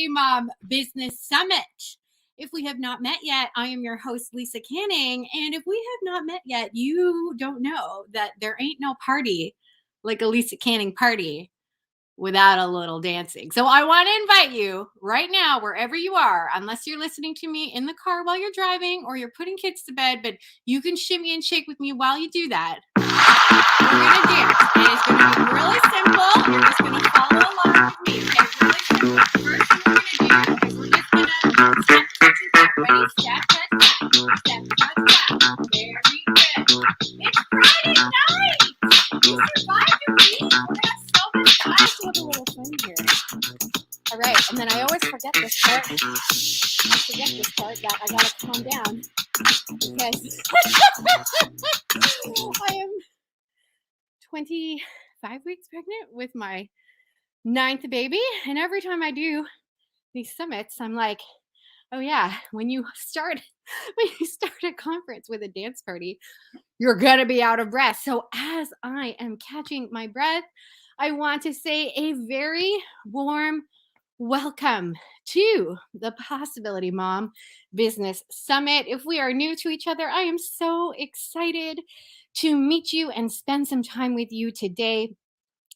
Possibility Mom Business Summit. If we have not met yet, I am your host, Lisa Canning. And if we have not met yet, you don't know that there ain't no party like a Lisa Canning party without a little dancing. So I want to invite you right now, wherever you are, unless you're listening to me in the car while you're driving or you're putting kids to bed, but you can shimmy and shake with me while you do that. We're going to dance. And it's going to be really simple. You're just going to follow along with me. Okay, really simple. First thing we're going to do is we're just going to step, touch, and tap. Ready? Step, touch, tap. Step, touch, tap. Very good. It's Friday night. You survived a week. We're going to have so much fun. Let's have a little fun here. All right. And then I always forget this part. That I got to calm down. Because I am 25 weeks pregnant with my 9th baby. And every time I do these summits, I'm like, oh yeah, when you start a conference with a dance party, you're going to be out of breath. So as I am catching my breath, I want to say a very warm welcome to the Possibility Mom Business Summit. If we are new to each other, I am so excited to meet you and spend some time with you today.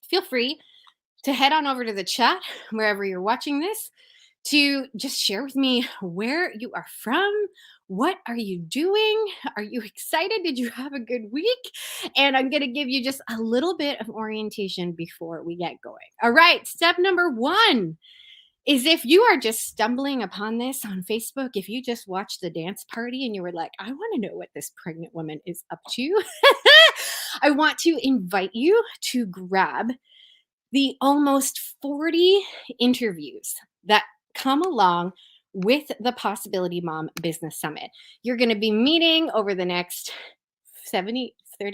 Feel free to head on over to the chat, wherever you're watching this, to just share with me where you are from. What are you doing? Are you excited? Did you have a good week? And I'm going to give you just a little bit of orientation before we get going. All right, step number 1 is if you are just stumbling upon this on Facebook, if you just watched the dance party and you were like, I want to know what this pregnant woman is up to, I want to invite you to grab the almost 40 interviews that come along with the Possibility Mom Business Summit. You're going to be meeting over the next 3 days. You're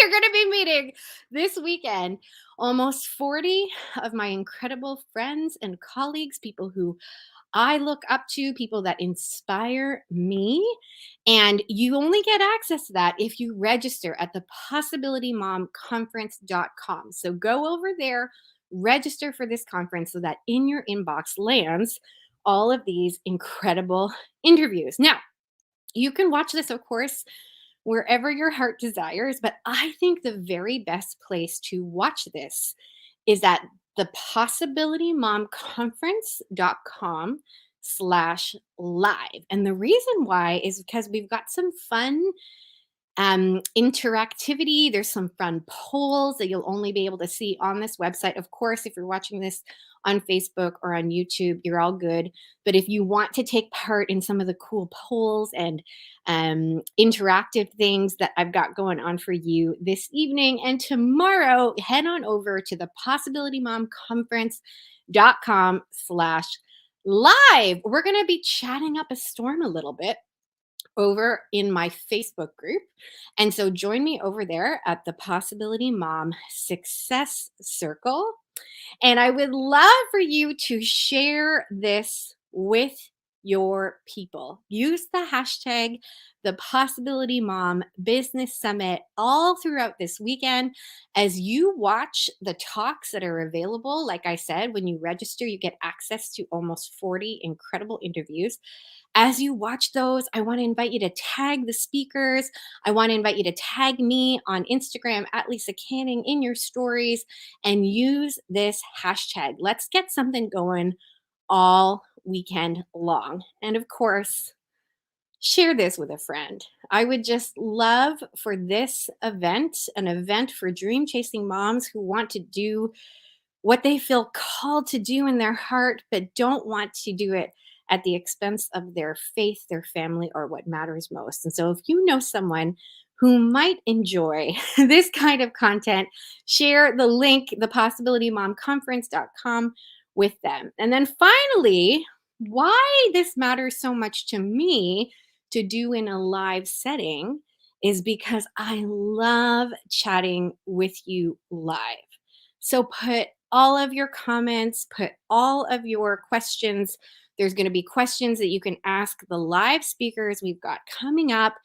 going to be meeting this weekend almost 40 of my incredible friends and colleagues, people who I look up to, people that inspire me. And you only get access to that if you register at the possibilitymomconference.com. So go over there, register for this conference so that in your inbox lands all of these incredible interviews. Now, you can watch this, of course, wherever your heart desires, but I think the very best place to watch this is at the possibilitymomconference.com/live. And the reason why is because we've got some fun interactivity. There's some fun polls that you'll only be able to see on this website. Of course, if you're watching this on Facebook or on YouTube, you're all good. But if you want to take part in some of the cool polls and interactive things that I've got going on for you this evening and tomorrow, head on over to the possibilitymomconference.com/live. We're going to be chatting up a storm a little bit over in my Facebook group. And so join me over there at the Possibility Mom Success Circle. And I would love for you to share this with your people. Use the hashtag the Possibility Mom Business Summit all throughout this weekend as you watch the talks that are available. Like I said, when you register, you get access to almost 40 incredible interviews. As you watch those, I want to invite you to tag the speakers. I want to invite you to tag me on Instagram at Lisa Canning in your stories and use this hashtag. Let's get something going all weekend long. And of course, share this with a friend. I would just love for this event, an event for dream chasing moms who want to do what they feel called to do in their heart, but don't want to do it at the expense of their faith, their family, or what matters most. And so if you know someone who might enjoy this kind of content, share the link, thepossibilitymomconference.com, with them. And then finally, why this matters so much to me to do in a live setting is because I love chatting with you live. So put all of your comments, put all of your questions. There's going to be questions that you can ask the live speakers we've got coming up.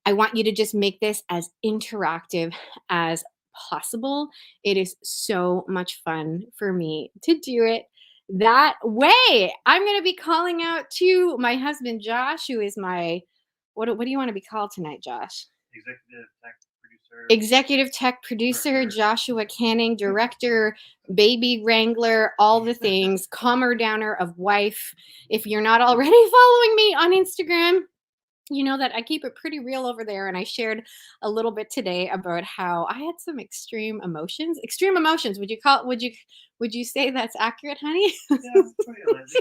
I want you to just make this as interactive as possible. It is so much fun for me to do it. that way. I'm going to be calling out to my husband, Josh, who is my, what do you want to be called tonight, Josh? Executive tech producer, Joshua Canning, director, baby wrangler, all the things, calmer downer of wife. If you're not already following me on Instagram, you know that I keep it pretty real over there. And I shared a little bit today about how I had some extreme emotions. Extreme emotions. Would you say that's accurate, honey? Yeah, pretty lightly.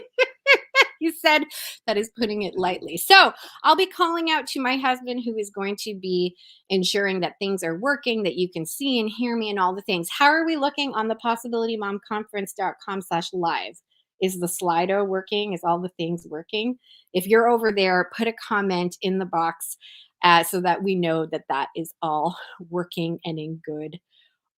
You said that is putting it lightly. So I'll be calling out to my husband, who is going to be ensuring that things are working, that you can see and hear me and all the things. How are we looking on the possibilitymomconference.com/live? Is the Slido working? Is all the things working? If you're over there, put a comment in the box so that we know that that is all working and in good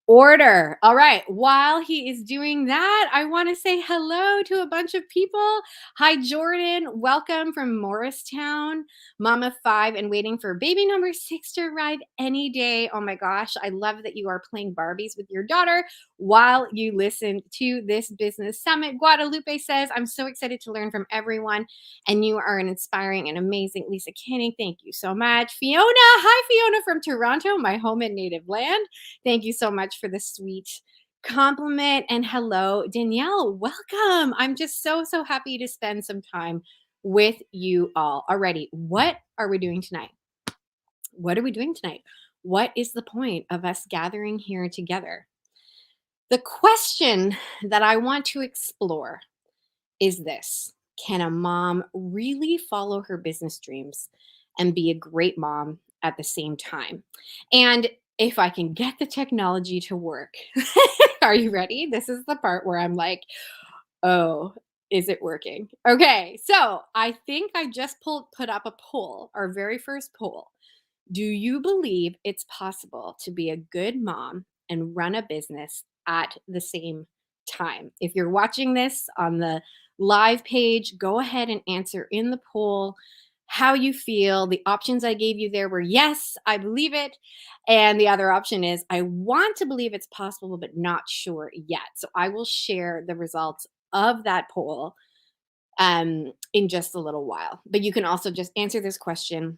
order. All right. While he is doing that, I want to say hello to a bunch of people. Hi, Jordan. Welcome from Morristown. Mama 5 and waiting for baby number 6 to arrive any day. Oh my gosh. I love that you are playing Barbies with your daughter while you listen to this business summit. Guadalupe says, I'm so excited to learn from everyone, and you are an inspiring and amazing Lisa Canning. Thank you so much. Fiona. Hi, Fiona from Toronto, my home and native land. Thank you so much for the sweet compliment. And hello, Danielle. Welcome. I'm just so happy to spend some time with you all. Alrighty, what are we doing tonight? What are we doing tonight? What is the point of us gathering here together? The question that I want to explore is this: can a mom really follow her business dreams and be a great mom at the same time? And if I can get the technology to work, are you ready? This is the part where I'm like, oh, is it working? Okay, so I think I just put up a poll, our very first poll. Do you believe it's possible to be a good mom and run a business at the same time? If you're watching this on the live page, go ahead and answer in the poll how you feel. The options I gave you there were yes, I believe it. And the other option is I want to believe it's possible, but not sure yet. So I will share the results of that poll in just a little while. But you can also just answer this question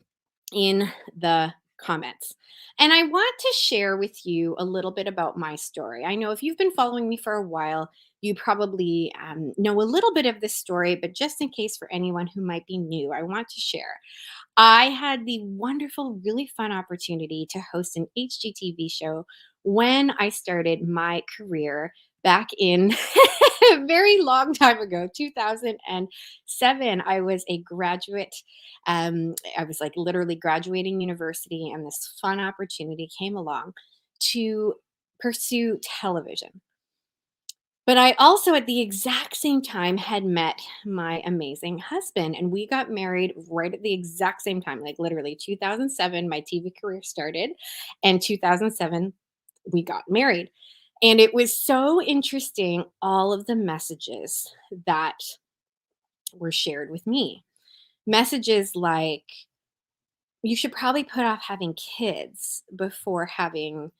in the comments. And I want to share with you a little bit about my story. I know if you've been following me for a while, you probably know a little bit of this story, but just in case for anyone who might be new, I want to share. I had the wonderful, really fun opportunity to host an HGTV show when I started my career back in a very long time ago, 2007. I was a graduate. I was like literally graduating university, and this fun opportunity came along to pursue television. But I also, at the exact same time, had met my amazing husband, and we got married right at the exact same time, like literally 2007, my TV career started, and 2007, we got married. And it was so interesting, all of the messages that were shared with me. Messages like, you should probably put off having kids before having,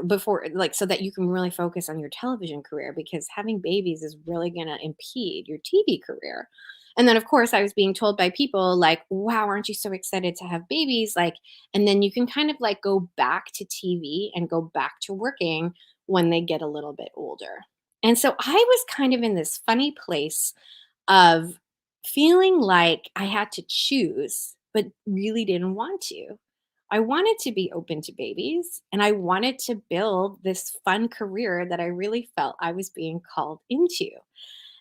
before, like, so that you can really focus on your television career, because having babies is really going to impede your TV career. And then of course I was being told by people like, wow, aren't you so excited to have babies, like, and then you can kind of like go back to TV and go back to working when they get a little bit older. And so I was kind of in this funny place of feeling like I had to choose, but really didn't want to. I wanted to be open to babies, and I wanted to build this fun career that I really felt I was being called into.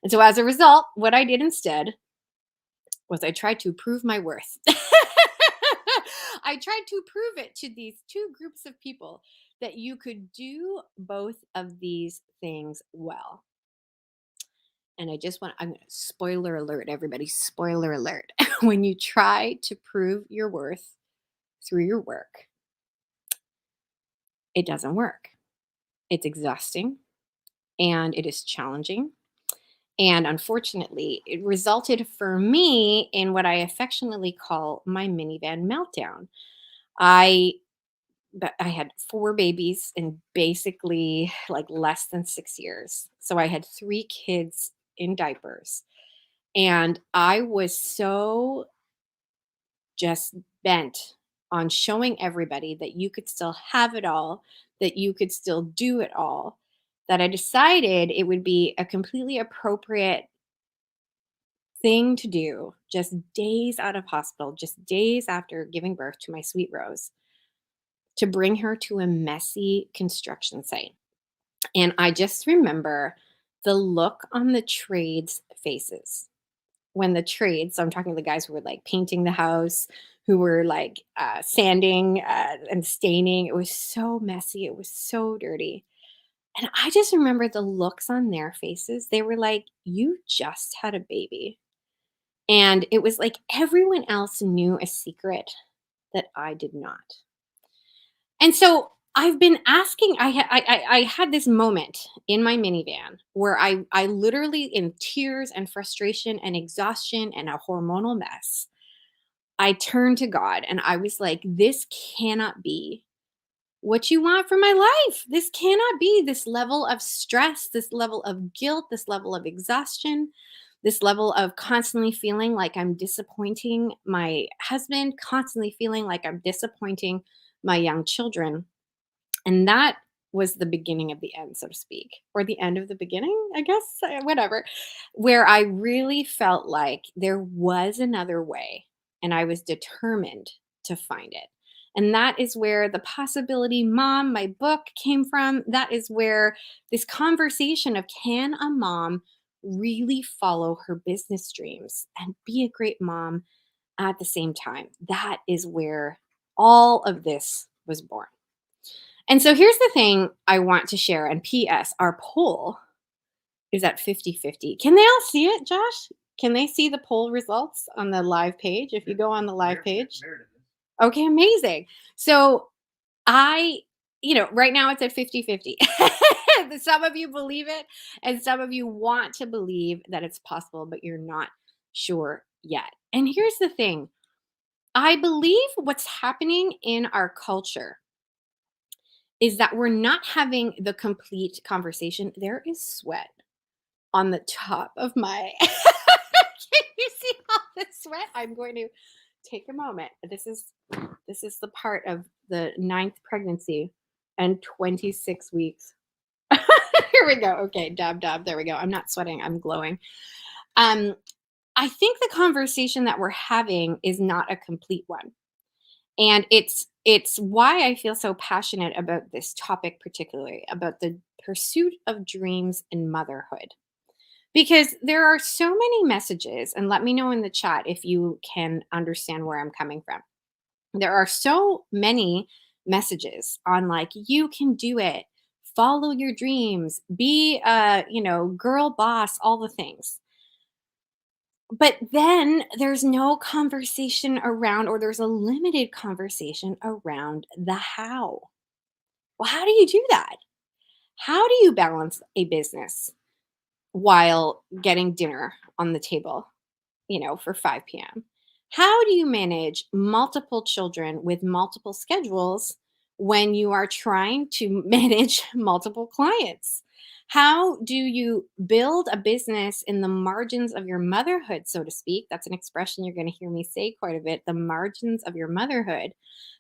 And so as a result, what I did instead was I tried to prove my worth. I tried to prove it to these two groups of people that you could do both of these things well. And I'm going to spoiler alert, everybody, spoiler alert. When you try to prove your worth through your work, it doesn't work. It's exhausting and it is challenging. And unfortunately, it resulted for me in what I affectionately call my minivan meltdown. I I had 4 babies in basically like less than 6 years. So I had 3 kids in diapers. And I was so just bent on showing everybody that you could still have it all, that you could still do it all, that I decided it would be a completely appropriate thing to do just days out of hospital, just days after giving birth to my sweet Rose, to bring her to a messy construction site. And I just remember the look on the trades' faces when the trades, so I'm talking the guys who were like painting the house, who were like sanding and staining. It was so messy. It was so dirty. And I just remember the looks on their faces. They were like, you just had a baby. And it was like everyone else knew a secret that I did not. And so I've been asking. I had this moment in my minivan where I literally, in tears and frustration and exhaustion and a hormonal mess, I turned to God and I was like, this cannot be what you want for my life. This cannot be this level of stress, this level of guilt, this level of exhaustion, this level of constantly feeling like I'm disappointing my husband, constantly feeling like I'm disappointing my young children. And that was the beginning of the end, so to speak, or the end of the beginning, I guess, whatever, where I really felt like there was another way and I was determined to find it. And that is where the Possibility Mom, my book, came from. That is where this conversation of, can a mom really follow her business dreams and be a great mom at the same time? That is where all of this was born. And so here's the thing I want to share. And P.S., our poll is at 50-50. Can they all see it, Josh? Can they see the poll results on the live page? If you go on the live page. Okay, amazing. So I, right now it's at 50-50. Some of you believe it, and some of you want to believe that it's possible, but you're not sure yet. And here's the thing. I believe what's happening in our culture is that we're not having the complete conversation. There is sweat on the top of my Can you see all the sweat? I'm going to take a moment. This is the part of the ninth pregnancy and 26 weeks. Here we go. Okay, dab dab. There we go. I'm not sweating. I'm glowing. Um, I think the conversation that we're having is not a complete one. And it's why I feel so passionate about this topic, particularly about the pursuit of dreams in motherhood. Because there are so many messages, and let me know in the chat if you can understand where I'm coming from. There are so many messages on like, you can do it, follow your dreams, be a, girl boss, all the things. But then there's no conversation around, or there's a limited conversation around the how. Well, how do you do that? How do you balance a business while getting dinner on the table, for 5 p.m.? How do you manage multiple children with multiple schedules when you are trying to manage multiple clients? How do you build a business in the margins of your motherhood, so to speak? That's an expression you're going to hear me say quite a bit, the margins of your motherhood.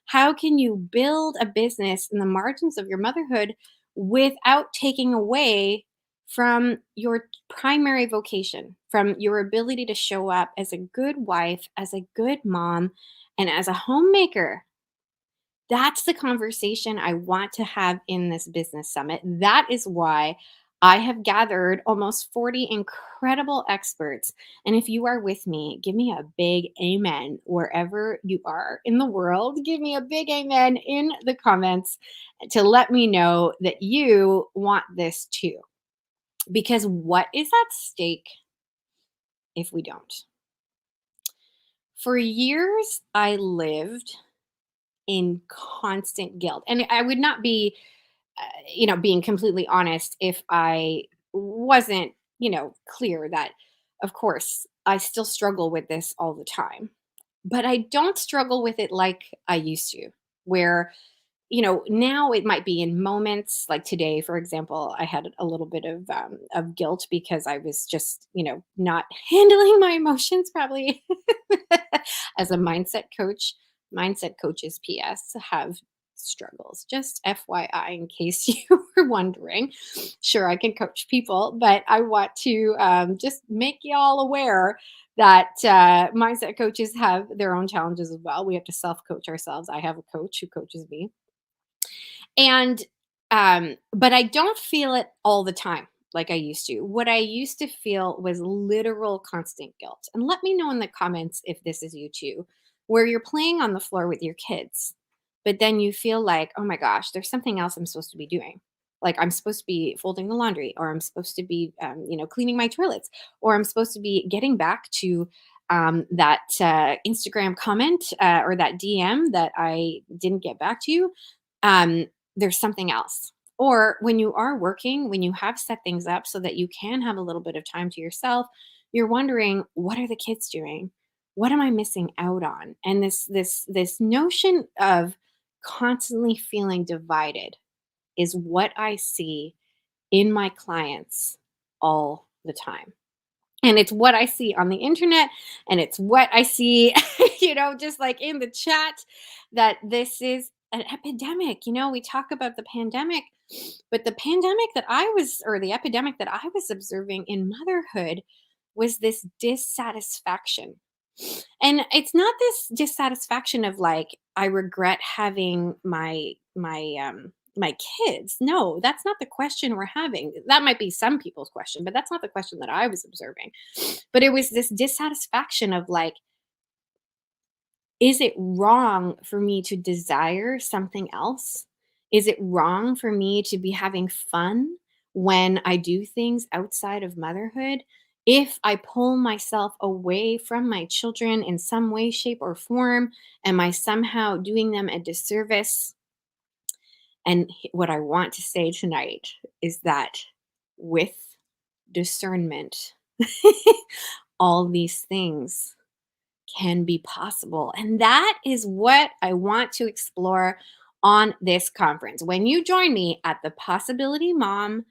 How can you build a business in the margins of your motherhood without taking away from your primary vocation, from your ability to show up as a good wife, as a good mom, and as a homemaker? That's the conversation I want to have in this business summit. That is why I have gathered almost 40 incredible experts. And if you are with me, give me a big amen wherever you are in the world. Give me a big amen in the comments to let me know that you want this too. Because what is at stake if we don't? For years, I lived in constant guilt. And I would not be, being completely honest if I wasn't, clear that, of course, I still struggle with this all the time. But I don't struggle with it like I used to, where now it might be in moments like today, for example. I had a little bit of guilt because I was just, not handling my emotions probably. As a mindset coaches, PS, have struggles. Just FYI, in case you were wondering. Sure, I can coach people, but I want to just make y'all aware that mindset coaches have their own challenges as well. We have to self coach ourselves. I have a coach who coaches me, and but I don't feel it all the time like I used to. What I used to feel was literal constant guilt. And let me know in the comments if this is you too, where you're playing on the floor with your kids, but then you feel like, oh my gosh, there's something else I'm supposed to be doing. Like I'm supposed to be folding the laundry, or I'm supposed to be, cleaning my toilets, or I'm supposed to be getting back to that Instagram comment or that DM that I didn't get back to you. Um, there's something else. Or when you are working, when you have set things up so that you can have a little bit of time to yourself, you're wondering, what are the kids doing? What am I missing out on? And this notion of constantly feeling divided is what I see in my clients all the time. And it's what I see on the internet, and it's what I see, just like in the chat, that this is an epidemic. We talk about the pandemic, but the pandemic that or the epidemic that I was observing in motherhood was this dissatisfaction. And it's not this dissatisfaction of like, I regret having my kids. No, that's not the question we're having. That might be some people's question, but that's not the question that I was observing. But it was this dissatisfaction of like, is it wrong for me to desire something else? Is it wrong for me to be having fun when I do things outside of motherhood? If I pull myself away from my children in some way, shape, or form, am I somehow doing them a disservice? And what I want to say tonight is that with discernment, all these things can be possible. And that is what I want to explore on this conference. When you join me at the Possibility Mom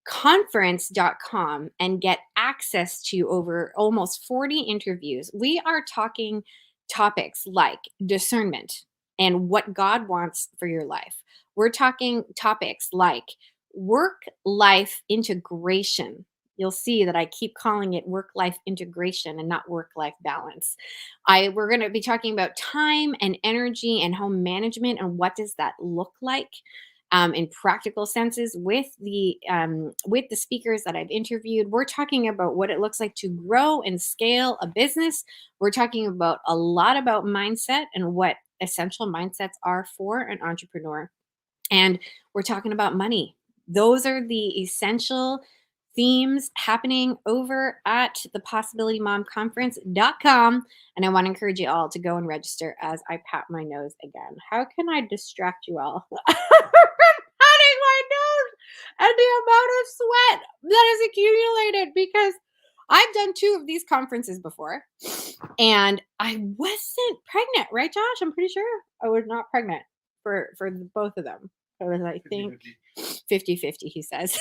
conference.com and get access to over almost 40 interviews, we are talking topics like discernment and what God wants for your life. We're talking topics like work life integration. You'll see that I keep calling it work life integration and not work life balance. We're going to be talking about time and energy and home management, and what does that look like in practical senses with the speakers that I've interviewed. We're talking about what it looks like to grow and scale a business. We're talking about a lot about mindset and what essential mindsets are for an entrepreneur. And we're talking about money. Those are the essential themes happening over at the possibilitymomconference.com. And I want to encourage you all to go and register as I pat my nose again. How can I distract you all? Patting my nose and the amount of sweat that is accumulated, because I've done 2 of these conferences before and I wasn't pregnant, right, Josh? I'm pretty sure I was not pregnant for both of them. It was, I think, 50-50, he says.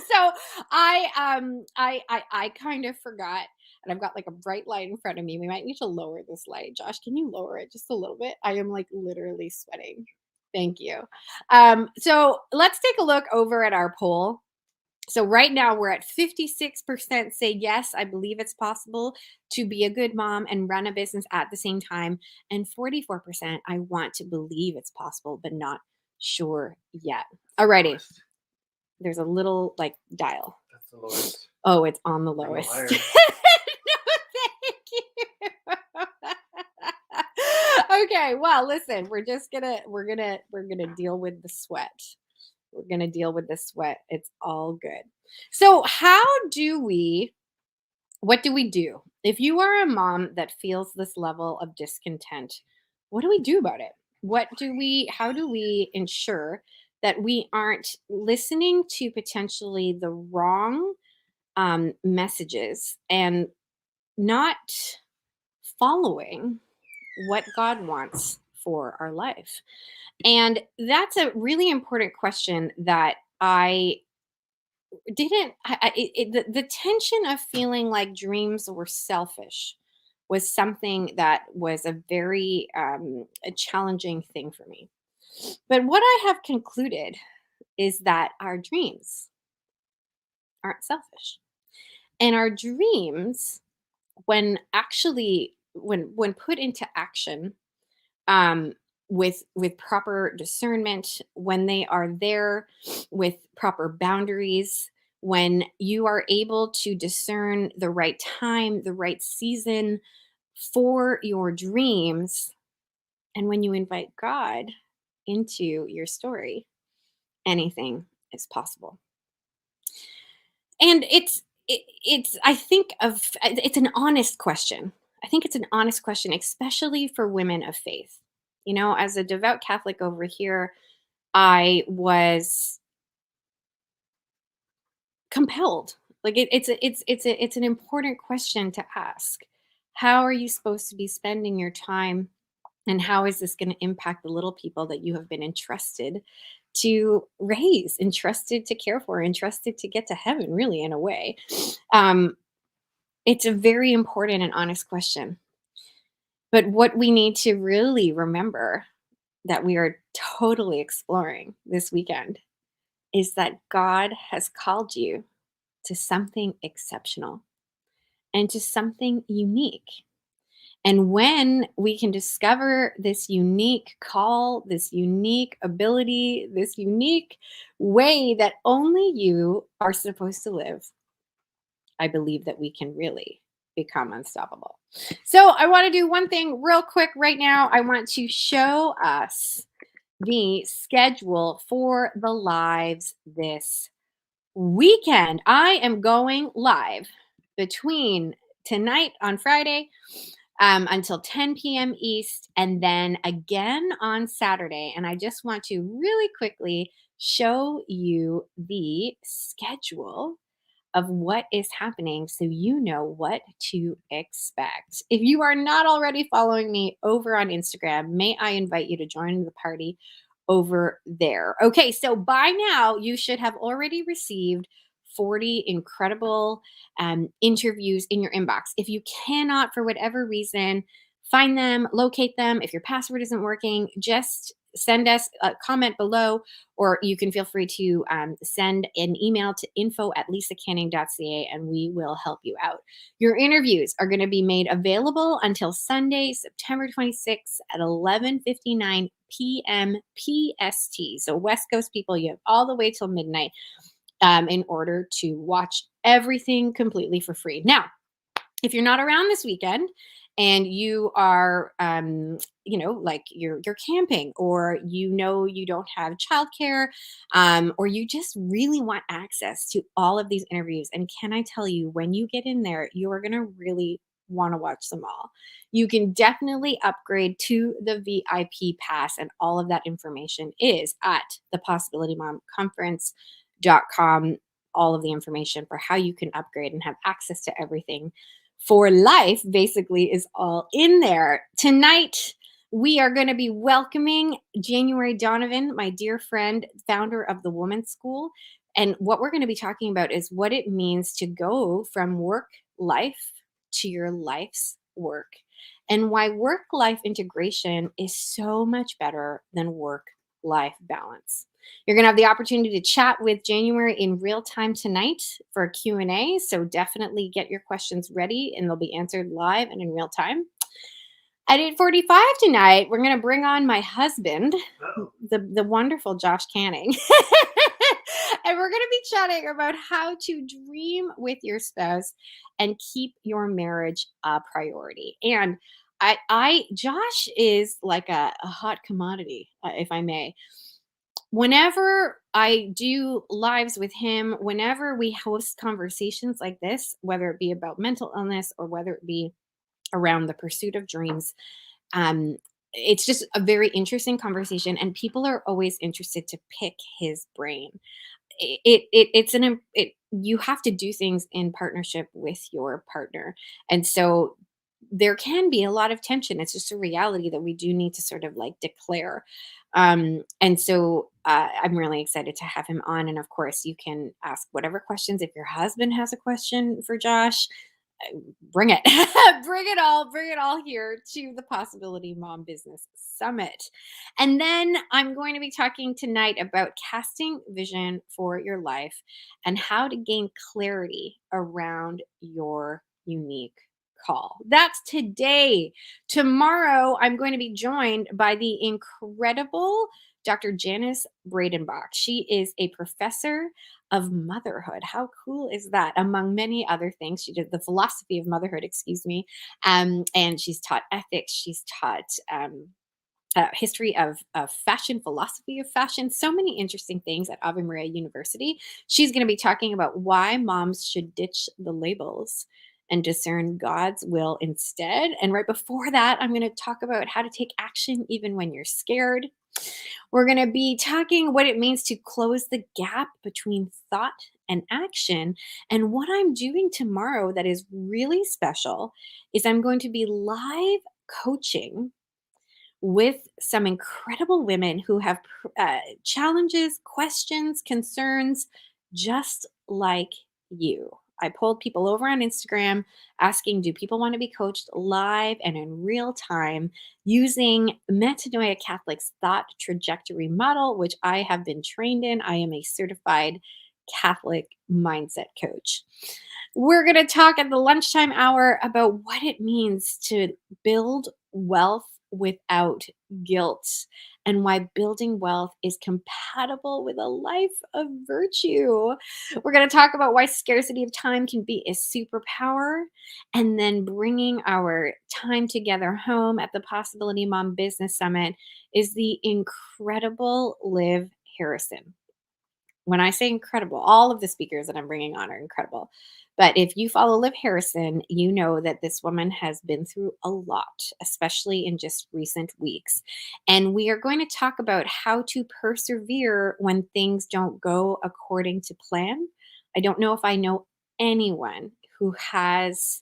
So I kind of forgot, and I've got like a bright light in front of me. We might need to lower this light. Josh, can you lower it just a little bit? I am like literally sweating. Thank you. So let's take a look over at our poll. So right now we're at 56% say yes, I believe it's possible to be a good mom and run a business at the same time, and 44% I want to believe it's possible but not sure yet. Alrighty. There's a little like dial. That's the lowest. Oh, it's on the lowest. Higher. No, thank you. Okay, well, listen, we're gonna deal with the sweat. We're going to deal with the sweat. It's all good. So, what do we do? If you are a mom that feels this level of discontent, what do we do about it? How do we ensure that we aren't listening to potentially the wrong messages and not following what God wants for our life? And that's a really important question that I didn't the tension of feeling like dreams were selfish was something that was a very a challenging thing for me. But what I have concluded is that our dreams aren't selfish. And our dreams, when actually when put into action, um, with proper discernment, when they are there with proper boundaries, when you are able to discern the right time, the right season for your dreams, and when you invite God into your story, anything is possible. And it's I think of it's an honest question. I think it's an honest question, especially for women of faith. You know, as a devout Catholic over here, I was compelled. Like it's an important question to ask. How are you supposed to be spending your time, and how is this going to impact the little people that you have been entrusted to raise, entrusted to care for, entrusted to get to heaven, really, in a way? Um, it's a very important and honest question. But what we need to really remember that we are totally exploring this weekend is that God has called you to something exceptional and to something unique. And when we can discover this unique call, this unique ability, this unique way that only you are supposed to live, I believe that we can really become unstoppable. So, I want to do one thing real quick right now. I want to show us the schedule for the lives this weekend. I am going live between tonight on Friday until 10 p.m. East, and then again on Saturday. And I just want to really quickly show you the schedule of what is happening so you know what to expect. If you are not already following me over on Instagram, may I invite you to join the party over there. Okay, so by now you should have already received 40 incredible interviews in your inbox. If you cannot, for whatever reason, find them, locate them, if your password isn't working, just send us a comment below, or you can feel free to send an email to info@lisacanning.ca and we will help you out. Your interviews are going to be made available until Sunday, September 26th at 11:59 p.m. PST. So West Coast people, you have all the way till midnight in order to watch everything completely for free. Now, if you're not around this weekend and you are like you're camping, or you don't have childcare, or you just really want access to all of these interviews, and can I tell you, when you get in there, you are going to really want to watch them all. You can definitely upgrade to the VIP pass, and all of that information is at the Possibility Mom Conference.com. All of the information for how you can upgrade and have access to everything for life basically is all in there. Tonight, we are going to be welcoming January Donovan, my dear friend, founder of the Women's School. And what we're going to be talking about is what it means to go from work life to your life's work, and why work life integration is so much better than work life balance. You're going to have the opportunity to chat with January in real time tonight for a Q&A, so definitely get your questions ready and they'll be answered live and in real time. At 8:45 tonight, we're going to bring on my husband, the wonderful Josh Canning. And we're going to be chatting about how to dream with your spouse and keep your marriage a priority. And Josh is like a hot commodity, if I may. Whenever I do lives with him, whenever we host conversations like this, whether it be about mental illness or whether it be around the pursuit of dreams, um, it's just a very interesting conversation, and people are always interested to pick his brain. You have to do things in partnership with your partner, and so there can be a lot of tension. It's just a reality that we do need to sort of like declare. And so I'm really excited to have him on. And of course, you can ask whatever questions. If your husband has a question for Josh, bring it. Bring it all here to the Possibility Mom Business Summit. And then I'm going to be talking tonight about casting vision for your life and how to gain clarity around your unique call. That's today. Tomorrow, I'm going to be joined by the incredible Dr. Janice Bradenbach. She is a professor of motherhood. How cool is that? Among many other things, she did the philosophy of motherhood, excuse me. And she's taught ethics. She's taught history of fashion, philosophy of fashion, so many interesting things at Ave Maria University. She's going to be talking about why moms should ditch the labels and discern God's will instead. And right before that, I'm going to talk about how to take action even when you're scared. We're going to be talking what it means to close the gap between thought and action. And what I'm doing tomorrow that is really special is I'm going to be live coaching with some incredible women who have challenges, questions, concerns, just like you. I polled people over on Instagram asking, do people want to be coached live and in real time using Metanoia Catholic's thought trajectory model, which I have been trained in? I am a certified Catholic mindset coach. We're going to talk at the lunchtime hour about what it means to build wealth without guilt and why building wealth is compatible with a life of virtue. We're going to talk about why scarcity of time can be a superpower, and then bringing our time together home at the Possibility Mom Business Summit is the incredible Liv Harrison. When I say incredible, all of the speakers that I'm bringing on are incredible. But if you follow Liv Harrison, you know that this woman has been through a lot, especially in just recent weeks. And we are going to talk about how to persevere when things don't go according to plan. I don't know if I know anyone who has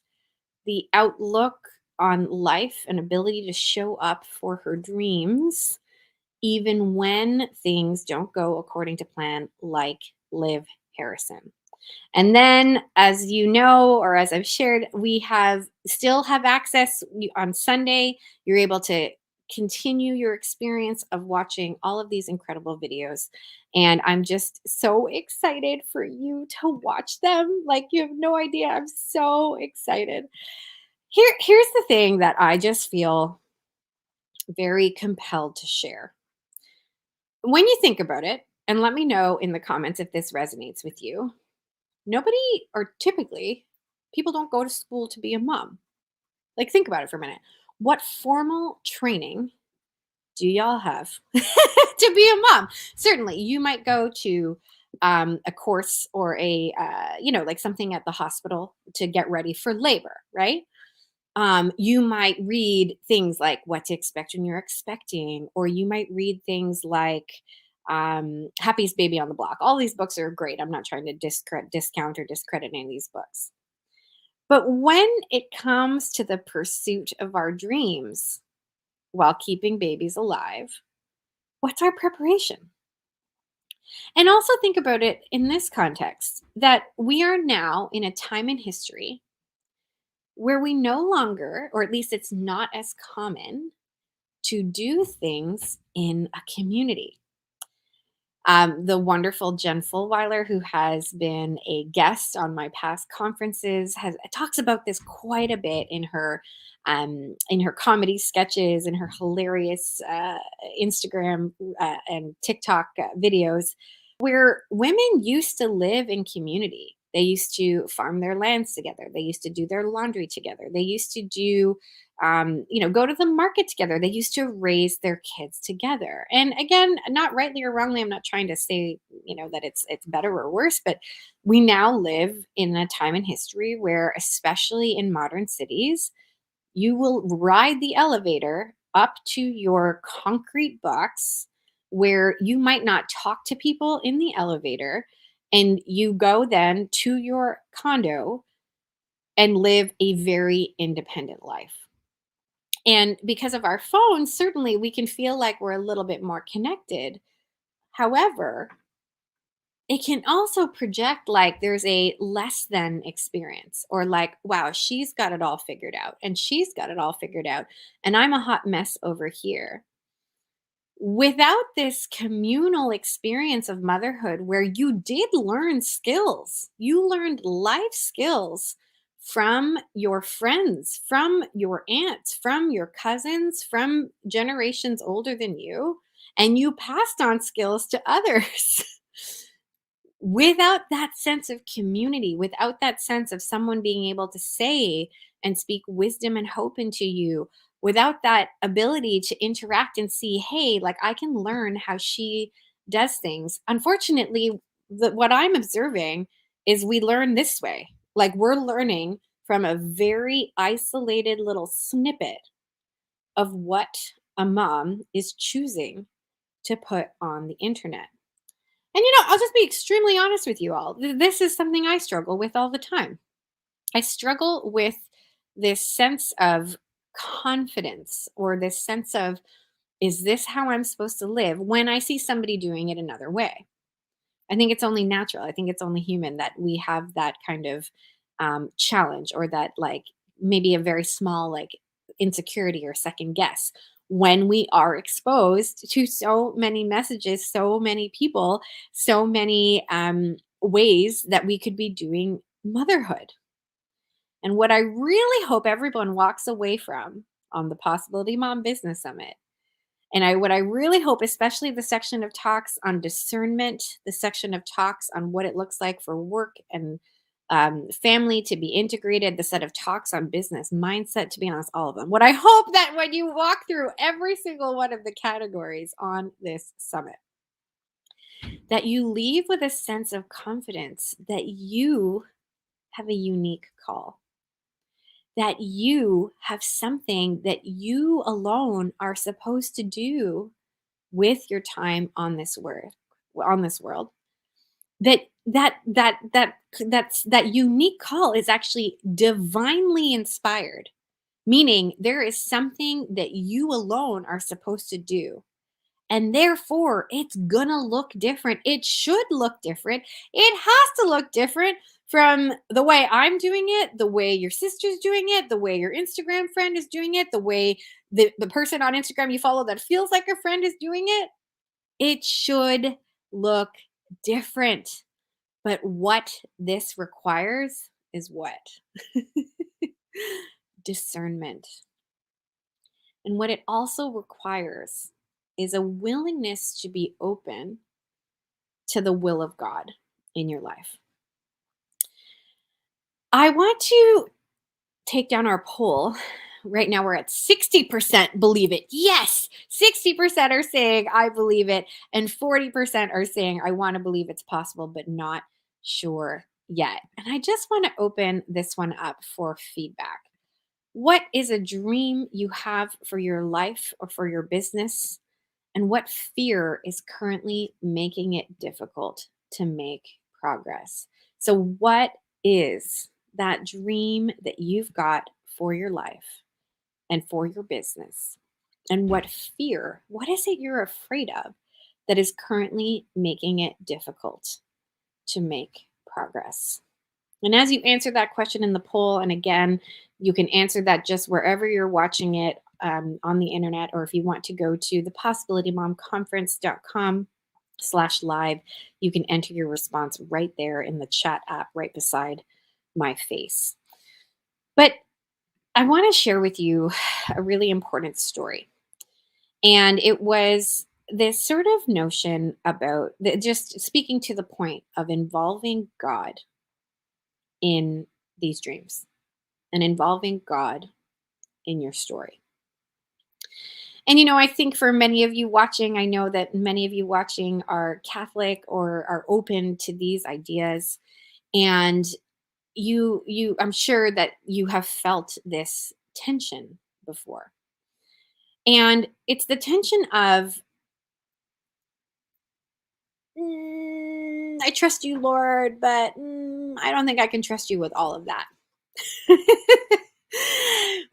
the outlook on life and ability to show up for her dreams even when things don't go according to plan, like Liv Harrison. And then, as you know, or as I've shared, we have still have access on Sunday. You're able to continue your experience of watching all of these incredible videos. And I'm just so excited for you to watch them. Like, you have no idea. I'm so excited. Here's the thing that I just feel very compelled to share. When you think about it, and let me know in the comments if this resonates with you, nobody, or typically, people don't go to school to be a mom. Like, think about it for a minute. What formal training do y'all have to be a mom? Certainly, you might go to a course or like something at the hospital to get ready for labor, right? You might read things like what to expect when you're expecting, or you might read things like Happiest Baby on the Block. All these books are great. I'm not trying to discount or discredit any of these books. But when it comes to the pursuit of our dreams while keeping babies alive, what's our preparation? And also think about it in this context that we are now in a time in history where we no longer, or at least it's not as common, to do things in a community. The wonderful Jen Fulweiler, who has been a guest on my past conferences, has talks about this quite a bit in her comedy sketches and her hilarious Instagram and TikTok videos, where women used to live in community. They used to farm their lands together. They used to do their laundry together. They used to do go to the market together. They used to raise their kids together. And again, not rightly or wrongly, I'm not trying to say, that it's better or worse, but we now live in a time in history where, especially in modern cities, you will ride the elevator up to your concrete box where you might not talk to people in the elevator, and you go then to your condo and live a very independent life. And because of our phones, certainly we can feel like we're a little bit more connected. However, it can also project like there's a less than experience, or like, wow, she's got it all figured out and she's got it all figured out. And I'm a hot mess over here. Without this communal experience of motherhood where you did learn skills, you learned life skills from your friends, from your aunts, from your cousins, from generations older than you, and you passed on skills to others. Without that sense of community, without that sense of someone being able to say and speak wisdom and hope into you, without that ability to interact and see, hey, like I can learn how she does things. Unfortunately, what I'm observing is we learn this way. Like we're learning from a very isolated little snippet of what a mom is choosing to put on the internet. And I'll just be extremely honest with you all. This is something I struggle with all the time. I struggle with this sense of confidence, or this sense of, is this how I'm supposed to live, when I see somebody doing it another way? I think it's only natural. I think it's only human that we have that kind of challenge, or that, like, maybe a very small, like, insecurity or second guess when we are exposed to so many messages, so many people, so many ways that we could be doing motherhood. And what I really hope everyone walks away from on the Possibility Mom Business Summit, and what I really hope, especially the section of talks on discernment, the section of talks on what it looks like for work and family to be integrated, the set of talks on business, mindset, to be honest, all of them. What I hope that when you walk through every single one of the categories on this summit, that you leave with a sense of confidence that you have a unique call, that you have something that you alone are supposed to do with your time on this world, that unique call is actually divinely inspired, meaning there is something that you alone are supposed to do, and therefore it's gonna look different. It should look different. It has to look different from the way I'm doing it, the way your sister's doing it, the way your Instagram friend is doing it, the way the person on Instagram you follow that feels like a friend is doing it. It should look different. But what this requires is what? Discernment. And what it also requires is a willingness to be open to the will of God in your life. I want to take down our poll. Right now we're at 60% believe it. Yes, 60% are saying I believe it, and 40% are saying I want to believe it's possible, but not sure yet. And I just want to open this one up for feedback. What is a dream you have for your life or for your business? And what fear is currently making it difficult to make progress? So, what is that dream that you've got for your life and for your business? And what fear, what is it you're afraid of that is currently making it difficult to make progress? And as you answer that question in the poll, and again, you can answer that just wherever you're watching it on the internet, or if you want to go to thepossibilitymomconference.com/live, you can enter your response right there in the chat app right beside my face. But I want to share with you a really important story. And it was this sort of notion about just speaking to the point of involving God in these dreams and involving God in your story. And I think for many of you watching, I know that many of you watching are Catholic or are open to these ideas. And I'm sure that you have felt this tension before. And it's the tension of, I trust you, Lord, but I don't think I can trust you with all of that.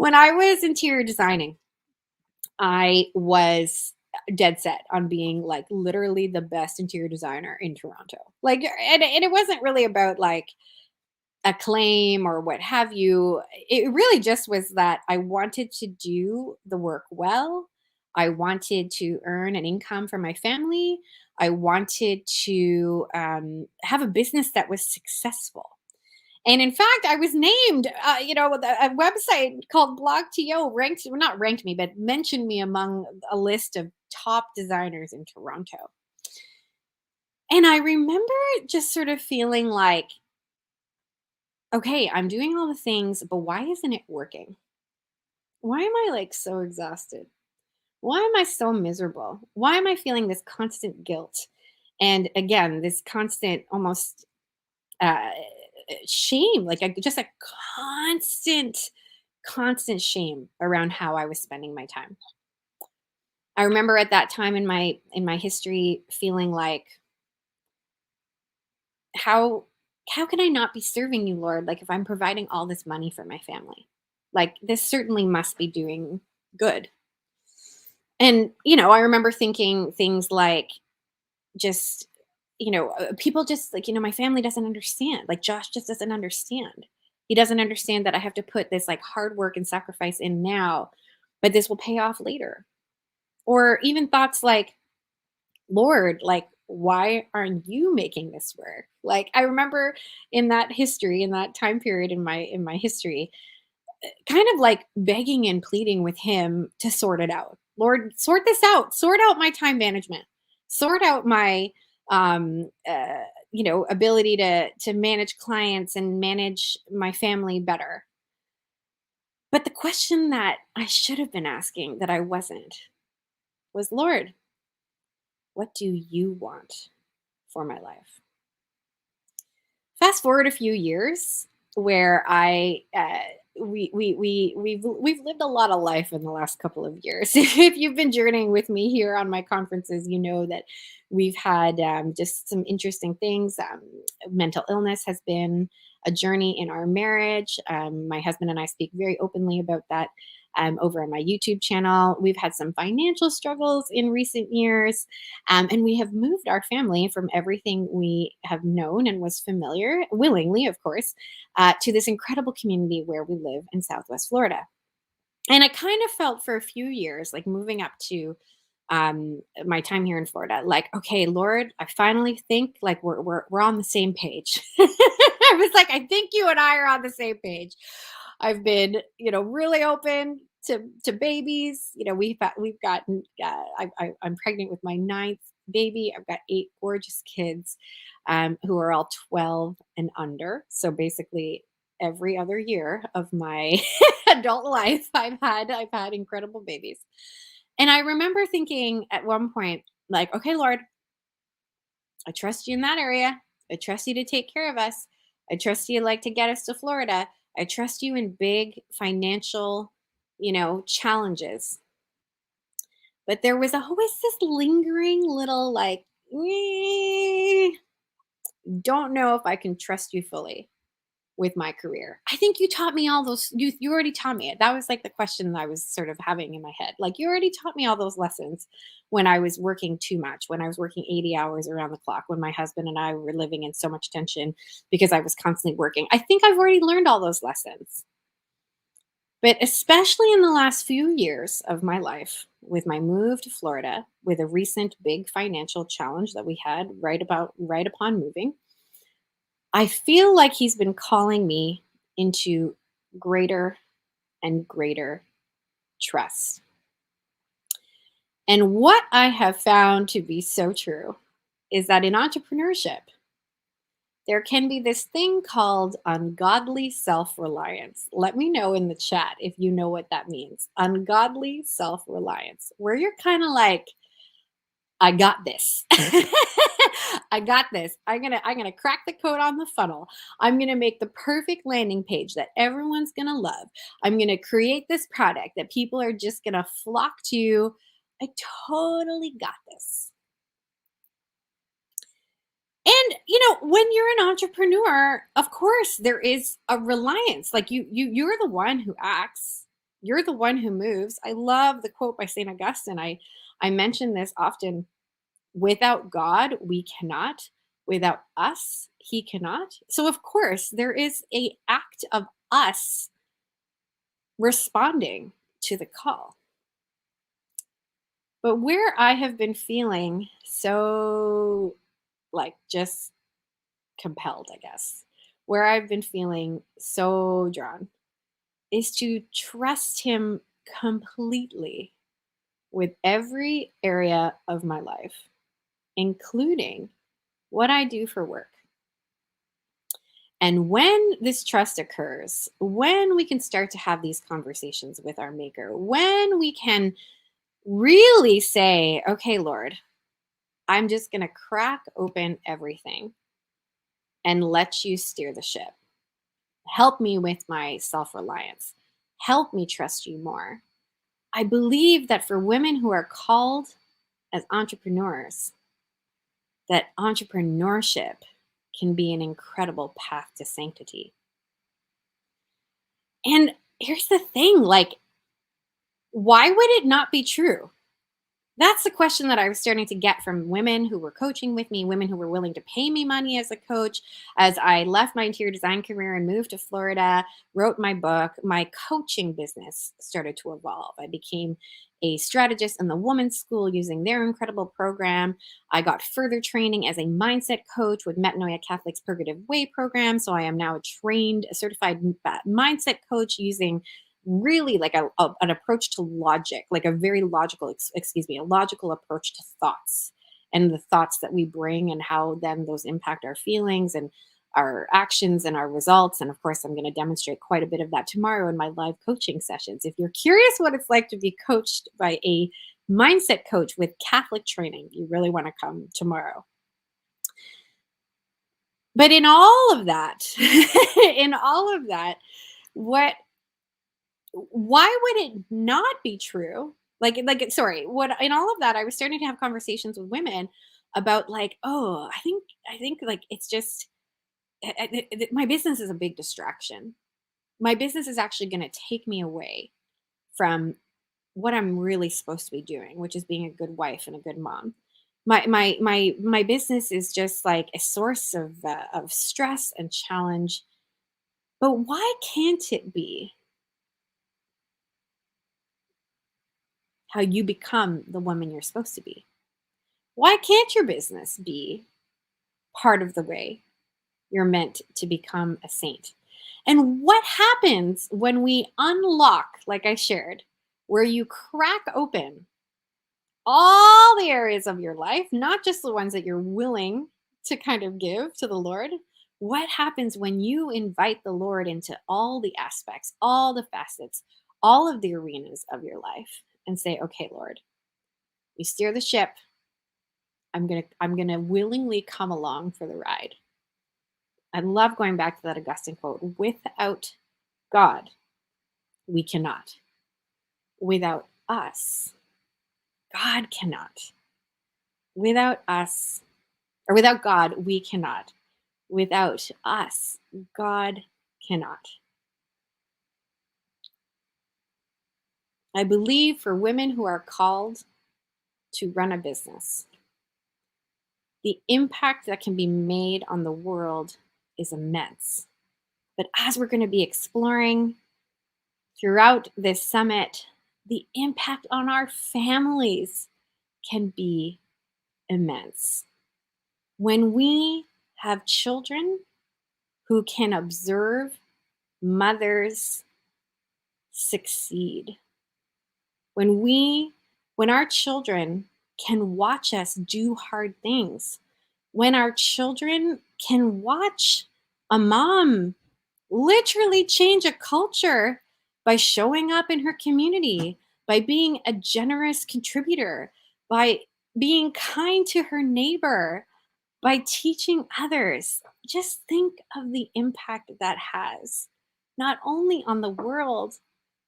When I was interior designing, I was dead set on being like literally the best interior designer in Toronto. Like, and it wasn't really about like acclaim or what have you. It really just was that I wanted to do the work well. I wanted to earn an income for my family. I wanted to have a business that was successful. And in fact, I was named, with a website called BlogTO ranked, well, not ranked me, but mentioned me among a list of top designers in Toronto. And I remember just sort of feeling like, okay, I'm doing all the things, but why isn't it working? Why am I like so exhausted? Why am I so miserable? Why am I feeling this constant guilt? And again, this constant almost uh, shame, like just a constant shame around how I was spending my time. I remember at that time in my history feeling like how how can I not be serving you, Lord? Like if I'm providing all this money for my family. Like this certainly must be doing good. And I remember thinking things like just people just like my family doesn't understand. Like Josh just doesn't understand. He doesn't understand that I have to put this like hard work and sacrifice in now, but this will pay off later. Or even thoughts like, Lord, like, why aren't you making this work? Like, I remember in that history, in that time period in my history, kind of like begging and pleading with him to sort it out. Lord, sort this out. Sort out my time management. Sort out my ability to manage clients and manage my family better. But the question that I should have been asking that I wasn't was, Lord, what do you want for my life? Fast forward a few years where we've lived a lot of life in the last couple of years. If you've been journeying with me here on my conferences, you know that we've had just some interesting things. Mental illness has been a journey in our marriage. My husband and I speak very openly about that over on my YouTube channel. We've had some financial struggles in recent years. And we have moved our family from everything we have known and was familiar, willingly, of course, to this incredible community where we live in Southwest Florida. And I kind of felt for a few years, like moving up to my time here in Florida, like, okay, Lord, I finally think like we're on the same page. I was like, I think you and I are on the same page. I've been, really open to babies. We've gotten. I'm pregnant with my ninth baby. I've got 8 gorgeous kids, who are all 12 and under. So basically, every other year of my adult life, I've had incredible babies. And I remember thinking at one point, like, okay, Lord, I trust you in that area. I trust you to take care of us. I trust you like to get us to Florida. I trust you in big financial, challenges. But there was always this lingering little like, don't know if I can trust you fully with my career. I think you taught me all those you already taught me it. That was like the question that I was sort of having in my head. Like you already taught me all those lessons when I was working too much, when I was working 80 hours around the clock, when my husband and I were living in so much tension because I was constantly working. I think I've already learned all those lessons. But especially in the last few years of my life, with my move to Florida, with a recent big financial challenge that we had right upon moving, I feel like he's been calling me into greater and greater trust. And what I have found to be so true is that in entrepreneurship, there can be this thing called ungodly self reliance. Let me know in the chat if you know what that means. Ungodly self reliance, where you're kind of like, I got this. I got this. I'm gonna crack the code on the funnel. I'm gonna make the perfect landing page that everyone's gonna love. I'm gonna create this product that people are just gonna flock to. I totally got this. And when you're an entrepreneur, of course there is a reliance. Like you're the one who acts. You're the one who moves. I love the quote by St. Augustine. I mention this often. Without God, we cannot. Without us, he cannot. So of course, there is a act of us responding to the call. But where I have been feeling so like just compelled, I guess, where I've been feeling so drawn is to trust him completely with every area of my life, including what I do for work. And when this trust occurs, when we can start to have these conversations with our maker, when we can really say, okay, Lord, I'm just going to crack open everything and let you steer the ship. Help me with my self reliance. Help me trust you more. I believe that for women who are called as entrepreneurs, that entrepreneurship can be an incredible path to sanctity. And here's the thing, like, why would it not be true? That's the question that I was starting to get from women who were coaching with me, women who were willing to pay me money as a coach. As I left my interior design career and moved to Florida, wrote my book, my coaching business started to evolve. I became a strategist in the women's school using their incredible program. I got further training as a mindset coach with Metanoia Catholic's Purgative Way program. So I am now a certified mindset coach using really like an approach to logic, like a very logical, a logical approach to thoughts and the thoughts that we bring and how then those impact our feelings and our actions and our results. And of course, I'm going to demonstrate quite a bit of that tomorrow in my live coaching sessions. If you're curious what it's like to be coached by a mindset coach with Catholic training, you really want to come tomorrow. But in all of that, in all of that, what why would it not be true? Sorry, what in all of that, I was starting to have conversations with women about like, oh, I think like it's just my business is a big distraction. My business is actually going to take me away from what I'm really supposed to be doing, which is being a good wife and a good mom. My business is just like a source of stress and challenge. But why can't it be how you become the woman you're supposed to be? Why can't your business be part of the way you're meant to become a saint? And what happens when we unlock, like I shared, where you crack open all the areas of your life, not just the ones that you're willing to kind of give to the Lord? What happens when you invite the Lord into all the aspects, all the facets, all of the arenas of your life and say, okay, Lord, you steer the ship. I'm gonna willingly come along for the ride. I love going back to that Augustine quote. Without God, we cannot. Without us, God cannot. Without us, or without God, we cannot. Without us, God cannot. I believe for women who are called to run a business, the impact that can be made on the world is immense. But as we're going to be exploring throughout this summit, the impact on our families can be immense. When we have children who can observe mothers succeed, when our children can watch us do hard things, when our children can watch a mom literally change a culture by showing up in her community, by being a generous contributor, by being kind to her neighbor, by teaching others. Just think of the impact that has, not only on the world,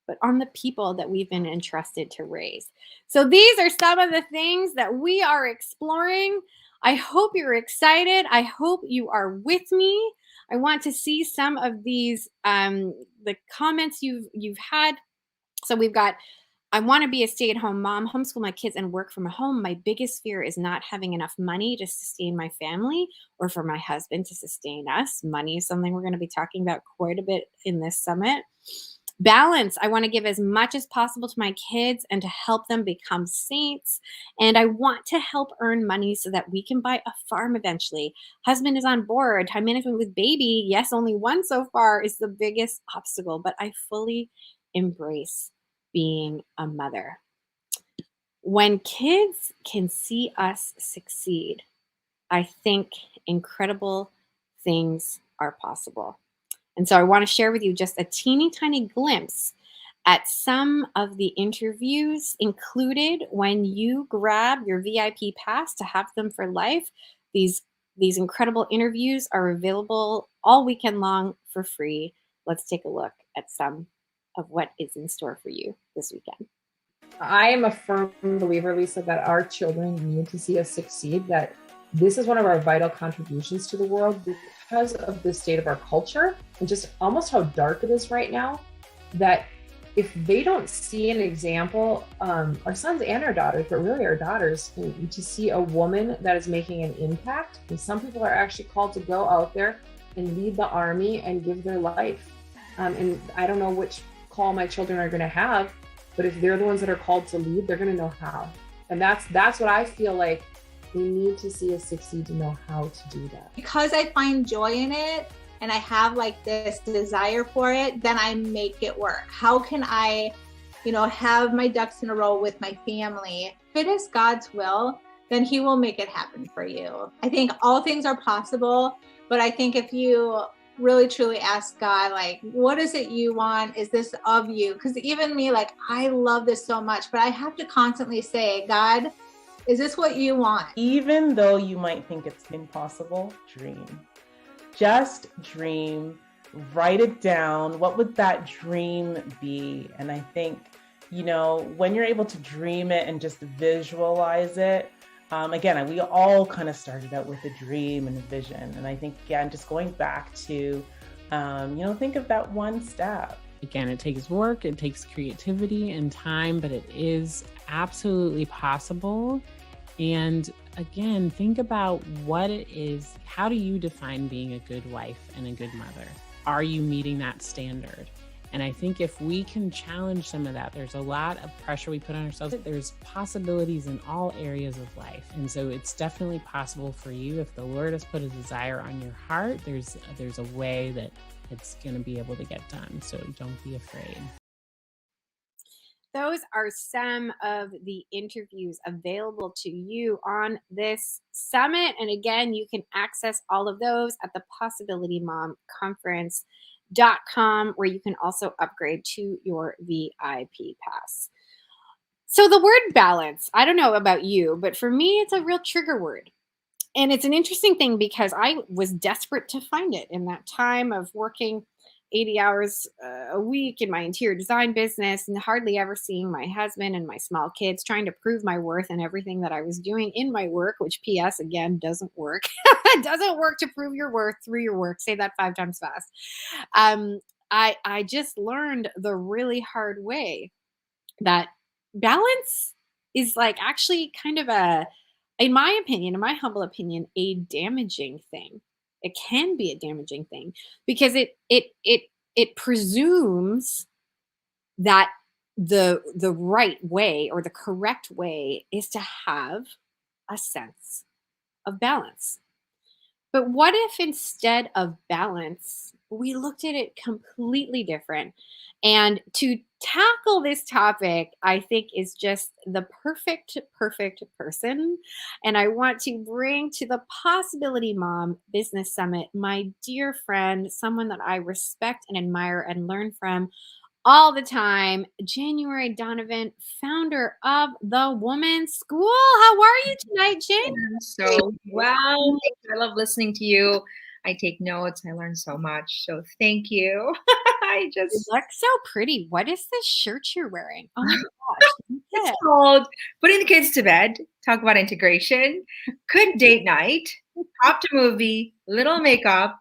but on the people that we've been entrusted to raise. So these are some of the things that we are exploring. I hope you're excited. I hope you are with me. I want to see some of these the comments you've had So we've got, I want to be a stay-at-home mom, homeschool my kids, and work from home. My biggest fear is not having enough money to sustain my family or for my husband to sustain us. Money is something we're going to be talking about quite a bit in this summit. Balance. I want to give as much as possible to my kids and to help them become saints. And I want to help earn money so that we can buy a farm eventually. Husband is on board. Time management with baby. Yes, only one so far is the biggest obstacle, but I fully embrace being a mother. When kids can see us succeed, I think incredible things are possible. And so I want to share with you just a teeny tiny glimpse at some of the interviews included when you grab your VIP pass to have them for life. These these incredible interviews are available all weekend long for free. Let's take a look at some of what is in store for you this weekend. I am a firm believer, Lisa, that our children need to see us succeed, that this is one of our vital contributions to the world because of the state of our culture and just almost how dark it is right now, that if they don't see an example, our sons and our daughters, but really our daughters, to see a woman that is making an impact. And some people are actually called to go out there and lead the army and give their life. And I don't know which call my children are going to have, but if they're the ones that are called to lead, they're going to know how. And that's what I feel like we need to see us succeed to know how to do that. Because I find joy in it and I have like this desire for it, then I make it work. How can I, have my ducks in a row with my family? If it is God's will, then He will make it happen for you. I think all things are possible, but I think if you really truly ask God, like, what is it you want? Is this of you? Because even me, like, I love this so much, but I have to constantly say, God, is this what you want? Even though you might think it's impossible, dream. Just dream, write it down. What would that dream be? And I think, when you're able to dream it and just visualize it, again, we all kind of started out with a dream and a vision. And I think, again, just going back to, think of that one step. Again, it takes work, it takes creativity and time, but it is absolutely possible. And again, think about what it is. How do you define being a good wife and a good mother? Are you meeting that standard? And I think if we can challenge some of that, there's a lot of pressure we put on ourselves. There's possibilities in all areas of life. And so it's definitely possible for you. If the Lord has put a desire on your heart, there's a way that it's going to be able to get done. So don't be afraid. Those are some of the interviews available to you on this summit. And again, you can access all of those at the Possibility Mom Conference.com, where you can also upgrade to your VIP pass. So the word balance, I don't know about you, but for me, it's a real trigger word. And it's an interesting thing because I was desperate to find it in that time of working 80 hours a week in my interior design business and hardly ever seeing my husband and my small kids, trying to prove my worth in everything that I was doing in my work, which PS again doesn't work. It doesn't work to prove your worth through your work. Say that 5 times fast. I just learned the really hard way that balance is like actually kind of in my opinion, in my humble opinion, a damaging thing. It can be a damaging thing because it presumes that the right way or the correct way is to have a sense of balance. But what if instead of balance, we looked at it completely different? And to tackle this topic, I think is just the perfect person. And I want to bring to the Possibility Mom Business Summit my dear friend, someone that I respect and admire and learn from all the time, January Donovan, founder of The Woman's School. How are you tonight, Jan? So well. I love listening to you. I take notes. I learn so much. So thank you. You look so pretty. What is this shirt you're wearing? Oh my gosh. It's called Putting the Kids to Bed. Talk about integration. Good date night. Pop to movie. Little makeup.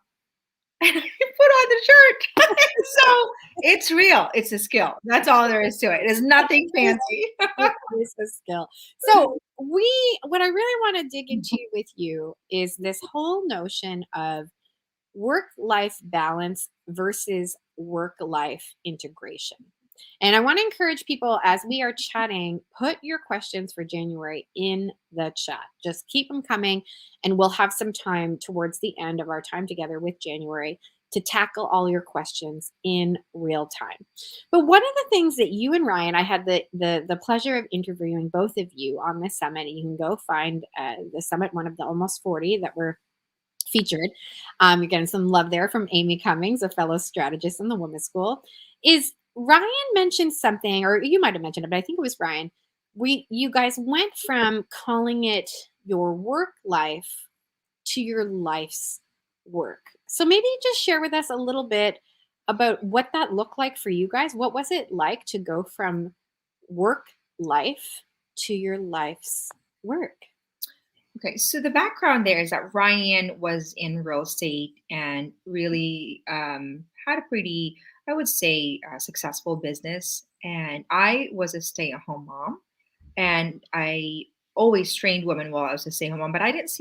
and I put on the shirt. So it's real. It's a skill. That's all there is to it. It's nothing fancy. It is a skill. So what I really want to dig into with you is this whole notion of work-life balance versus work-life integration. And I want to encourage people as we are chatting, put your questions for January in the chat. Just keep them coming, and we'll have some time towards the end of our time together with January to tackle all your questions in real time. But one of the things that you and Ryan, I had the pleasure of interviewing both of you on the summit. You can go find the summit, one of the almost 40 that were featured. You're getting some love there from Amy Cummings, a fellow strategist in the Women's School. Is Ryan mentioned something, or you might have mentioned it, but I think it was Ryan. You guys went from calling it your work life to your life's work. So maybe just share with us a little bit about what that looked like for you guys. What was it like to go from work life to your life's work? Okay, so the background there is that Ryan was in real estate and really had a pretty, I would say, successful business. And I was a stay-at-home mom, and I always trained women while I was a stay-at-home mom, but I didn't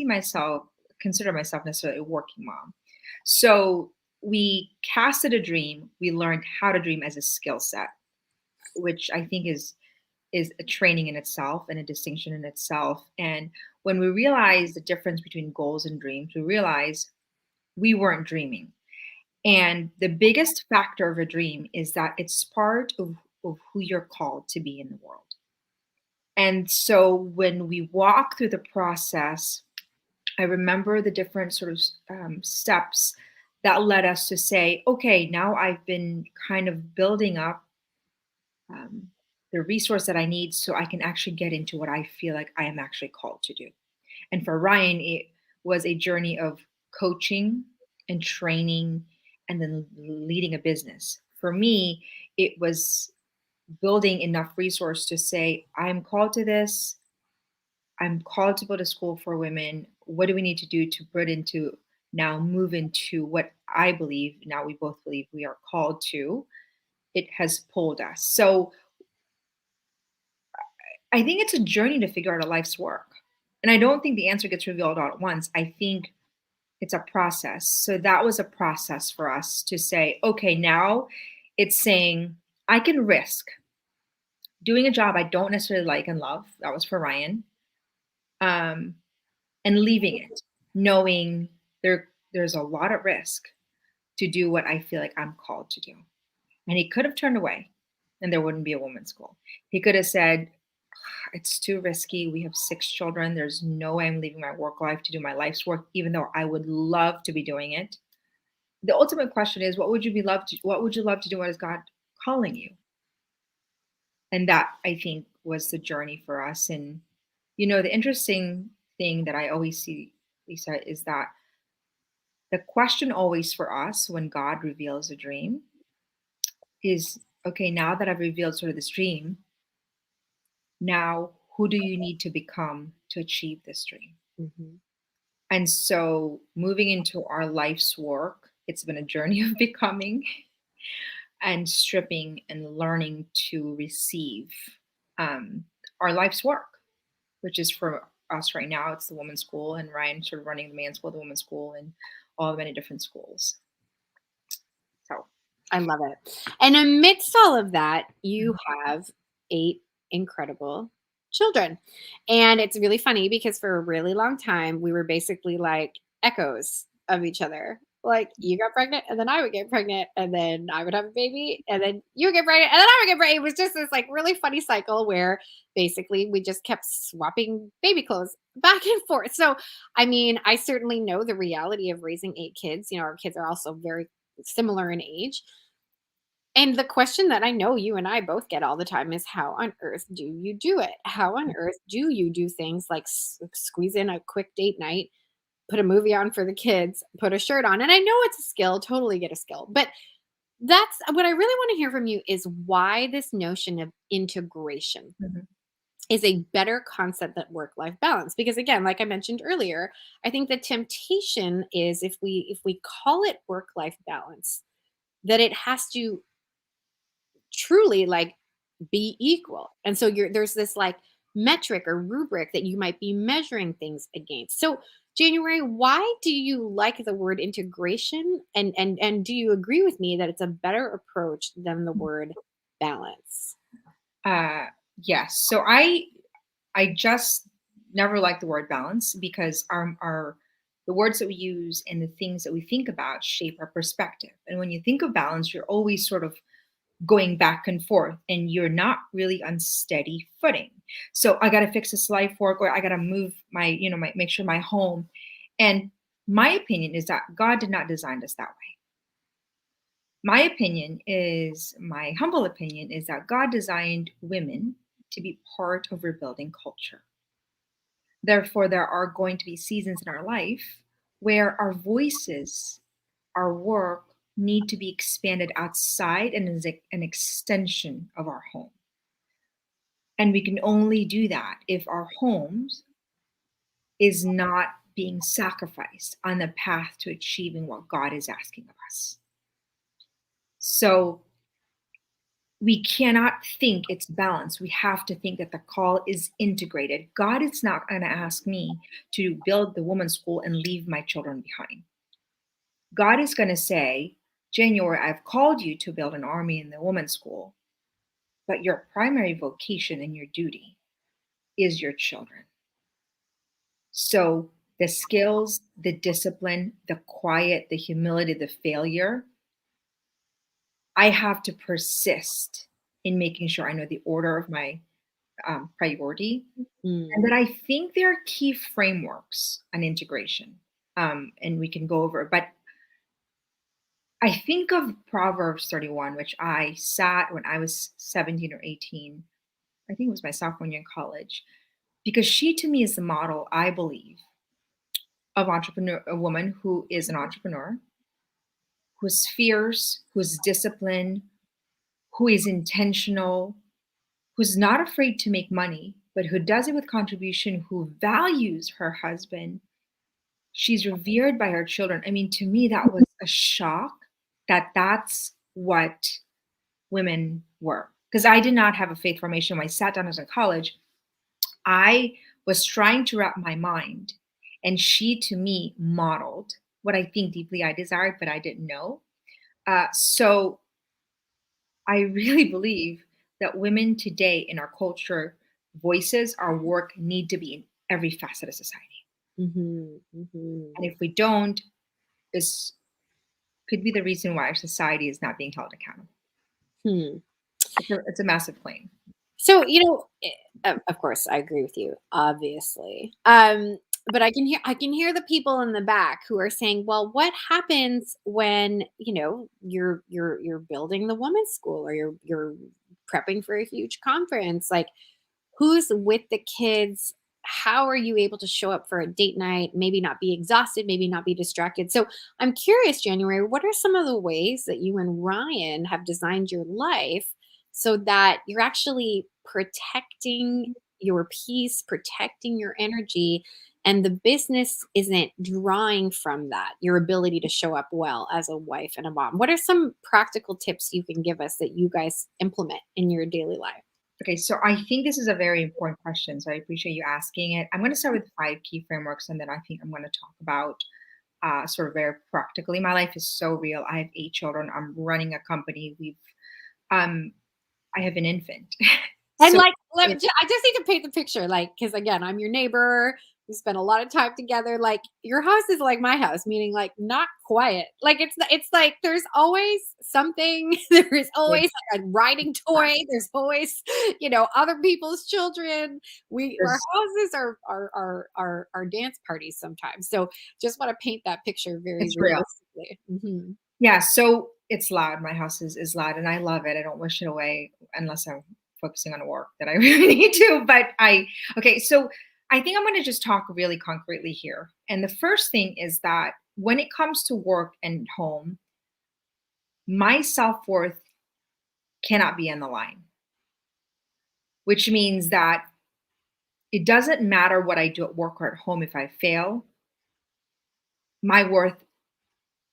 consider myself necessarily a working mom. So we casted a dream. We learned how to dream as a skill set, which I think is a training in itself and a distinction in itself. And when we realized the difference between goals and dreams, we realized we weren't dreaming. And the biggest factor of a dream is that it's part of who you're called to be in the world. And so when we walk through the process, I remember the different sort of steps that led us to say, okay, now I've been kind of building up the resource that I need so I can actually get into what I feel like I am actually called to do. And for Ryan, it was a journey of coaching and training and then leading a business. For me, it was building enough resource to say, I'm called to this. I'm called to build a school for women. What do we need to do to move into what I believe, now we both believe we are called to? It has pulled us. So I think it's a journey to figure out a life's work. And I don't think the answer gets revealed all at once. I think it's a process. So that was a process for us to say, okay, now it's saying I can risk doing a job I don't necessarily like and love. That was for Ryan. And leaving it, knowing there's a lot at risk to do what I feel like I'm called to do. And he could have turned away and there wouldn't be a women's school. He could have said, it's too risky. We have 6 children. There's no way I'm leaving my work life to do my life's work, even though I would love to be doing it. The ultimate question is, what would you love to do? What is God calling you? And that, I think, was the journey for us. And, the interesting thing that I always see, Lisa, is that the question always for us when God reveals a dream is, okay, now that I've revealed sort of this dream, now who do you need to become to achieve this dream? Mm-hmm. And so moving into our life's work, it's been a journey of becoming and stripping and learning to receive our life's work, which is for us right now, it's the women's school, and Ryan sort of running the man's school, the women's school, and all the many different schools. So I love it. And amidst all of that, you have 8 incredible children. And it's really funny because for a really long time, we were basically like echoes of each other. Like you got pregnant and then I would get pregnant and then I would have a baby and then you would get pregnant and then I would get pregnant. It was just this like really funny cycle where basically we just kept swapping baby clothes back and forth. So, I mean, I certainly know the reality of raising 8 kids. Our kids are also very similar in age. And the question that I know you and I both get all the time is, how on earth do you do it? How on earth do you do things like squeeze in a quick date night, put a movie on for the kids, put a shirt on? And I know it's a skill, totally get a skill. But that's what I really want to hear from you, is why this notion of integration. Mhm. is a better concept than work-life balance. Because again, like I mentioned earlier, I think the temptation is if we call it work-life balance, that it has to truly like be equal. And so there's this like metric or rubric that you might be measuring things against. So January, why do you like the word integration, and do you agree with me that it's a better approach than the word balance? Uh, yes. So I just never like the word balance because our the words that we use and the things that we think about shape our perspective. And when you think of balance, you're always sort of going back and forth and you're not really on steady footing. So I got to fix this life work, or I got to move make sure my home. And my opinion is that God did not design us that way. My humble opinion is that God designed women to be part of rebuilding culture. Therefore, there are going to be seasons in our life where our voices, our work need to be expanded outside and is an extension of our home. And we can only do that if our homes is not being sacrificed on the path to achieving what God is asking of us. So we cannot think it's balanced. We have to think that the call is integrated. God is not going to ask me to build the women's school and leave my children behind. God is going to say, January, I've called you to build an army in the women's school, but your primary vocation and your duty is your children. So the skills, the discipline, the quiet, the humility, the failure, I have to persist in making sure I know the order of my priority, and that I think there are key frameworks on integration, and we can go over it. But I think of Proverbs 31, which I sat when I was 17 or 18. I think it was my sophomore year in college, because she to me is the model, I believe, of a woman who is an entrepreneur, who's fierce, who's disciplined, who is intentional, who's not afraid to make money, but who does it with contribution, who values her husband. She's revered by her children. I mean, to me, that was a shock that that's what women were. Because I did not have a faith formation. When I sat down as in college, I was trying to wrap my mind, and she to me modeled what I think deeply I desired, but I didn't know. So I really believe that women today in our culture, voices, our work need to be in every facet of society. And if we don't, this could be the reason why our society is not being held accountable. It's a massive claim. So, of course, I agree with you, obviously. But I can hear the people in the back who are saying, "Well, what happens when you're building the women's school, or you're prepping for a huge conference? Like, who's with the kids? How are you able to show up for a date night? Maybe not be exhausted, maybe not be distracted." So I'm curious, January, what are some of the ways that you and Ryan have designed your life so that you're actually protecting your peace, protecting your energy, and the business isn't drawing from that, your ability to show up well as a wife and a mom? What are some practical tips you can give us that you guys implement in your daily life? Okay, so I think this is a very important question. So I appreciate you asking it. I'm going to start with 5 key frameworks, and then I think I'm going to talk about sort of very practically. My life is so real. I have 8 children. I'm running a company. I have an infant. And So like, I it's just need to paint the picture, like, because again, I'm your neighbor. We spend a lot of time together. Like, your house is like my house, meaning like not quiet. Like, it's like there's always something. There is always like a riding toy. There's always, other people's children. Our there's houses are dance parties sometimes. So just want to paint that picture very it's real. realistically. Mhm. Yeah, so it's loud. My house is loud, and I love it. I don't wish it away unless I'm focusing on work that I really need to. Okay, so I think I'm going to just talk really concretely here. And the first thing is that when it comes to work and home, my self-worth cannot be on the line, which means that it doesn't matter what I do at work or at home. If I fail, my worth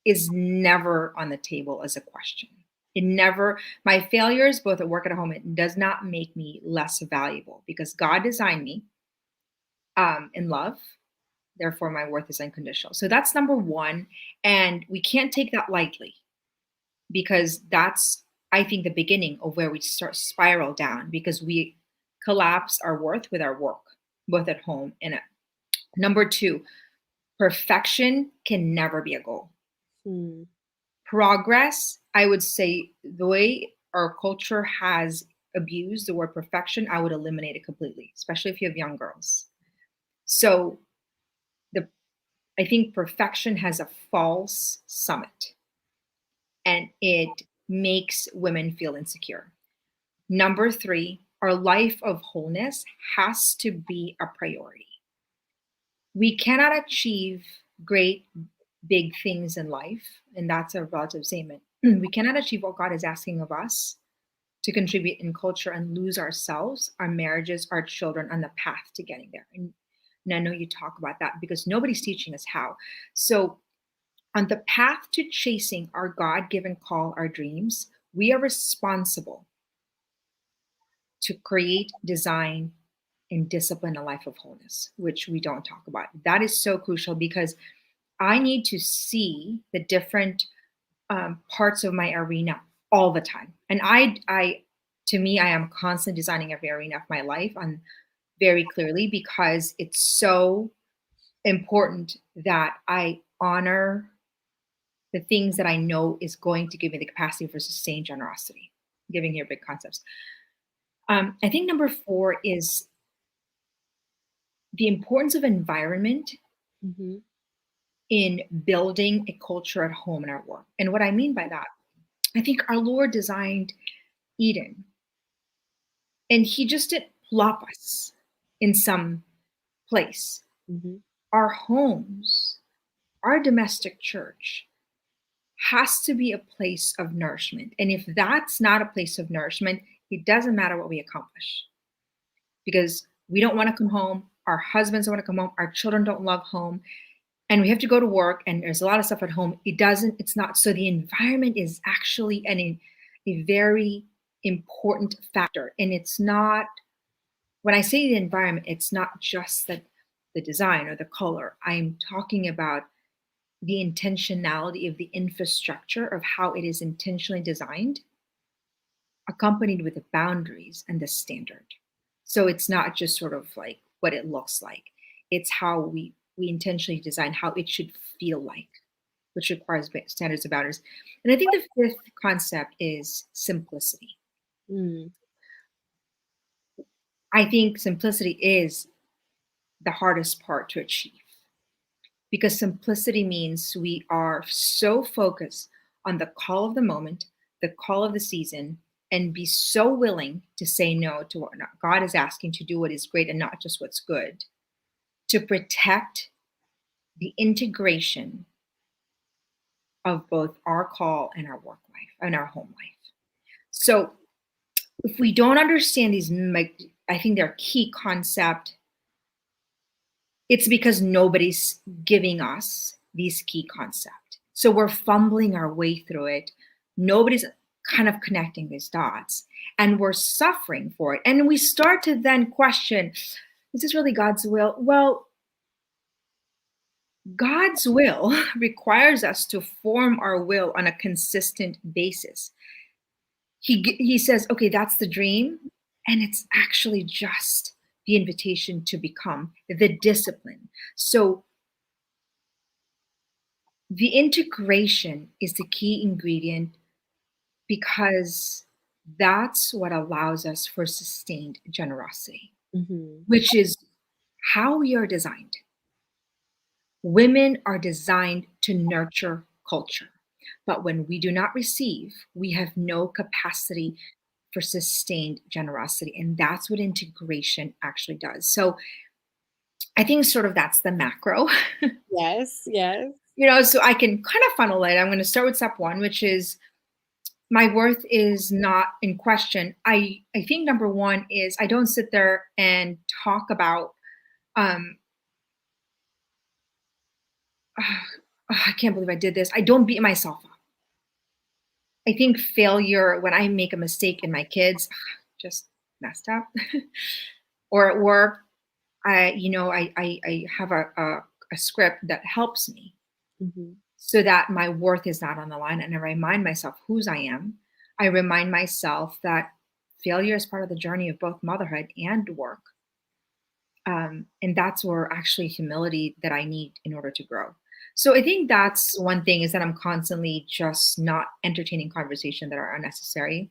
is never on the table as a question. It never, my failures, both at work and at home, it does not make me less valuable because God designed me in love. Therefore, my worth is unconditional. So that's number one. And we can't take that lightly because that's, I think, the beginning of where we start spiral down because we collapse our worth with our work, both at home and at. Number two, perfection can never be a goal. Progress, I would say the way our culture has abused the word perfection, I would eliminate it completely, especially if you have young girls. So I think perfection has a false summit and it makes women feel insecure. Number three, our life of wholeness has to be a priority. We cannot achieve great big things in life, and that's a relative statement. We cannot achieve what God is asking of us to contribute in culture and lose ourselves, our marriages, our children on the path to getting there. And I know you talk about that because nobody's teaching us how. So on the path to chasing our God-given call, our dreams, we are responsible to create, design, and discipline a life of wholeness, which we don't talk about. That is so crucial because I need to see the different parts of my arena all the time. And to me, I am constantly designing every arena of my life on very clearly because it's so important that I honor the things that I know is going to give me the capacity for sustained generosity, giving here big concepts. I think number four is the importance of environment in building a culture at home and at work. And what I mean by that, I think our Lord designed Eden and he just didn't plop us in some place. Our homes, our domestic church has to be a place of nourishment. And if that's not a place of nourishment, it doesn't matter what we accomplish because we don't want to come home. Our husbands don't want to come home. Our children don't love home. And we have to go to work and there's a lot of stuff at home. It's not. So the environment is actually a very important factor. And it's not, when I say the environment, it's not just the design or the color. I'm talking about the intentionality of the infrastructure of how it is intentionally designed, accompanied with the boundaries and the standard. So it's not just sort of like what it looks like. It's how we intentionally design how it should feel like, which requires standards and boundaries. And I think the fifth concept is simplicity. I think simplicity is the hardest part to achieve because simplicity means we are so focused on the call of the moment, the call of the season, and be so willing to say no to what God is asking to do what is great and not just what's good, to protect the integration of both our call and our work life and our home life. So if we don't understand these, I think they're key concept, it's because nobody's giving us these key concepts. So we're fumbling our way through it. Nobody's kind of connecting these dots and we're suffering for it. And we start to then question, is this really God's will? Well, God's will requires us to form our will on a consistent basis. He says, okay, that's the dream. And it's actually just the invitation to become the discipline. So the integration is the key ingredient because that's what allows us for sustained generosity, which is how we are designed. Women are designed to nurture culture, but when we do not receive, we have no capacity for sustained generosity. And that's what integration actually does. So I think sort of that's the macro. Yes. So I can kind of funnel it. I'm going to start with step one, which is my worth is not in question. I think number one is I don't sit there and talk about um I can't believe I did this. I don't beat myself up. I think failure when I make a mistake in my kids just messed up or at work, I have a script that helps me Mhm. so that my worth is not on the line. And I remind myself whose I am. I remind myself that failure is part of the journey of both motherhood and work. And that's where actually humility that I need in order to grow. So I think that's one thing is that I'm constantly just not entertaining conversation that are unnecessary.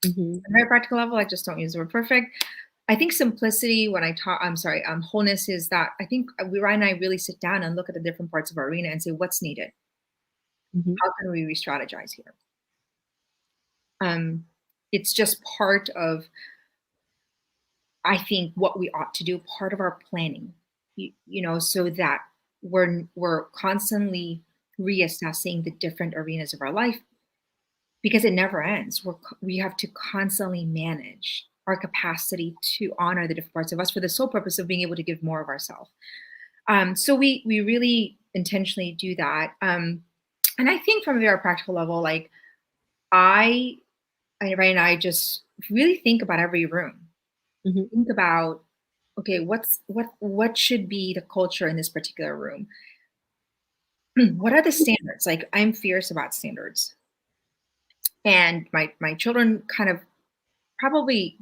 Mhm. On a very practical level, I just don't use the word perfect. I think simplicity when I talk, wholeness is that I think Ryan and I really sit down and look at the different parts of our arena and say, what's needed? Mhm. How can we re-strategize here? Um, it's just part of, I think, what we ought to do, part of our planning, so that we're constantly reassessing the different arenas of our life because it never ends. We have to constantly manage our capacity to honor the different parts of us for the sole purpose of being able to give more of ourselves. So we really intentionally do that. And I think from a very practical level, like I, right now, I just really think about every room. Mhm. Think about, okay, what should be the culture in this particular room? What are the standards? Like I'm fierce about standards, and my children kind of probably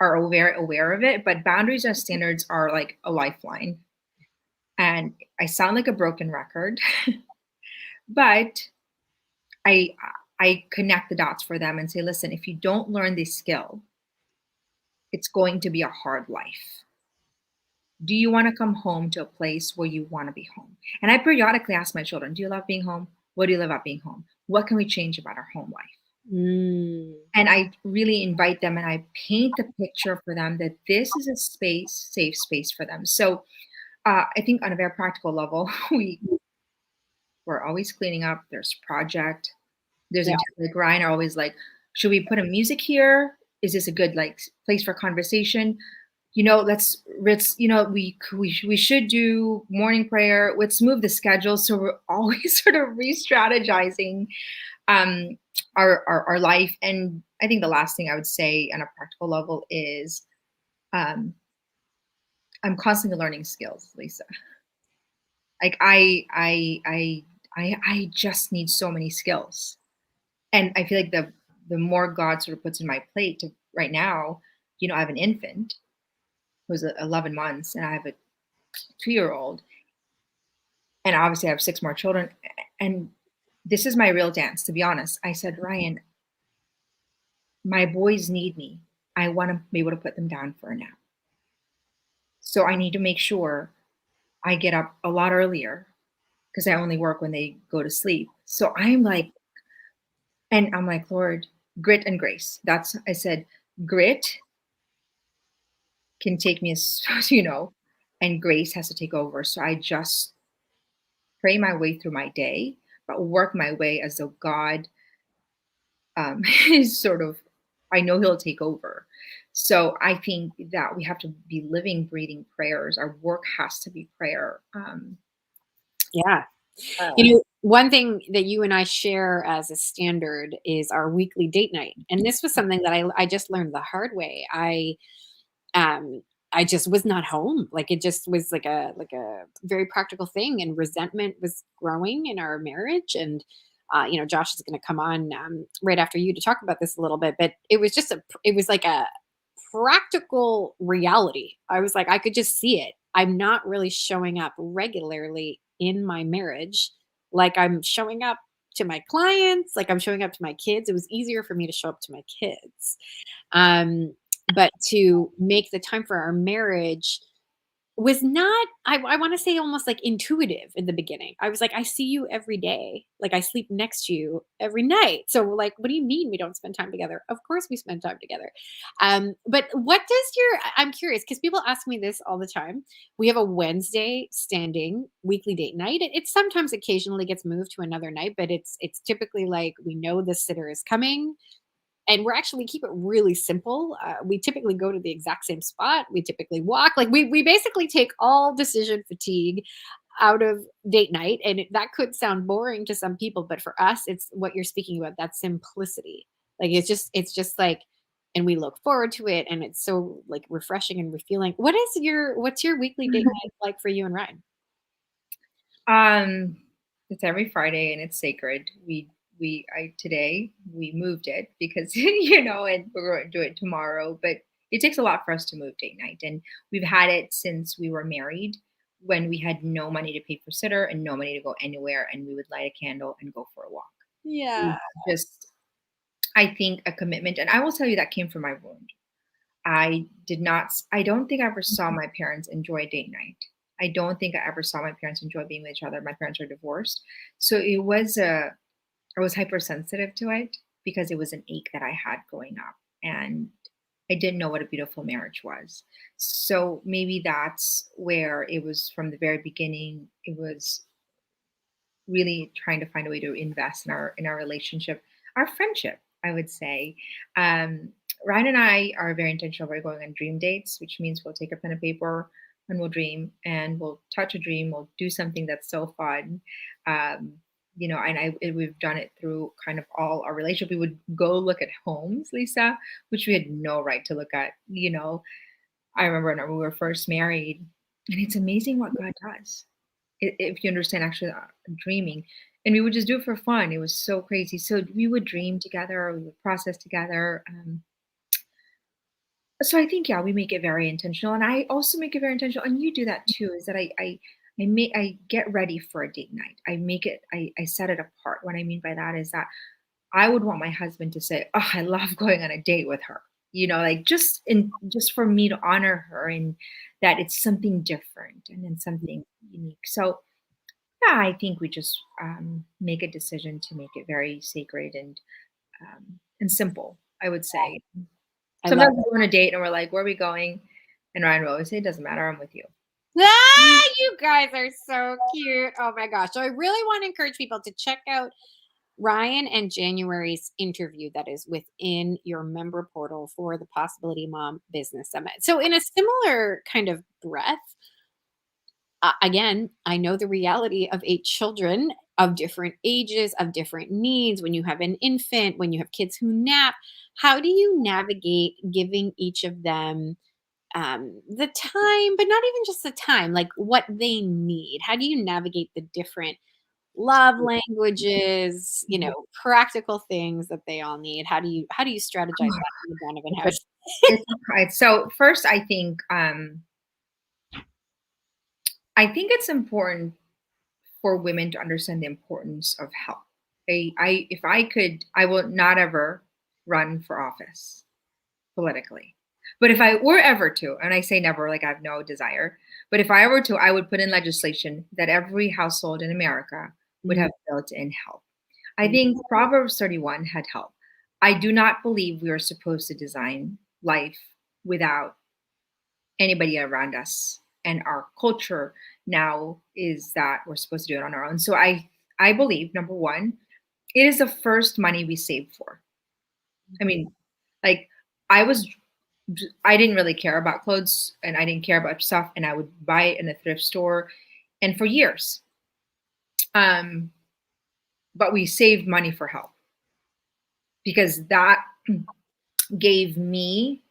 are very aware of it, but boundaries and standards are like a lifeline. And I sound like a broken record, but I I connect the dots for them and say, listen, if you don't learn this skill, it's going to be a hard life. Do you want to come home to a place where you want to be home? And I periodically ask my children, do you love being home? What do you love about being home? What can we change about our home life? Mm. And I really invite them and I paint the picture for them that this is a space, safe space for them. So I think on a very practical level, we're always cleaning up. There's project. There's Yeah. like Ryan are always like, should we put a music here? Is this a good like place for conversation? Let's we should do morning prayer. Let's move the schedule. So we're always sort of re-strategizing um, our life. And I think the last thing I would say on a practical level is um, I'm constantly learning skills, Lisa. Like I just need so many skills, and I feel like the more God sort of puts in my plate to right now, I have an infant who's 11 months, and I have a 2-year-old, and obviously I have 6 more children, and this is my real dance. To be honest, I said, Ryan, my boys need me. I want to be able to put them down for a nap, so I need to make sure I get up a lot earlier because I only work when they go to sleep. So I'm like, and I'm like, Lord, grit and grace. That's I said, grit can take me as and grace has to take over. So I just pray my way through my day, but work my way as though God is sort of, I know He'll take over. So I think that we have to be living, breathing prayers. Our work has to be prayer. Yeah. Uh, One thing that you and I share as a standard is our weekly date night. And this was something that I just learned the hard way. Um I just was not home. Like it just was like a very practical thing, and resentment was growing in our marriage. And Josh is going to come on right after you to talk about this a little bit, but it was like a practical reality. I was like, I could just see it. I'm not really showing up regularly in my marriage like I'm showing up to my clients, like I'm showing up to my kids. It was easier for me to show up to my kids. But to make the time for our marriage was not, I want to say, almost like intuitive in the beginning. I was like, I see you every day. Like, I sleep next to you every night. So, like, what do you mean we don't spend time together? Of course we spend time together. But what does your, I'm curious because people ask me this all the time. We have a Wednesday standing weekly date night. It sometimes occasionally gets moved to another night, but it's typically like we know the sitter is coming, and we're actually, we keep it really simple. We typically go to the exact same spot. We typically walk. Like, we basically take all decision fatigue out of date night. And that could sound boring to some people, but for us, it's what you're speaking about, that simplicity. Like, it's just like, and we look forward to it, and it's so like refreshing and refueling. What's your weekly date night like for you and Ryan? Um, it's every Friday and it's sacred. Today we moved it because and we're going to do it tomorrow. But it takes a lot for us to move date night, and we've had it since we were married, when we had no money to pay for sitter and no money to go anywhere, and we would light a candle and go for a walk. Yeah. Just, I think, a commitment, and I will tell you that came from my wound. I don't think I ever saw my parents enjoy date night. I don't think I ever saw my parents enjoy being with each other. My parents are divorced. So I was hypersensitive to it because it was an ache that I had growing up. And I didn't know what a beautiful marriage was. So maybe that's where it was from the very beginning. It was really trying to find a way to invest in our relationship, our friendship, I would say. Ryan and I are very intentional about going on dream dates, which means we'll take a pen and paper and we'll dream, and we'll touch a dream. We'll do something that's so fun. We've done it through kind of all our relationship. We would go look at homes, Lisa, which we had no right to look at. I remember when we were first married, and it's amazing what God does if you understand actually dreaming. And we would just do it for fun. It was so crazy. So we would dream together, we would process together. So I think, yeah, we make it very intentional, and I also make it very intentional, and you do that too. Is that I get ready for a date night. I set it apart. What I mean by that is that I would want my husband to say, "Oh, I love going on a date with her." Like just for me to honor her, and that it's something different and then something unique. So yeah, I think we just make a decision to make it very sacred and simple, I would say. I love Sometimes we go on a date and we're like, "Where are we going?" And Ryan will always say, "It doesn't matter. I'm with you." You guys are so cute. Oh my gosh. So I really want to encourage people to check out Ryan and January's interview that is within your member portal for the Possibility Mom Business Summit. So, in a similar kind of breath, again, I know the reality of 8 children of different ages, of different needs. When you have an infant, when you have kids who nap, how do you navigate giving each of them the time, but not even just the time, like what they need? How do you navigate the different love languages, practical things that they all need? How do you strategize that in the Donovan house? Right. So first, I think it's important for women to understand the importance of health. If I could, I will not ever run for office politically. But if I were ever to, and I say never, like I have no desire, but if I were to, I would put in legislation that every household in America would have built-in health. I think Proverbs 31 had help. I do not believe we are supposed to design life without anybody around us. And our culture now is that we're supposed to do it on our own. So I believe, number one, it is the first money we save for. I mean, like I didn't really care about clothes and I didn't care about stuff, and I would buy it in a thrift store and for years. But we saved money for health because that gave me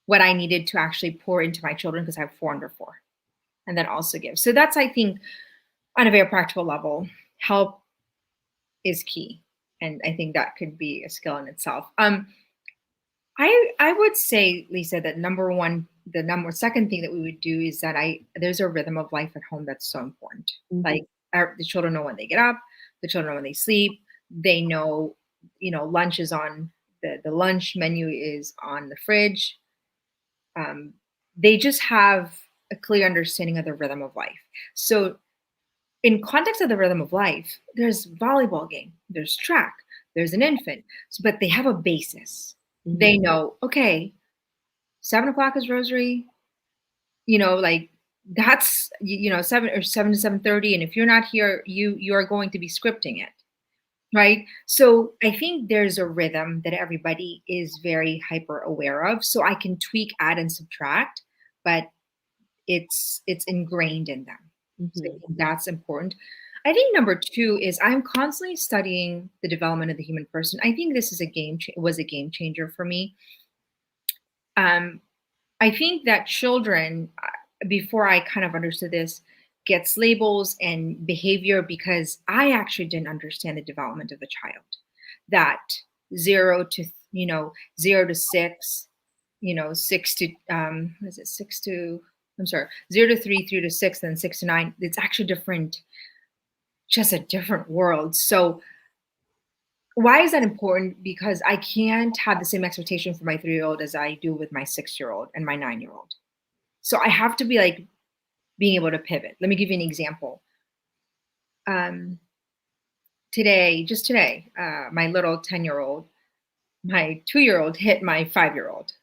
what I needed to actually pour into my children, because I have 4 under 4, and then also give. So that's, I think, on a very practical level, help is key. And I think that could be a skill in itself. I would say, Lisa, that the second thing that we would do is that there's a rhythm of life at home that's so important. Mhm. Like the children know when they get up, the children know when they sleep, they know, lunch is on the lunch menu is on the fridge. They just have a clear understanding of the rhythm of life. So in context of the rhythm of life, there's volleyball game, there's track, there's an infant, but they have a basis. They know, okay, 7 o'clock is rosary, like that's, 7 to 7:30. And if you're not here, you are going to be scripting it. Right. So I think there's a rhythm that everybody is very hyper aware of. So I can tweak, add, and subtract, but it's ingrained in them. So I think that's important. I think number two is I'm constantly studying the development of the human person. I think this is was a game changer for me. I think that children, before I kind of understood this, gets labels and behavior because I actually didn't understand the development of the child. That 0 to 6, 6 to I'm sorry, 0 to 3, 3 to 6, and 6 to 9. It's actually different, just a different world. So why is that important? Because I can't have the same expectation for my 3-year-old as I do with my 6-year-old and my 9-year-old. So I have to be like being able to pivot. Let me give you an example. Just today, my little 10-year-old, my 2-year-old hit my 5-year-old.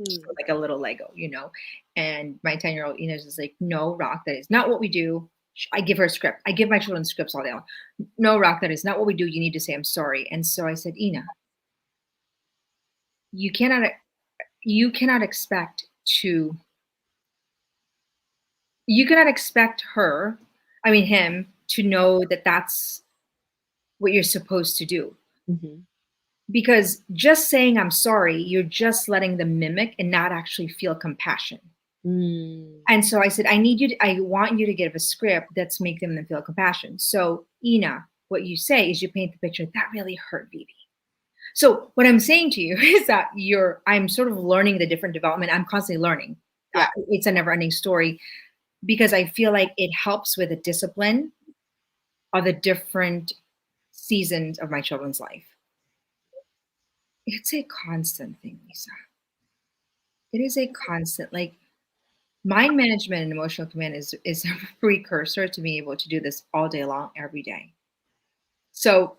So like a little Lego, and my 10-year-old Ina's is like, no, Rock, that is not what we do. I give her a script. I give my children scripts all day long. No, Rock, that is not what we do. You need to say, I'm sorry. And so I said, Ina, you cannot expect him to know that that's what you're supposed to do. Because just saying I'm sorry, you're just letting them mimic and not actually feel compassion. And so I said, I want you to give a script that's making them feel compassion. So Ina, what you say is you paint the picture, that really hurt Vivi. So what I'm saying to you is that I'm sort of learning the different development. I'm constantly learning. Yeah. It's a never ending story because I feel like it helps with the discipline of the different seasons of my children's life. It's a constant thing, Lisa. It is a constant, like mind management and emotional command is a precursor to being able to do this all day long, every day. So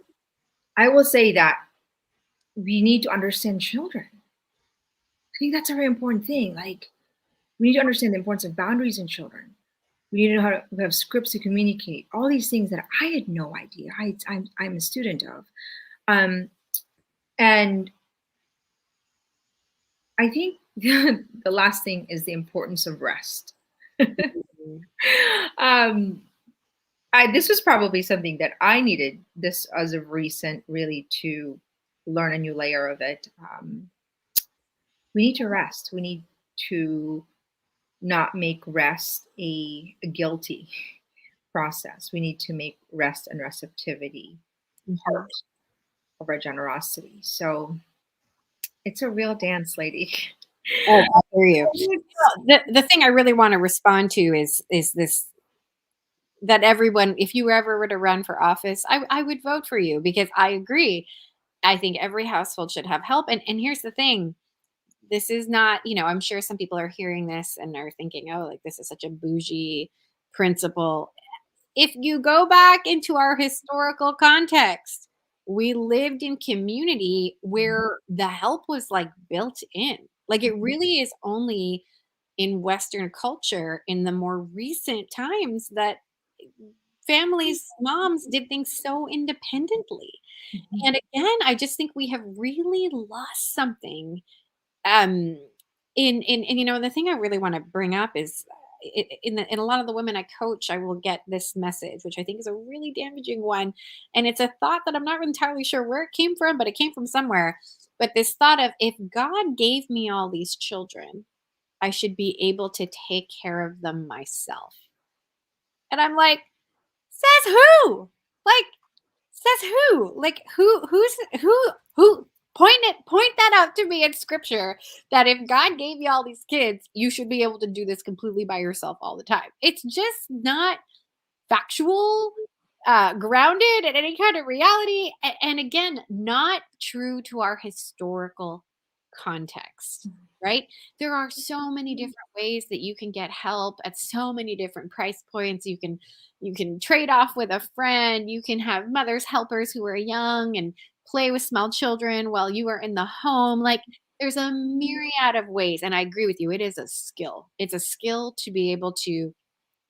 I will say that we need to understand children. I think that's a very important thing. Like we need to understand the importance of boundaries in children. We need to know how to have scripts to communicate. All these things that I had no idea. I'm a student of. And I think the last thing is the importance of rest. This was probably something that I needed this as of recent, really, to learn a new layer of it. We need to rest. We need to not make rest a guilty process. We need to make rest and receptivity part of our generosity. So it's a real dance, lady. Oh, I hear you. The thing I really want to respond to is this, that everyone, if you ever were to run for office, I would vote for you because I agree. I think every household should have help. And here's the thing. This is not, I'm sure some people are hearing this and are thinking, oh, like this is such a bougie principle. If you go back into our historical context, we lived in community where the help was like built in. Like it really is only in Western culture in the more recent times that families, moms did things so independently. And again, I just think we have really lost something. The thing I really want to bring up is in a lot of the women I coach, I will get this message, which I think is a really damaging one. And it's a thought that I'm not entirely sure where it came from, but it came from somewhere. But this thought of if God gave me all these children, I should be able to take care of them myself. And I'm like, says who? Like, says who? Like who point that out to me in scripture that if God gave you all these kids, you should be able to do this completely by yourself all the time. It's just not factual, grounded in any kind of reality, and again, not true to our historical context, right? There are so many different ways that you can get help at so many different price points. You can trade off with a friend. You can have mother's helpers who are young and play with small children while you are in the home. Like there's a myriad of ways. And I agree with you. It is a skill. It's a skill to be able to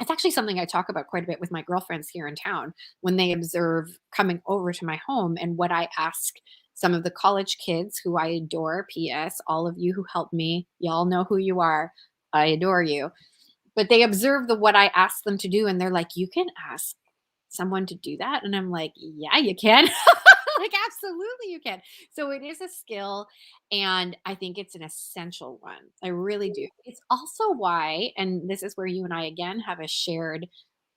it's actually something I talk about quite a bit with my girlfriends here in town when they observe coming over to my home and what I ask some of the college kids who I adore. P.S. All of you who helped me, y'all know who you are. I adore you. But they observe the what I ask them to do and they're like, "You can ask someone to do that?" And I'm like, "Yeah, you can." Like absolutely you can. So it is a skill and I think it's an essential one. I really do. It's also why and this is where you and I again have a shared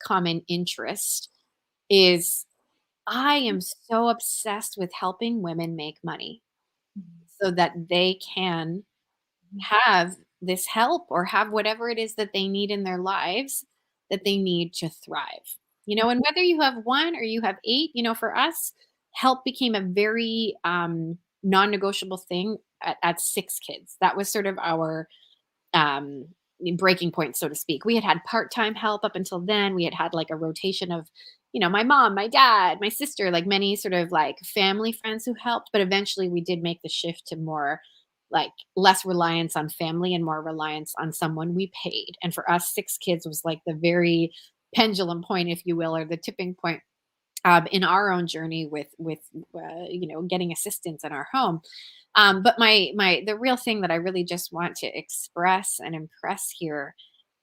common interest is I am so obsessed with helping women make money so that they can have this help or have whatever it is that they need in their lives that they need to thrive. And whether you have one or you have eight, for us, help became a very non-negotiable thing at six kids. That was sort of our um, breaking point, so to speak. We had part-time help up until then. We had like a rotation of, my mom, my dad, my sister, like many sort of like family friends who helped. But eventually we did make the shift to more like less reliance on family and more reliance on someone we paid. And for us, six kids was like the very pendulum point, if you will, or the tipping point in our own journey with getting assistance in our home. But the real thing that I really just want to express and impress here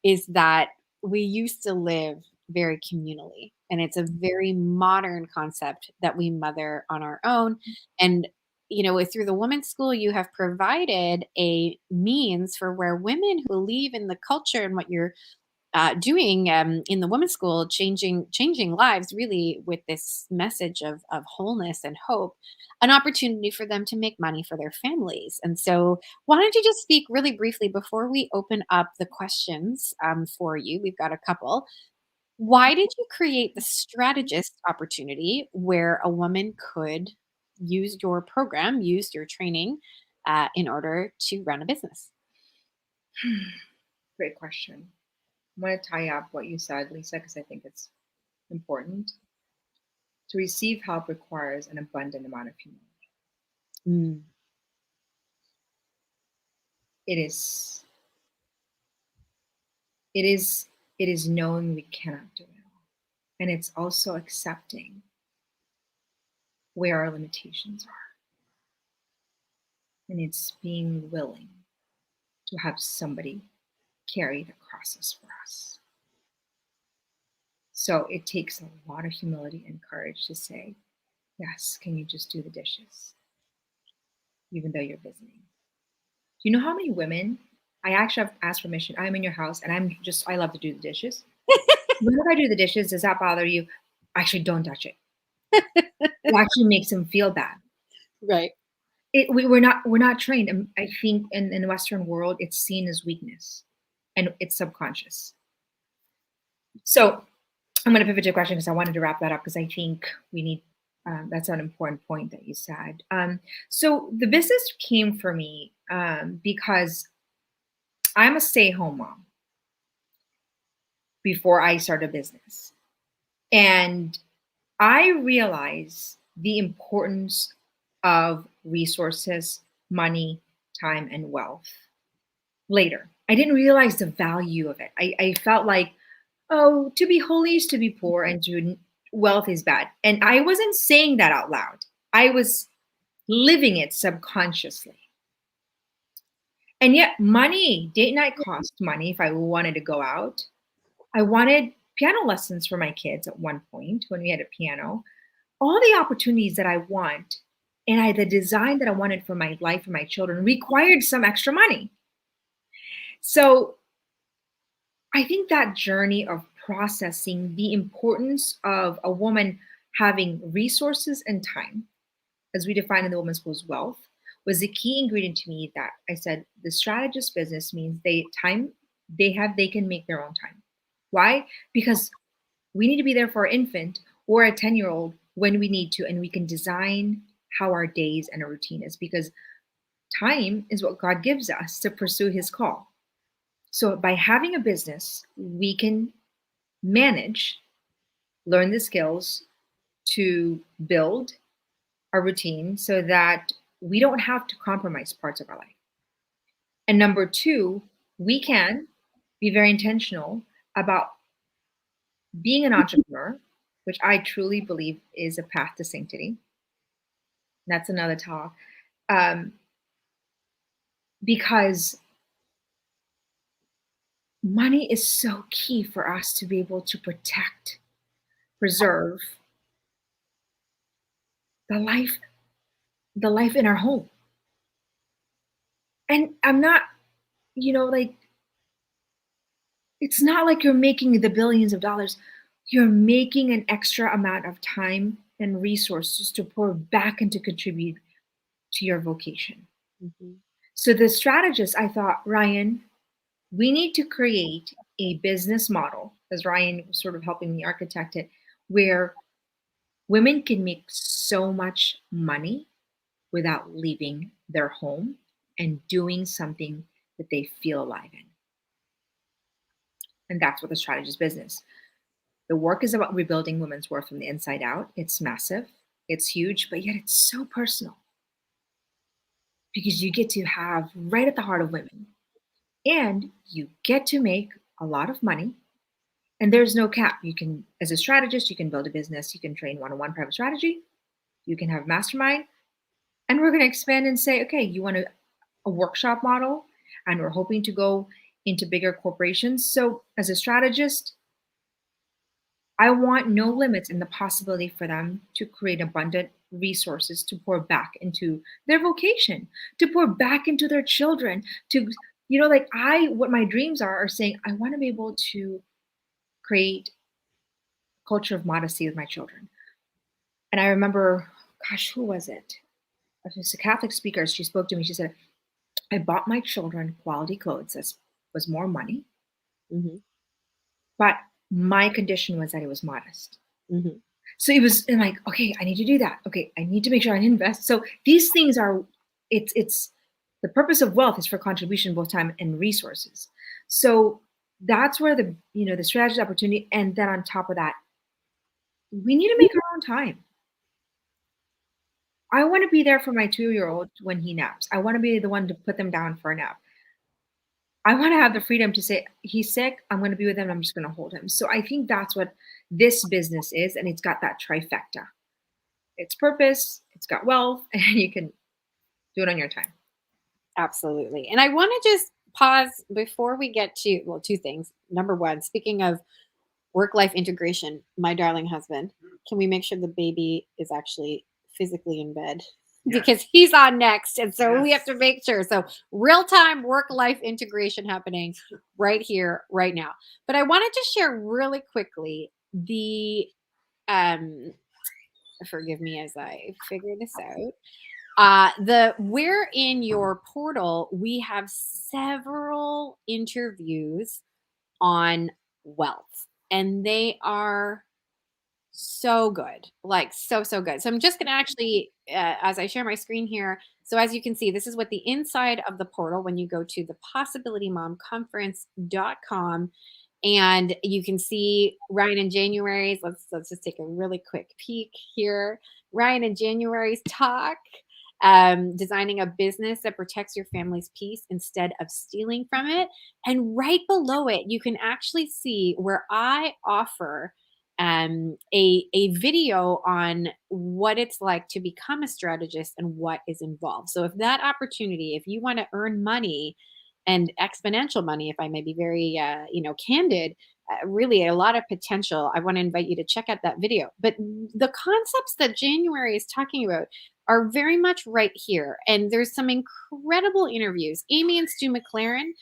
is that we used to live very communally, and it's a very modern concept that we mother on our own. And through the women's school, you have provided a means for where women who believe in the culture and what you're doing in the women's school, changing lives really with this message of wholeness and hope, an opportunity for them to make money for their families. And so, why don't you just speak really briefly before we open up the questions for you? We've got a couple. Why did you create the strategist opportunity where a woman could use your program, use your training in order to run a business? Great question. I want to tie up what you said, Lisa, because I think it's important. To receive help requires an abundant amount of humility. Mm. It is knowing we cannot do it all. And it's also accepting where our limitations are. And it's being willing to have somebody carry the crosses for us. So it takes a lot of humility and courage to say, yes, can you just do the dishes? Even though you're visiting. Do you know how many women, I actually have asked permission, I'm in your house and I love to do the dishes. When I do the dishes, does that bother you? Actually, don't touch it. It actually makes them feel bad. Right. We're not trained. And I think in the Western world, it's seen as weakness and it's subconscious. So I'm going to pivot to a question because I wanted to wrap that up because I think we need, that's an important point that you said. So the business came for me because I'm a stay-at-home mom before I started a business. And I realized the importance of resources, money, time, and wealth later. I didn't realize the value of it. I felt like, oh, to be holy is to be poor and wealth is bad. And I wasn't saying that out loud. I was living it subconsciously. And yet money, date night cost money if I wanted to go out. I wanted piano lessons for my kids at one point when we had a piano. All the opportunities that I want and the design that I wanted for my life, for my children, required some extra money. So I think that journey of processing the importance of a woman having resources and time, as we define in the Women's School's wealth, was the key ingredient to me that I said the strategist business means they can make their own time. Why? Because we need to be there for our infant or a 10-year-old when we need to, and we can design how our days and our routine is, because time is what God gives us to pursue his call. So by having a business, we can manage, learn the skills to build a routine so that we don't have to compromise parts of our life. And number two, we can be very intentional about being an entrepreneur, which I truly believe is a path to sanctity. That's another talk. Because money is so key for us to be able to protect, preserve the life in our home. And I'm not, like, it's not like you're making the billions of dollars. You're making an extra amount of time and resources to pour back and to contribute to your vocation. Mhm. So the strategist, I thought, Ryan, we need to create a business model, as Ryan was sort of helping me architect it, where women can make so much money without leaving their home and doing something that they feel alive in. And that's what the strategist business. The work is about rebuilding women's worth from the inside out. It's massive, it's huge, but yet it's so personal because you get to have right at the heart of women, and you get to make a lot of money. And there's no cap. You can, as a strategist, you can build a business, you can train one-on-one private strategy, you can have mastermind, and we're going to expand and say, okay, you want a workshop model, and we're hoping to go into bigger corporations. So as a strategist, I want no limits in the possibility for them to create abundant resources to pour back into their vocation, to pour back into their children, to, what my dreams are saying, I want to be able to create a culture of modesty with my children. And I remember, gosh, who was it? It was a Catholic speaker. She spoke to me. She said, I bought my children quality clothes. That was more money. Mhm. But my condition was that it was modest. Mhm. So it was I'm like, okay, I need to do that. Okay, I need to make sure I invest. So these things are, it's the purpose of wealth is for contribution, both time and resources. So that's where the strategy opportunity, and then on top of that, we need to make our own time. I want to be there for my 2-year-old when he naps. I want to be the one to put them down for a nap. I want to have the freedom to say, he's sick, I'm going to be with him, I'm just going to hold him. So I think that's what this business is, and it's got that trifecta. It's purpose, it's got wealth, and you can do it on your time. Absolutely. And I want to just pause before we get to, well, two things. Number one, speaking of work-life integration, my darling husband, can we make sure the baby is actually physically in bed? Because he's on next. And so we have to make sure. So real-time work-life integration happening right here, right now. But I wanted to share really quickly the, forgive me as I figure this out. We're in your portal, we have several interviews on wealth, and they are so good, like so good. So I'm just going to actually, as I share my screen here. So as you can see, this is what the inside of the portal when you go to the possibilitymomconference.com, and you can see Ryan and January's. Let's just take a really quick peek here. Ryan and January's talk. Designing a business that protects your family's peace instead of stealing from it. And right below it, you can actually see where I offer a video on what it's like to become a strategist and what is involved. So if that opportunity, if you want to earn money and exponential money, if I may be very candid, really a lot of potential. I want to invite you to check out that video. But the concepts that January is talking about are very much right here. And there's some incredible interviews. Amy and Stu McLaren,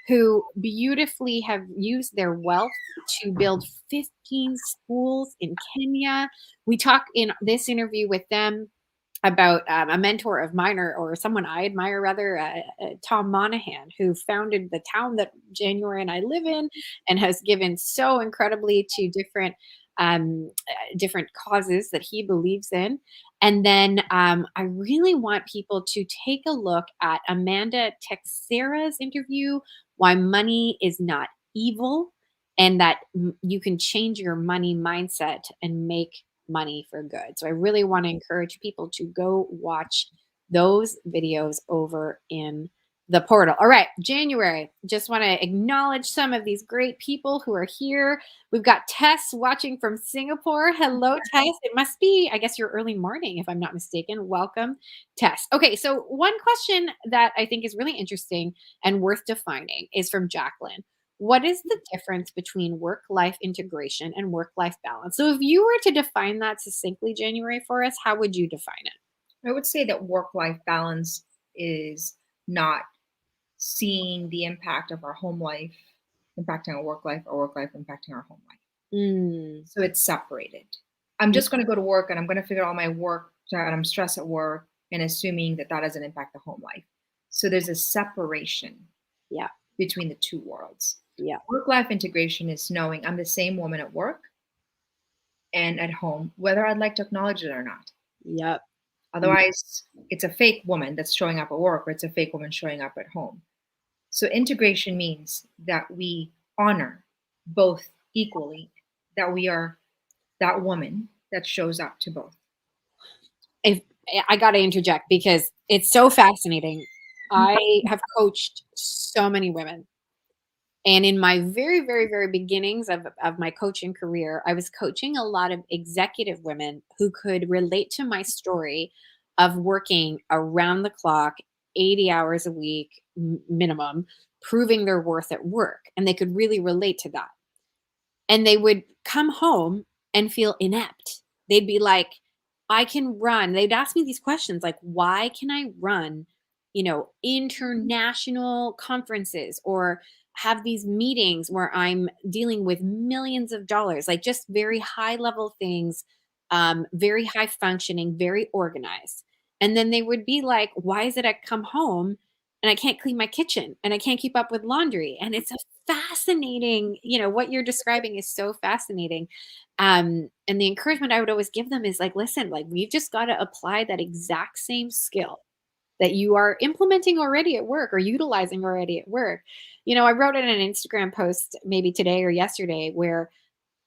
who beautifully have used their wealth to build 15 schools in Kenya. We talk in this interview with them about a mentor of mine, or someone I admire rather, Tom Monahan, who founded the town that January and I live in and has given so incredibly to different different causes that he believes in. And then I really want people to take a look at Amanda Teixeira's interview, Why Money is Not Evil, and that you can change your money mindset and make money for good. So I really want to encourage people to go watch those videos over in the portal. All right, January. Just want to acknowledge some of these great people who are here. We've got Tess watching from Singapore. Hello, Tess. It must be, I guess, your early morning, if I'm not mistaken. Welcome, Tess. Okay, so one question that I think is really interesting and worth defining is from Jacqueline. What is the difference between work life integration and work life balance? So, if you were to define that succinctly, January, for us, how would you define it? I would say that work-life balance is not seeing the impact of our home life impacting our work life, or work life impacting our home life. Mm, So it's separated. I'm just going to go to work and I'm going to figure out all my work and I'm stressed at work and assuming that that doesn't impact the home life. So there's a separation yeah, between the two worlds. yeah. Work life integration is knowing I'm the same woman at work and at home, whether I'd like to acknowledge it or not. Yep. Otherwise, it's a fake woman that's showing up at work, or it's a fake woman showing up at home. So integration means that we honor both equally, that we are that woman that shows up to both. If I got to interject because it's so fascinating. I have coached so many women. And in my very, very, very beginnings of my coaching career, I was coaching a lot of executive women who could relate to my story of working around the clock, 80 hours a week minimum, proving their worth at work. And they could really relate to that. And they would come home and feel inept. They'd be like, I can run. They'd ask me these questions like, why can I run, international conferences or have these meetings where I'm dealing with millions of dollars, like just very high level things, very high functioning, very organized. And then they would be like, why is it I come home and I can't clean my kitchen and I can't keep up with laundry? And it's a fascinating, what you're describing is so fascinating. And the encouragement I would always give them is like, listen, like we've just got to apply that exact same skill that you are implementing already at work or utilizing already at work. I wrote in an Instagram post maybe today or yesterday where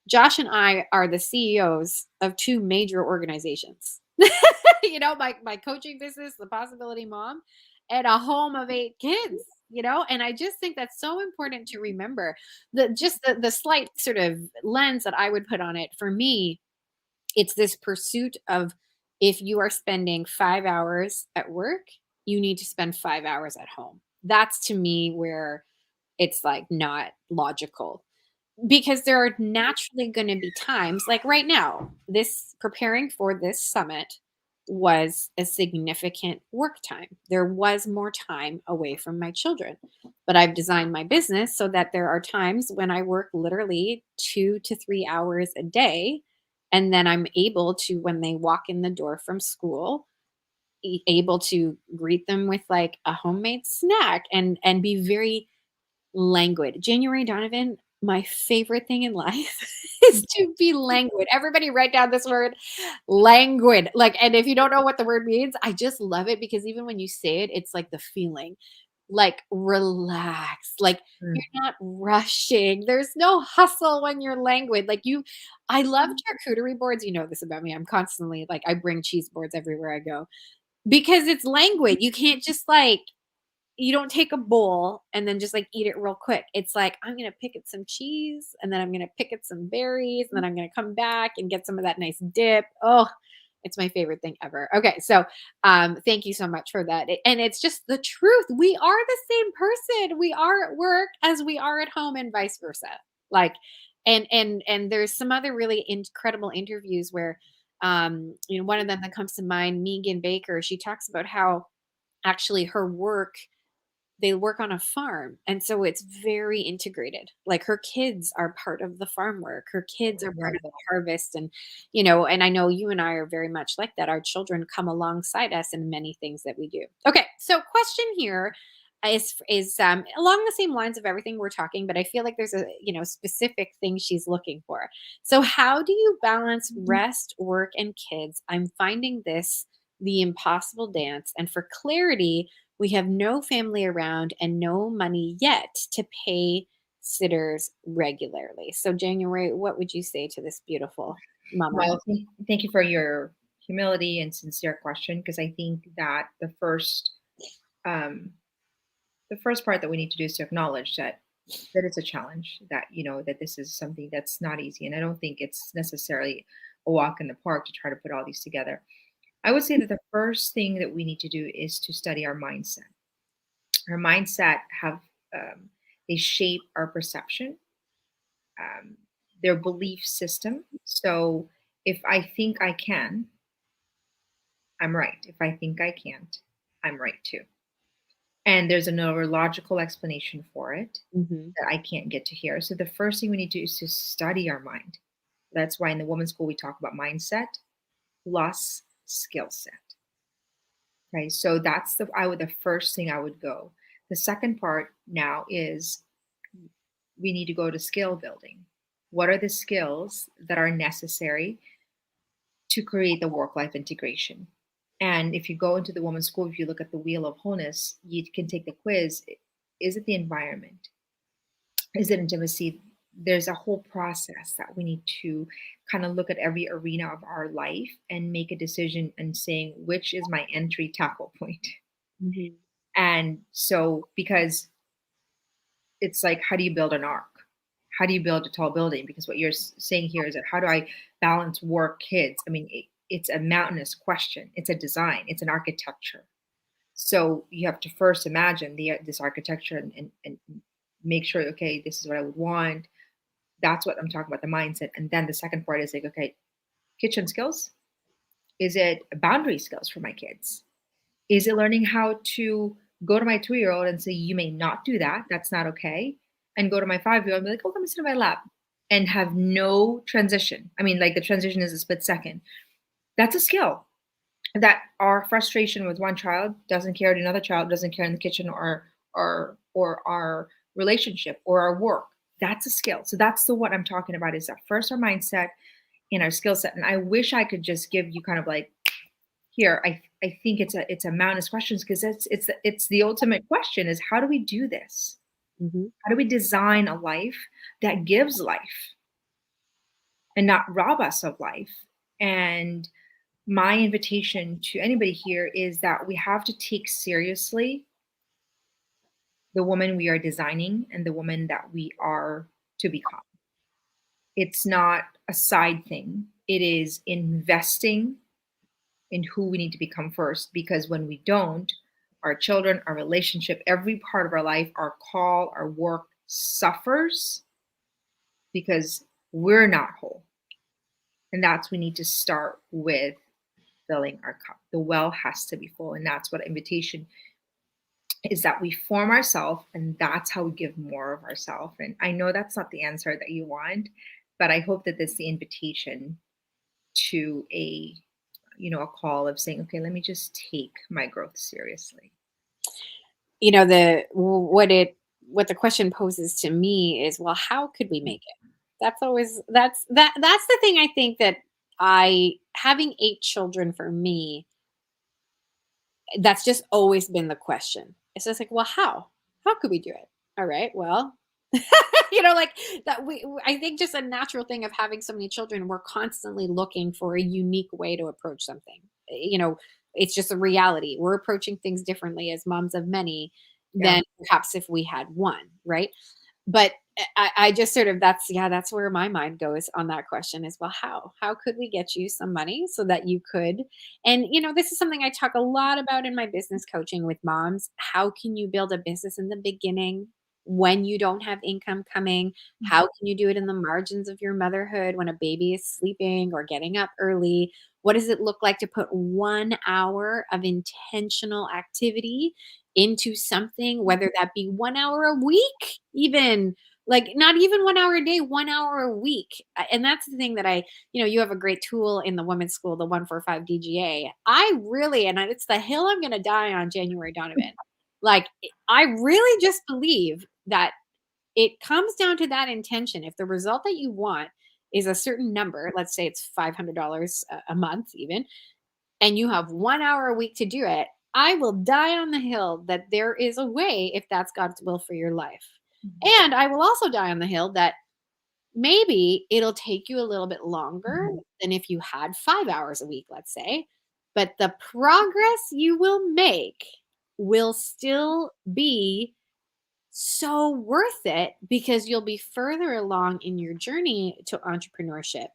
Josh and I are the CEOs of two major organizations. My coaching business, the Possibility Mom, and a home of 8 kids, and I just think that's so important to remember. The slight sort of lens that I would put on it for me, it's this pursuit of if you are spending 5 hours at work, you need to spend 5 hours at home. That's to me where it's like not logical because there are naturally going to be times like right now, this preparing for this summit was a significant work time. There was more time away from my children, but I've designed my business so that there are times when I work literally 2 to 3 hours a day. And then I'm able to, when they walk in the door from school, able to greet them with like a homemade snack and be very languid. January Donovan, my favorite thing in life is to be languid. Everybody write down this word, languid. Like, and if you don't know what the word means, I just love it because even when you say it, it's like the feeling. Like relax, like you're not rushing. There's no hustle when you're languid. I love charcuterie boards. You know this about me. I'm constantly like, I bring cheese boards everywhere I go because it's languid. You can't just you don't take a bowl and then just like eat it real quick. It's like, I'm going to pick at some cheese and then I'm going to pick at some berries and then I'm going to come back and get some of that nice dip. Oh, it's my favorite thing ever. Okay. So, thank you so much for that. And it's just the truth. We are the same person. We are at work as we are at home and vice versa. Like, and there's some other really incredible interviews where, one of them that comes to mind, Megan Baker, she talks about how actually her work, they work on a farm. And so it's very integrated. Like her kids are part of the farm work. Her kids are part of the harvest. And I know you and I are very much like that. Our children come alongside us in many things that we do. Okay. So question here. is along the same lines of everything we're talking, but I feel like there's a specific thing she's looking for. So how do you balance rest, work, and kids? I'm finding this the impossible dance. And for clarity, we have no family around and no money yet to pay sitters regularly. So January, what would you say to this beautiful mama? Well, thank you for your humility and sincere question, because I think that um, the first part that we need to do is to acknowledge that it's a challenge, that that this is something that's not easy, and I don't think it's necessarily a walk in the park to try to put all these together. I would say that the first thing that we need to do is to study our mindset. Our mindset have they shape our perception, um, their belief system. So if I think I can, I'm right. If I think I can't, I'm right too. And there's a neurological explanation for it Mhm. that I can't get to here. So the first thing we need to do is to study our mind. That's why in the women's school we talk about mindset plus skill set. Right. So that's the first thing I would go. The second part now is we need to go to skill building. What are the skills that are necessary to create the work life integration? And if you go into the women's school, if you look at the wheel of wholeness, you can take the quiz. Is it the environment? Is it intimacy? There's a whole process that we need to kind of look at every arena of our life and make a decision and saying which is my entry tackle point. Mhm. And so, because it's like, how do you build an arc? How do you build a tall building? Because what you're saying here is that how do I balance work, kids? I mean, it's a mountainous question. It's a design. It's an architecture. So you have to first imagine this architecture and make sure, okay, this is what I would want. That's what I'm talking about, the mindset. And then the second part is like, okay, kitchen skills. Is it boundary skills for my kids? Is it learning how to go to my 2-year-old and say, you may not do that. That's not okay. And go to my 5-year-old and be like, oh, come sit in my lap and have no transition. I mean, like the transition is a split second. That's a skill that our frustration with one child doesn't care, another child doesn't care in the kitchen or our relationship or our work. That's a skill. So that's the what I'm talking about is that first our mindset and our skill set. And I wish I could just give you kind of like here. I think it's a mountainous questions because it's the ultimate question is how do we do this? Mhm. How do we design a life that gives life and not rob us of life? And my invitation to anybody here is that we have to take seriously the woman we are designing and the woman that we are to become. It's not a side thing. It is investing in who we need to become first, because when we don't, our children, our relationship, every part of our life, our call, our work suffers because we're not whole. And that's we need to start with filling our cup. The well has to be full. And that's what invitation is, that we form ourselves and that's how we give more of ourselves. And I know that's not the answer that you want, but I hope that this is the invitation to a call of saying, okay, let me just take my growth seriously. What the question poses to me is, well, how could we make it? That's the thing. I think that I having 8 children for me, that's just always been the question. It's just like, well, how could we do it? All right, well, like that. I think just a natural thing of having so many children, we're constantly looking for a unique way to approach something. It's just a reality. We're approaching things differently as moms of many Yeah. than perhaps if we had one, right? But I just sort of that's where my mind goes on that question is, well, how could we get you some money so that you could, and this is something I talk a lot about in my business coaching with moms. How can you build a business in the beginning when you don't have income coming? How can you do it in the margins of your motherhood when a baby is sleeping or getting up early? What does it look like to put 1 hour of intentional activity into something, whether that be 1 hour a week, even like not even 1 hour a day, 1 hour a week. And that's the thing that you have a great tool in the women's school, the 145 DGA. It's the hill I'm going to die on, January Donovan. Like, I really just believe that it comes down to that intention. If the result that you want is a certain number, let's say it's $500 a month even, and you have 1 hour a week to do it, I will die on the hill that there is a way if that's God's will for your life. Mhm. And I will also die on the hill that maybe it'll take you a little bit longer than if you had 5 hours a week, let's say, but the progress you will make will still be so worth it because you'll be further along in your journey to entrepreneurship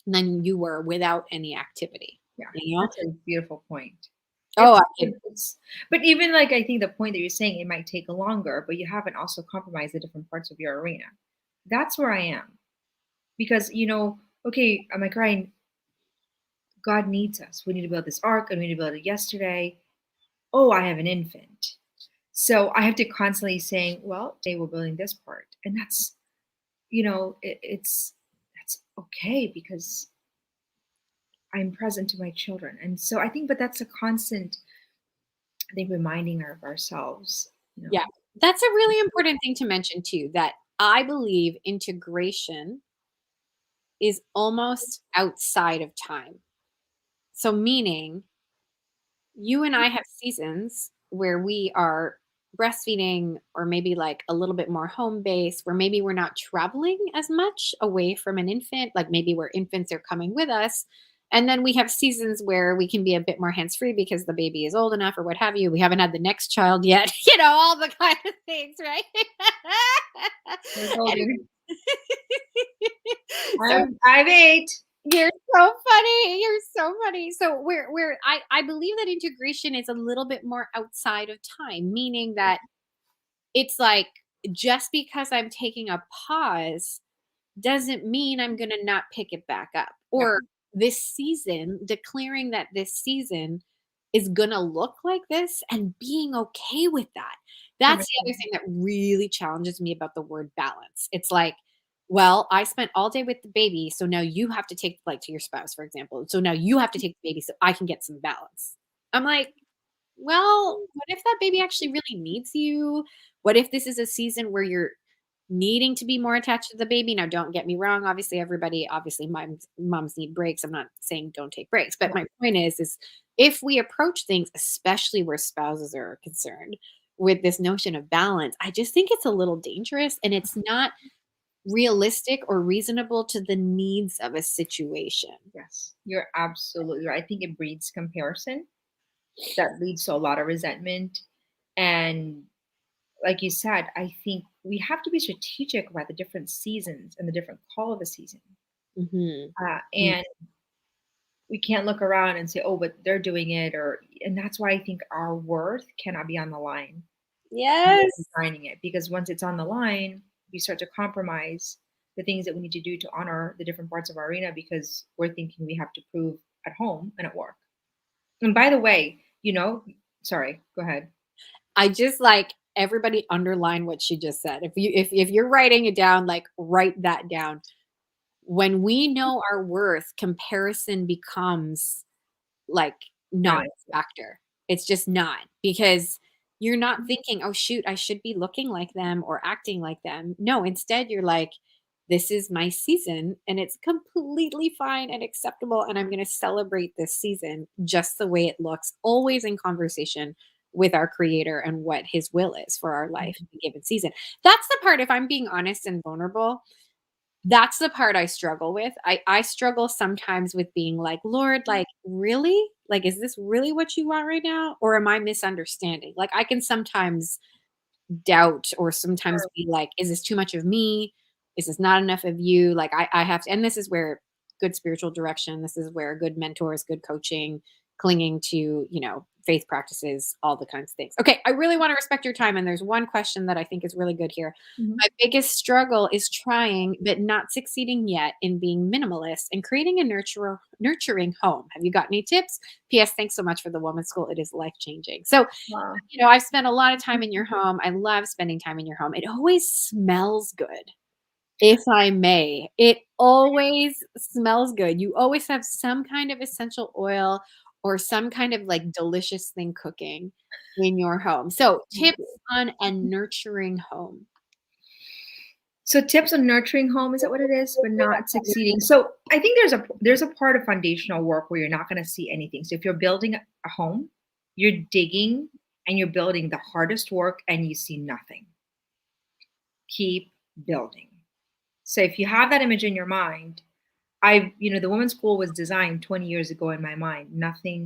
than you were without any activity, Yeah, you know? that's a beautiful point. Oh, I could But even like I think the point that you're saying, it might take longer, but you haven't also compromised the different parts of your arena. That's where I am. Because, okay, I'm like, Ryan, God needs us. We need to build this ark and we need to build it yesterday. Oh, I have an infant. So I have to constantly saying, well, today we're building this part. And that's, that's okay because I'm present to my children. And so I think, but that's a constant, I think, reminding of ourselves, yeah. That's a really important thing to mention too, that I believe integration is almost outside of time. So meaning you and I have seasons where we are breastfeeding or maybe like a little bit more home base where maybe we're not traveling as much away from an infant, like maybe where infants are coming with us. And then we have seasons where we can be a bit more hands free because the baby is old enough or what have you. We haven't had the next child yet, all the kind of things, right? We're golden. Anyway. So I'm 8. you're so funny. You're so funny. So I believe that integration is a little bit more outside of time, meaning that it's like just because I'm taking a pause doesn't mean I'm going to not pick it back up. Yeah. Or this season, declaring that this season is going to look like this and being okay with that. That's the other thing that really challenges me about the word balance. It's like, well, I spent all day with the baby, so now you have to take, like, to your spouse, for example. So now you have to take the baby so I can get some balance. I'm like, well, what if that baby actually really needs you? What if this is a season where you're needing to be more attached to the baby? Now, don't get me wrong. Obviously, moms need breaks. I'm not saying don't take breaks, but my point is if we approach things, especially where spouses are concerned, with this notion of balance, I just think it's a little dangerous and it's not realistic or reasonable to the needs of a situation. Yes, you're absolutely right. I think it breeds comparison that leads to a lot of resentment. And like you said, I think we have to be strategic about the different seasons and the different call of a season. Mhm. And we can't look around and say, oh, but they're doing it. And that's why I think our worth cannot be on the line. Yes. Signing it, because once it's on the line, we start to compromise the things that we need to do to honor the different parts of our arena because we're thinking we have to prove at home and at work. And by the way, sorry, go ahead. I just like everybody underline what she just said. If you're writing it down, like write that down. When we know our worth, comparison becomes like not a factor. It's just not because you're not thinking, oh shoot, I should be looking like them or acting like them. No, instead you're like, this is my season and it's completely fine and acceptable. And I'm going to celebrate this season just the way it looks, always in conversation with our creator and what his will is for our life in a given season. That's the part, if I'm being honest and vulnerable, that's the part I struggle with. I struggle sometimes with being like, Lord, like, really? Like, is this really what you want right now? Or am I misunderstanding? Like, I can sometimes doubt or sometimes be like, is this too much of me? Is this not enough of you? Like, I have to, and this is where good spiritual direction, this is where good mentors, good coaching, clinging to, faith practices, all the kinds of things. Okay, I really want to respect your time. And there's one question that I think is really good here. My biggest struggle is trying, but not succeeding yet in being minimalist and creating a nurturing home. Have you got any tips? P.S. Thanks so much for the woman's school. It is life-changing. So, Wow. I've spent a lot of time in your home. I love spending time in your home. It always smells good. If I may, it always smells good. You always have some kind of essential oil or some kind of like delicious thing cooking in your home. So tips on a nurturing home. So tips on nurturing home, is that what it is? But not succeeding. So I think there's a part of foundational work where you're not going to see anything. So if you're building a home, you're digging and you're building the hardest work and you see nothing. Keep building. So if you have that image in your mind, the women's school was designed 20 years ago in my mind.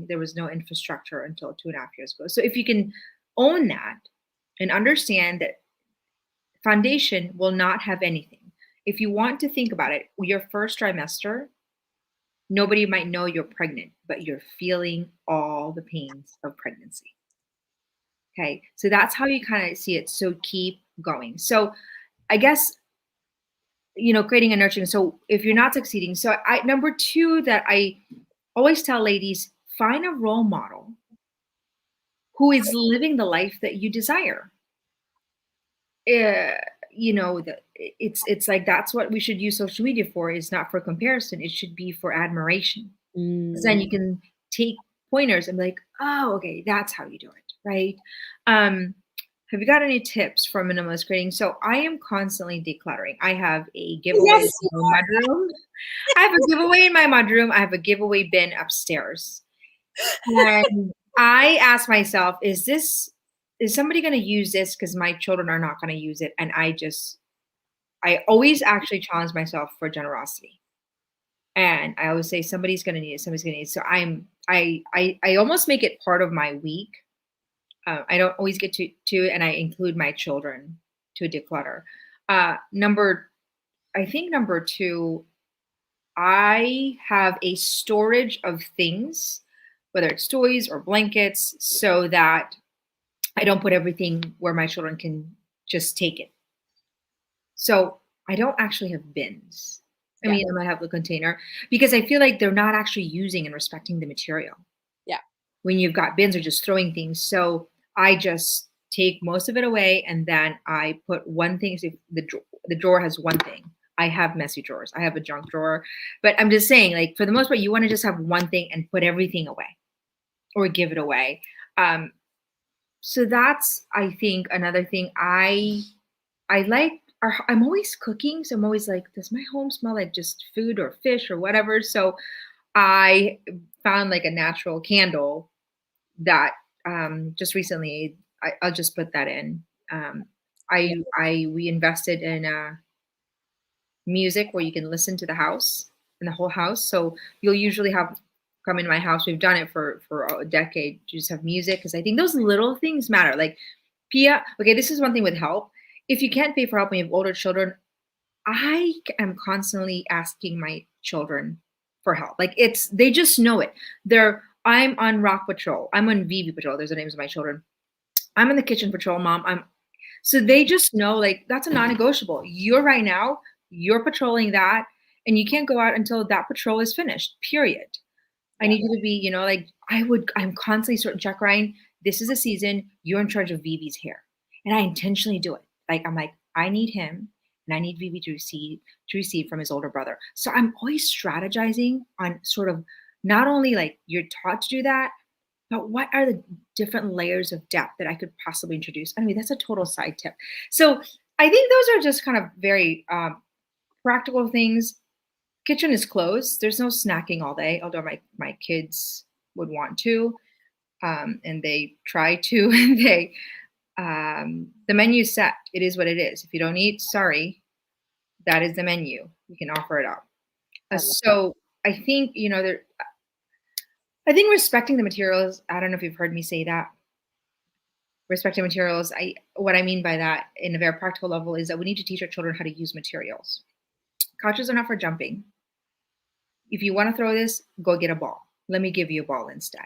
There was no infrastructure until 2.5 years ago. So if you can own that and understand that foundation will not have anything. If you want to think about it, your first trimester, nobody might know you're pregnant, but you're feeling all the pains of pregnancy. Okay, so that's how you kind of see it. So keep going. So I guess, creating a nurturing. So if you're not succeeding, so number 2 that I always tell ladies, find a role model who is living the life that you desire. It's like that's what we should use social media for, is not for comparison. It should be for admiration. Because then you can take pointers and be like, oh, okay, that's how you do it, right? Have you got any tips for minimalist creating? So I am constantly decluttering. I have a giveaway in my mudroom. I have a giveaway in my mudroom. I have a giveaway bin upstairs. And I ask myself, is somebody going to use this? Because my children are not going to use it. And I always actually challenge myself for generosity. And I always say, somebody's going to need it. Somebody's going to need it. So I almost make it part of my week. I don't always get to it, and I include my children to declutter. Number 2, I have a storage of things, whether it's toys or blankets, so that I don't put everything where my children can just take it. So I don't actually have bins. I mean, I might have the container because I feel like they're not actually using and respecting the material. Yeah. When you've got bins or just throwing things. So I just take most of it away, and then I put one thing. So if the drawer has one thing. I have messy drawers. I have a junk drawer. But I'm just saying, like, for the most part, you want to just have one thing and put everything away or give it away. So that's, I think, another thing. I like, I'm always cooking. So I'm always like, does my home smell like just food or fish or whatever? So I found like a natural candle that just recently, I'll just put that in. We invested in music where you can listen to the house and the whole house. So you'll usually come into my house. We've done it for a decade. You just have music, because I think those little things matter. Like Pia, okay, this is one thing with help. If you can't pay for help when you have older children, I am constantly asking my children for help. Like they just know it. I'm on Rock Patrol. I'm on VV Patrol. There's the names of my children. I'm in the Kitchen Patrol, Mom. So they just know, like, that's a non-negotiable. You're patrolling that, and you can't go out until that patrol is finished, period. I need you to be, I'm constantly certain, Chuck Ryan, this is a season, you're in charge of Vivi's hair. And I intentionally do it. Like, I'm like, I need him, and I need Vivi to receive from his older brother. So I'm always strategizing on sort of, not only like you're taught to do that, but what are the different layers of depth that I could possibly introduce? Anyway, that's a total side tip. So I think those are just kind of very practical things. Kitchen is closed. There's no snacking all day, although my kids would want to, and they try to. The menu is set. It is what it is. If you don't eat, sorry, that is the menu. You can offer it up. So I think, I think respecting the materials, I don't know if you've heard me say that. Respecting materials, what I mean by that in a very practical level is that we need to teach our children how to use materials. Couches are not for jumping. If you want to throw this, go get a ball. Let me give you a ball instead.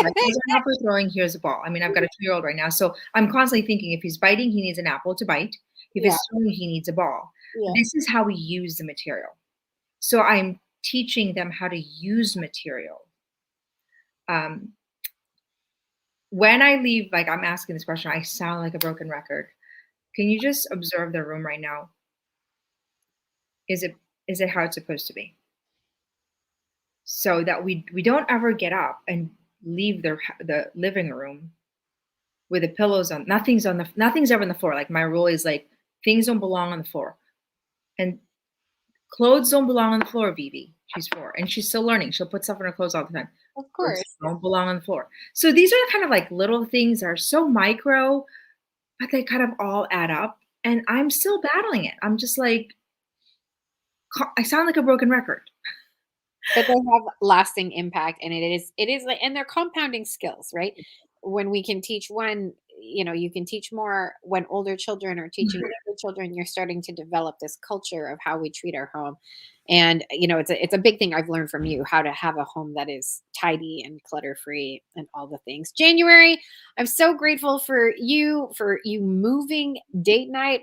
Couches are not for throwing, here's a ball. I mean, I've got a 2-year-old right now, so I'm constantly thinking, if he's biting, he needs an apple to bite. If he's throwing, he needs a ball. Yeah. This is how we use the material. So I'm teaching them how to use material. When I leave, like, I'm asking this question, I sound like a broken record. Can you just observe the room right now? Is it how it's supposed to be? so that we don't ever get up and leave the living room with the pillows on. Nothing's ever on the floor. Like my rule is like things don't belong on the floor, and clothes don't belong on the floor. Vivi, she's 4, and she's still learning. She'll put stuff in her clothes all the time. Of Clothes course. don't belong on the floor. So these are kind of like little things that are so micro, but they kind of all add up. And I'm still battling it. I'm just like, I sound like a broken record. But they have lasting impact, and it is like, and they're compounding skills, right? When we can teach one, you can teach more when older children are teaching younger children. You're starting to develop this culture of how we treat our home. And it's a big thing I've learned from you, how to have a home that is tidy and clutter free and all the things. January, I'm so grateful for you moving date night,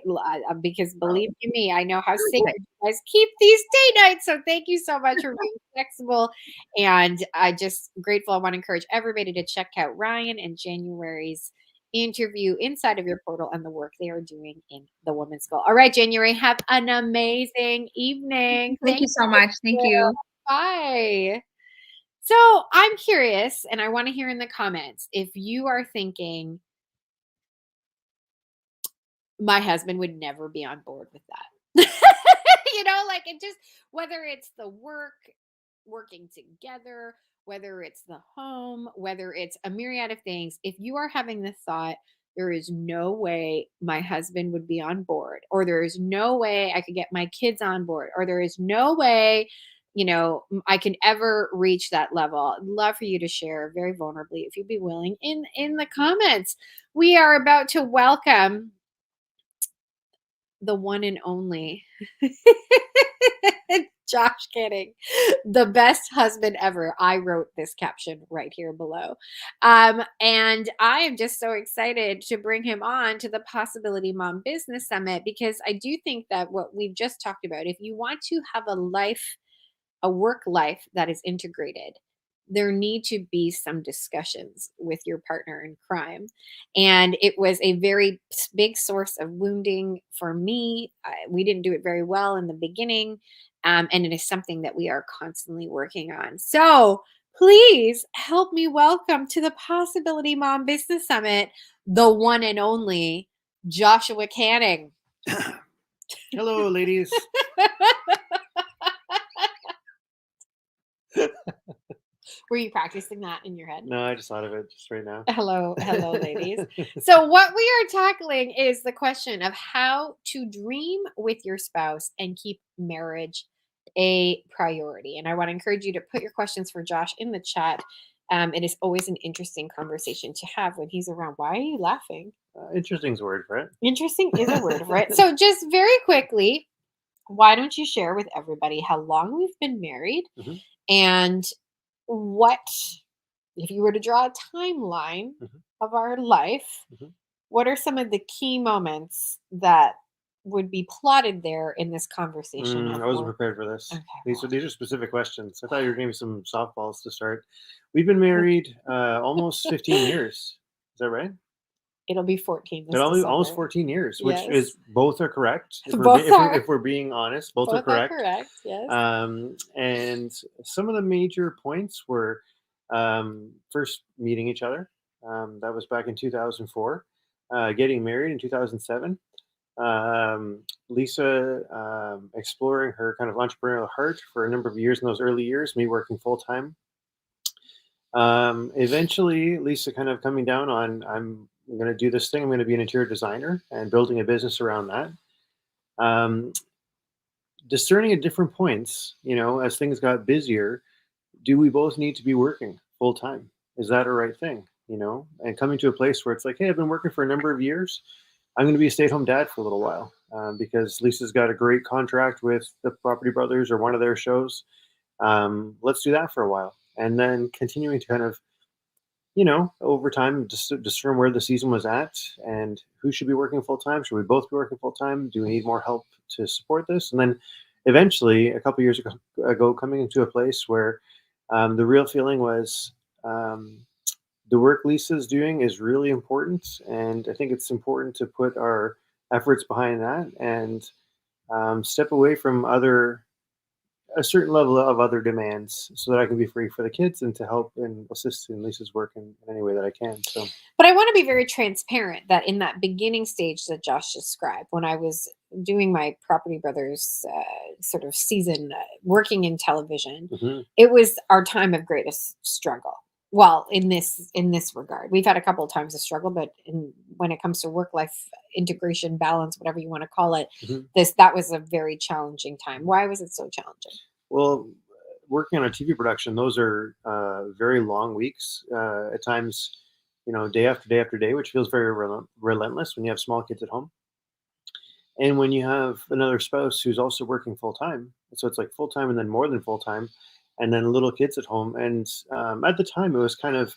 because believe you me, I know how sacred you guys keep these date nights. So thank you so much for being flexible. And I just grateful. I want to encourage everybody to check out Ryan and January's interview inside of your portal and the work they are doing in the Women's School. All right, January, have an amazing evening. Thank you so much. Thank you. Bye. So I'm curious, and I want to hear in the comments if you are thinking, my husband would never be on board with that. Like it just, whether it's the working together, whether it's the home, whether it's a myriad of things, if you are having the thought, there is no way my husband would be on board, or there is no way I could get my kids on board, or there is no way, I can ever reach that level. I'd love for you to share very vulnerably, if you'd be willing, in the comments. We are about to welcome the one and only Josh, kidding. The best husband ever. I wrote this caption right here below. And I am just so excited to bring him on to the Possibility Mom Business Summit, because I do think that what we've just talked about, if you want to have a work life that is integrated, there need to be some discussions with your partner in crime. And it was a very big source of wounding for me. We didn't do it very well in the beginning. And it is something that we are constantly working on. So please help me welcome to the Possibility Mom Business Summit, the one and only Joshua Canning. Hello, ladies. Were you practicing that in your head? No, I just thought of it just right now. Hello, ladies. So what we are tackling is the question of how to dream with your spouse and keep marriage a priority. And I want to encourage you to put your questions for Josh in the chat. It is always an interesting conversation to have when he's around. Why are you laughing? Interesting is a word for it. Interesting is a word for it. So just very quickly, why don't you share with everybody how long we've been married, and what, if you were to draw a timeline of our life, what are some of the key moments that would be plotted there in this conversation? I wasn't prepared for this. Okay, These are specific questions. I thought you were giving me some softballs to start. We've been married almost 15 years. Is that right? It'll be 14 this It'll be December. almost 14 years, which Yes. is, both are correct. If we're being honest, both are correct. Yes. And some of the major points were first meeting each other. That was back in 2004. Getting married in 2007. Lisa exploring her kind of entrepreneurial heart for a number of years in those early years, me working full time. Eventually, Lisa kind of coming down on, I'm going to do this thing. I'm going to be an interior designer and building a business around that. Discerning at different points, as things got busier, do we both need to be working full time? Is that a right thing? And coming to a place where it's like, hey, I've been working for a number of years. I'm going to be a stay-at-home dad for a little while because Lisa's got a great contract with the Property Brothers or one of their shows. Let's do that for a while. And then continuing to kind of, over time, just discern where the season was at and who should be working full time. Should we both be working full time? Do we need more help to support this? And then eventually, a couple of years ago, coming into a place where the real feeling was the work Lisa's doing is really important. And I think it's important to put our efforts behind that and step away from other a certain level of other demands so that I can be free for the kids and to help and assist in Lisa's work in any way that I can. So But I want to be very transparent that in that beginning stage that Josh described, when I was doing my Property Brothers sort of season, working in television, mhm. it was our time of greatest struggle. Well, in this regard, we've had a couple of times of struggle, but when it comes to work life integration, balance, whatever you want to call it, Mhm. that was a very challenging time. Why was it so challenging? Well, working on a TV production, those are very long weeks. At times, day after day after day, which feels very relentless when you have small kids at home, and when you have another spouse who's also working full time. So it's like full time and then more than full time, and then little kids at home. And at the time, it was kind of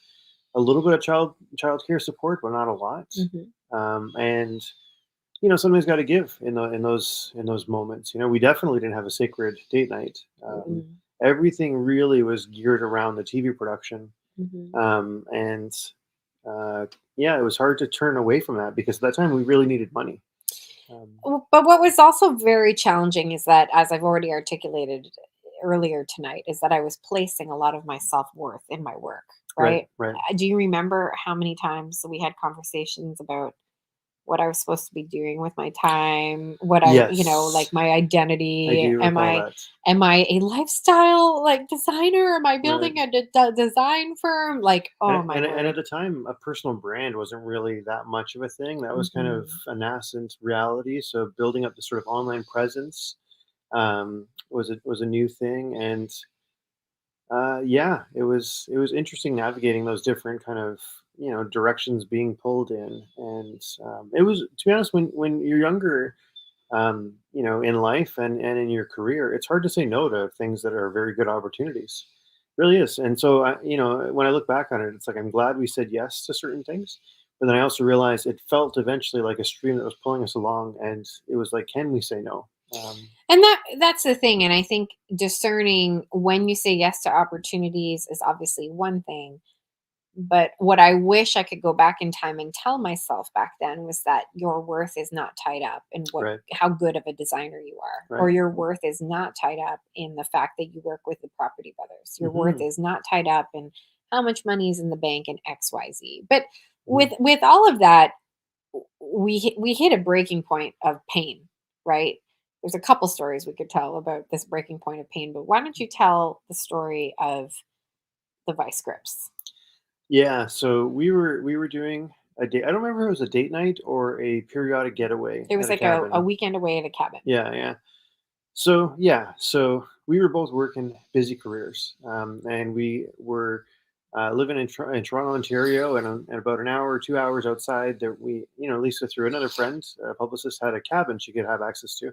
a little bit of child care support, but not a lot. Mhm. And something's got to give in those moments. We definitely didn't have a sacred date night. Mhm. Everything really was geared around the TV production, Mhm. and yeah, it was hard to turn away from that because at that time we really needed money. But what was also very challenging is that, as I've already articulated earlier tonight, is that I was placing a lot of my self-worth in my work, Right, right? right. Do you remember how many times we had conversations about what I was supposed to be doing with my time, like Yes, my I identity? do Am recall I that. am I a lifestyle like designer? Am I Right. building a design firm? Like, oh my And at word. the time, a personal brand wasn't really that much of a thing. That was kind of Mhm. a nascent reality. So building up the sort of online presence was a new thing, and yeah, it was interesting navigating those different kind of directions being pulled in, and it was, to be honest, when you're younger, in life and in your career, it's hard to say no to things that are very good opportunities. It really is. And so, when I look back on it, it's like I'm glad we said yes to certain things, but then I also realized it felt eventually like a stream that was pulling us along, and it was like, can we say no? And that's the thing, and I think discerning when you say yes to opportunities is obviously one thing, but what I wish I could go back in time and tell myself back then was that your worth is not tied up in Right, how good of a designer you are, or right. your worth is not tied up in the fact that you work with the Property Brothers. Your worth Hmm. is not tied up in how much money is in the bank and XYZ. But Hmm. with all of that, we hit a breaking point of pain, right? There's a couple stories we could tell about this breaking point of pain, but why don't you tell the story of the vice grips? Yeah. So we were doing a date. I don't remember if it was a date night or a periodic getaway It was at a like a cabin. weekend away at a cabin. Yeah, yeah. So yeah, so we were both working busy careers, and we were living in Toronto, Ontario, and about an hour or 2 hours outside. That we, Lisa through another friend, a publicist, had a cabin she could have access to,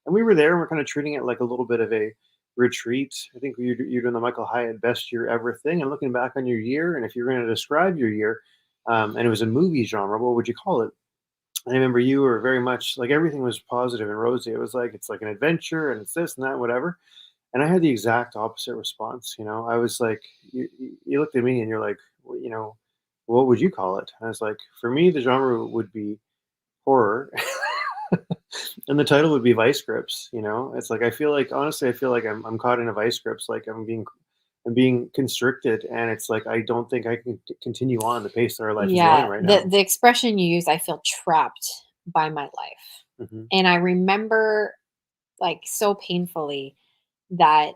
and we were there. And we're kind of treating it like a little bit of a retreat. I think you're doing the Michael Hyatt best year ever thing, and looking back on your year, and if you're going to describe your year, and it was a movie genre, what would you call it? I remember you were very much like everything was positive and rosy. It was like it's like an adventure and it's this and that, whatever. And I had the exact opposite response. I was like, you looked at me and you're like, what would you call it? And I was like, for me, the genre would be horror, and the title would be Vice Grips. It's like I feel like I'm caught in a vice grips, like I'm being constricted, and it's like I don't think I can continue on the pace that our life is going Yeah, right the now. the expression you use, I feel trapped by my life. Hmm. And I remember like so painfully that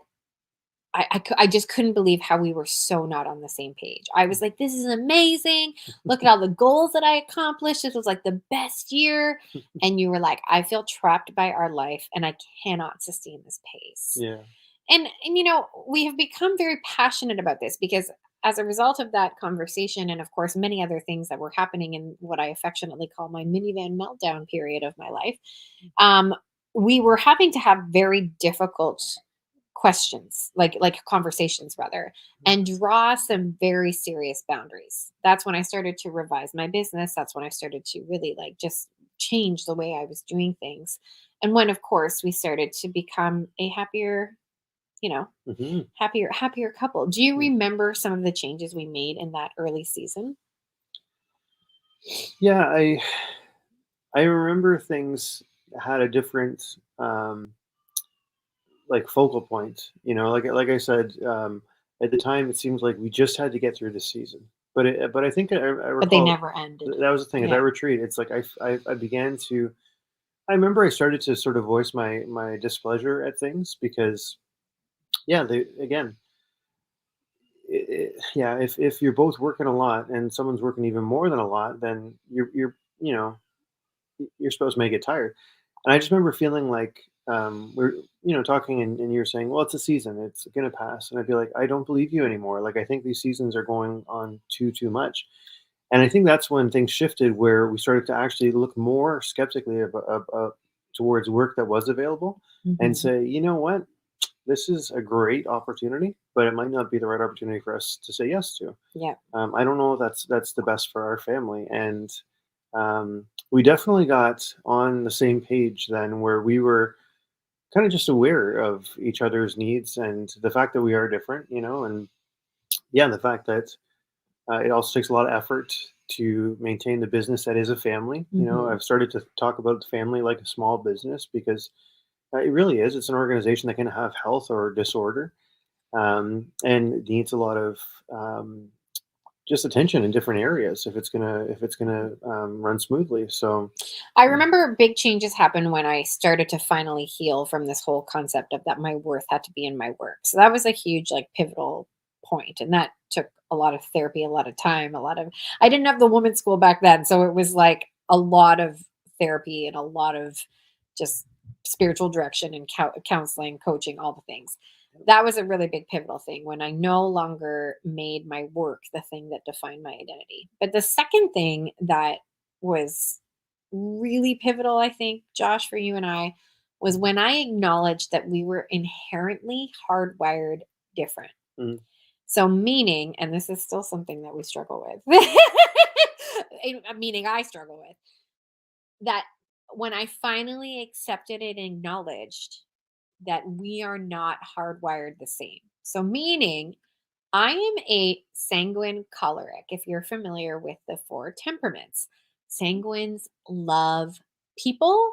I just couldn't believe how we were so not on the same page. I was like, this is amazing. Look at all the goals that I accomplished. This was like the best year. And you were like, I feel trapped by our life and I cannot sustain this pace. Yeah. And we have become very passionate about this because as a result of that conversation and of course many other things that were happening in what I affectionately call my minivan meltdown period of my life, um, we were having to have very difficult questions, like conversations rather, and draw some very serious boundaries. That's when I started to revise my business. That's when I started to really like just change the way I was doing things. And when of course we started to become a happier, you know, Hmm. happier couple. Do you remember some of the changes we made in that early season? Yeah, I remember things had a different like focal point. Like I said, at the time, it seems like we just had to get through this season. But I think I But they recall never ended. that was the thing at Yeah. that retreat. It's like I began to. I remember I started to sort of voice my displeasure at things because, yeah, yeah, if you're both working a lot and someone's working even more than a lot, then your spouse may get tired. And I just remember feeling like we're talking, and you're saying, well, it's a season, it's gonna pass, and I'd be like, I don't believe you anymore. Like I think these seasons are going on too much. And I think that's when things shifted, where we started to actually look more skeptically towards work that was available, and Mhm. say, you know what, this is a great opportunity, but it might not be the right opportunity for us to say yes to. Yeah. I don't know if that's the best for our family, and we definitely got on the same page then, where we were kind of just aware of each other's needs and the fact that we are different, and yeah, the fact that it also takes a lot of effort to maintain the business that is a family. Mhm. I've started to talk about the family like a small business because it really is. It's an organization that can have health or disorder, and needs a lot of just attention in different areas if it's gonna run smoothly. So, I remember big changes happened when I started to finally heal from this whole concept of that my worth had to be in my work. So that was a huge, like, pivotal point, and that took a lot of therapy, a lot of time, a lot of. I didn't have the women's school back then, so it was like a lot of therapy and a lot of just spiritual direction and counseling, coaching, all the things. That was a really big pivotal thing when I no longer made my work the thing that defined my identity. But the second thing that was really pivotal, I think, Josh, for you and I, was when I acknowledged that we were inherently hardwired different. mm, So, meaning, and this is still something that we struggle with, meaning I struggle with, that when I finally accepted and acknowledged that we are not hardwired the same. So, meaning, I am a sanguine choleric, if you're familiar with the four temperaments. Sanguines love people.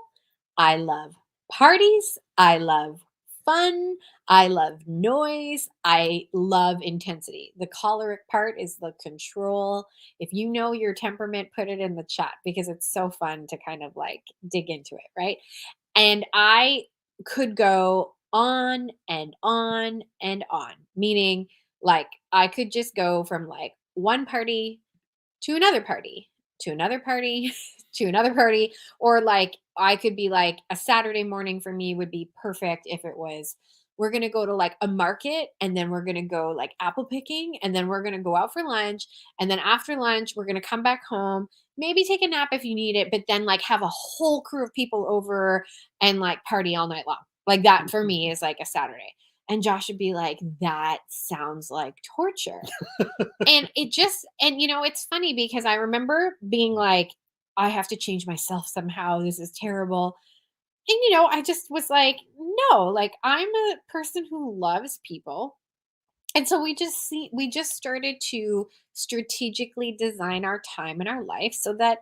I love parties. I love fun. I love noise. I love intensity. The choleric part is the control. If you know your temperament, put it in the chat because it's so fun to kind of like dig into it, right? And I could go on and on and on, meaning like I could just go from like one party to another party, to another party, to another party. Or like I could be like a Saturday morning for me would be perfect if it was we're going to go to like a market and then we're going to go like apple picking and then we're going to go out for lunch and then after lunch we're going to come back home, maybe take a nap if you need it, but then like have a whole crew of people over and like party all night long. Like that for me is like a Saturday. And Josh would be like, that sounds like torture. And it just, and it's funny because I remember being like, I have to change myself somehow. This is terrible. And, I just was like, no, like I'm a person who loves people. And so we just started to strategically design our time in our life so that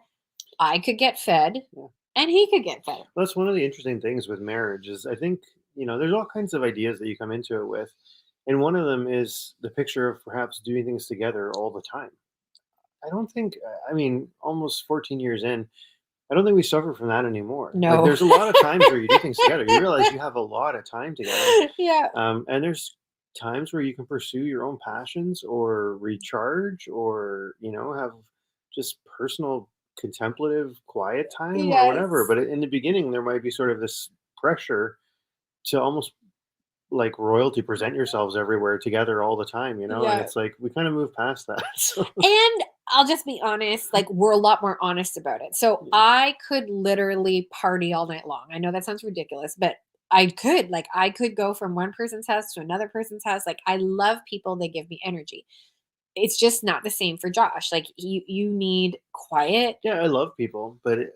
I could get fed yeah. and he could get fed. That's one of the interesting things with marriage is I think, there's all kinds of ideas that you come into it with. And one of them is the picture of perhaps doing things together all the time. I don't think, I mean, almost 14 years in, I don't think we suffer from that anymore. Like, No. there's a lot of times where you do things together. You realize you have a lot of time together. Yeah. And there's times where you can pursue your own passions or recharge or, have just personal contemplative quiet time or whatever. Yes. But in the beginning, there might be sort of this pressure to almost like royalty present yourselves everywhere together all the time, and Yeah. it's like we kind of move past that. So, And I'll just be honest, like we're a lot more honest about it. So yeah. I could literally party all night long. I know that sounds ridiculous, but I could go from one person's house to another person's house. Like I love people, they give me energy. It's just not the same for Josh. Like you need quiet. Yeah, I love people, but it's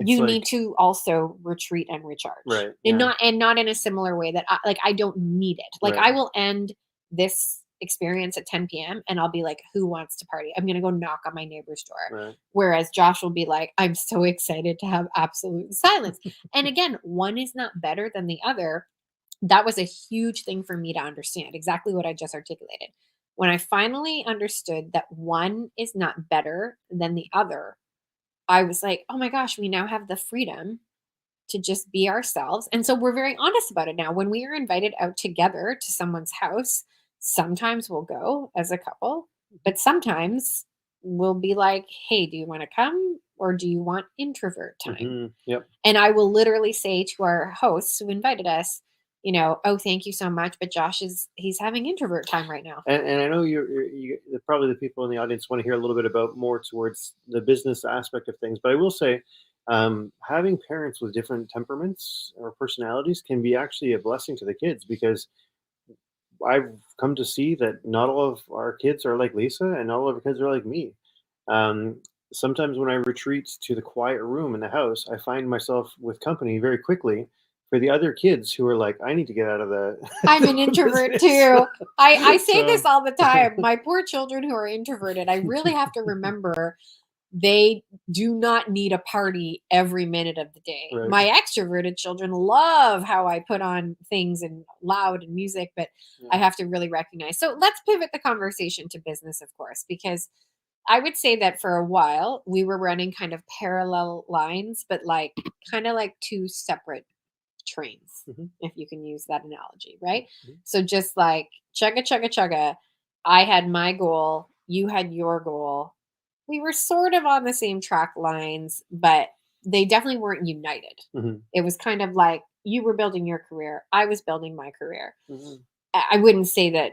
You like need to also retreat and recharge. right, And yeah, not in a similar way that I don't need it. Like I right, will end this experience at 10 p.m. and I'll be like, who wants to party? I'm gonna go knock on my neighbor's door. right. Whereas Josh will be like, I'm so excited to have absolute silence. And again, one is not better than the other. That was a huge thing for me to understand, exactly what I just articulated. When I finally understood that one is not better than the other, I was like, oh my gosh, we now have the freedom to just be ourselves. And so we're very honest about it now. When we are invited out together to someone's house, sometimes we'll go as a couple, but sometimes we'll be like, hey, do you want to come or do you want introvert time? Yep. And I will literally say to our hosts who invited us, oh, thank you so much, but he's having introvert time right now. And I know probably the people in the audience want to hear a little bit about more towards the business aspect of things, but I will say, having parents with different temperaments or personalities can be actually a blessing to the kids, because I've come to see that not all of our kids are like Lisa, and not all of our kids are like me. Um, Sometimes when I retreat to the quiet room in the house, I find myself with company very quickly for the other kids who are like, I need to get out of the. I'm an introvert business. too. I say So- this all the time. My poor children who are introverted, I really have to remember they do not need a party every minute of the day. Right. My extroverted children love how I put on things and loud and music, but I have to really recognize. So let's pivot the conversation to business, of course, because I would say that for a while we were running kind of parallel lines, but like kind of like two separate trains, Mhm. if you can use that analogy, right? Mhm. So just like chugga, chugga, chugga, I had my goal, you had your goal. We were sort of on the same track lines, but they definitely weren't united. Mhm. It was kind of like you were building your career, I was building my career. Mhm. I wouldn't say that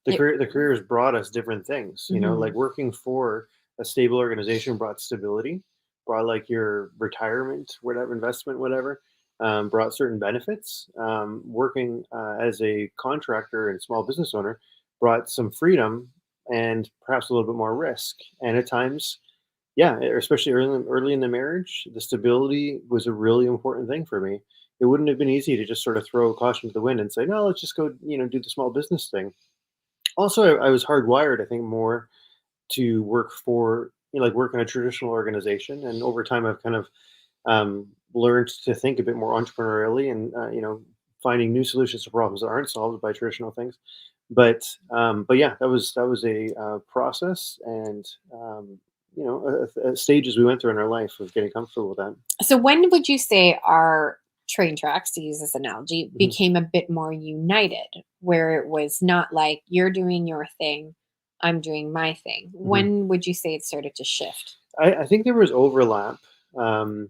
The it, careers brought us different things, like Mhm. working for a stable organization brought stability, brought like your retirement, whatever investment, whatever, brought certain benefits. Working as a contractor and small business owner brought some freedom and perhaps a little bit more risk. And at times, yeah, especially early in the marriage, the stability was a really important thing for me. It wouldn't have been easy to just sort of throw caution to the wind and say, no, let's just go, do the small business thing. Also, I was hardwired, I think, more to work for, like work in a traditional organization. And over time, I've kind of learned to think a bit more entrepreneurially, and finding new solutions to problems that aren't solved by traditional things. But yeah, that was a process, and stages we went through in our life of getting comfortable with that. So when would you say our train tracks, to use this analogy, Mhm. became a bit more united, where it was not like you're doing your thing, I'm doing my thing? When would you say it started to shift? I think there was overlap. Um,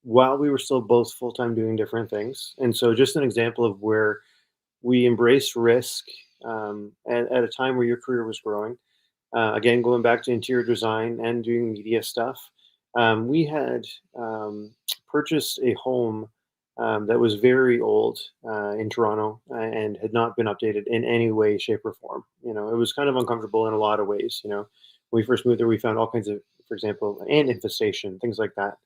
while we were still both full time doing different things. And so, just an example of where we embraced risk at a time where your career was growing. Again, going back to interior design and doing media stuff, we had purchased a home that was very old in Toronto and had not been updated in any way, shape, or form. It was kind of uncomfortable in a lot of ways. When we first moved there, we found all kinds of, for example, ant infestation, things like that.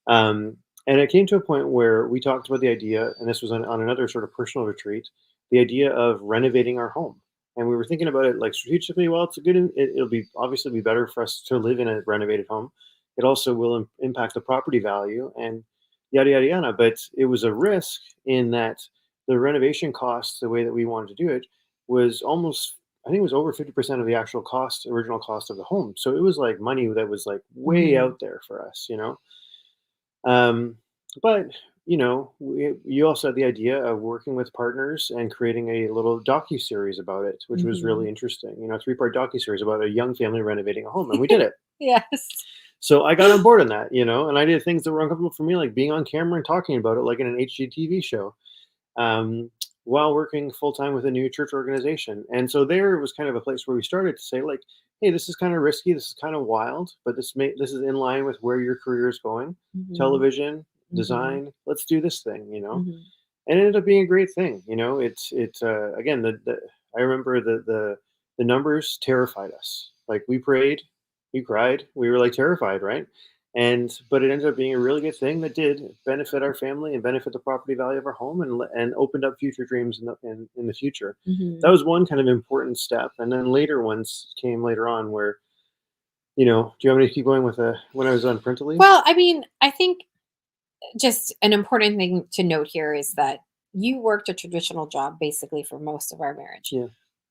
And it came to a point where we talked about the idea, and this was on another sort of personal retreat, the idea of renovating our home. And we were thinking about it like strategically. Well, it'll be obviously be better for us to live in a renovated home. It also will impact the property value and yada yada yada. But it was a risk in that the renovation costs, the way that we wanted to do it, was almost, I think it was over 50% of the actual cost, original cost of the home. So it was like money that was like way Mhm. out there for us. Um, but you also had the idea of working with partners and creating a little docu series about it, which was really Mhm. interesting. A 3-part docu series about a young family renovating a home, and we did it. Yes. So I got on board on that, and I did things that were uncomfortable for me, like being on camera and talking about it, like in an HGTV show, um, while working full time with a new church organization. And so there was kind of a place where we started to say, like, hey, this is kind of risky, this is kind of wild, but this is in line with where your career is going. Mhm. Television, Mhm. design, let's do this thing. Mhm. And it ended up being a great thing. It's again, the I remember the numbers terrified us. Like, we prayed, we cried, we were like terrified, right? But it ended up being a really good thing that did benefit our family and benefit the property value of our home, and opened up future dreams in the future. That Mhm. was one kind of important step, and then later ones came later on where, do you want me to keep going with when I was on parental leave? Well, I mean, I think just an important thing to note here is that you worked a traditional job basically for most of our marriage. Yeah.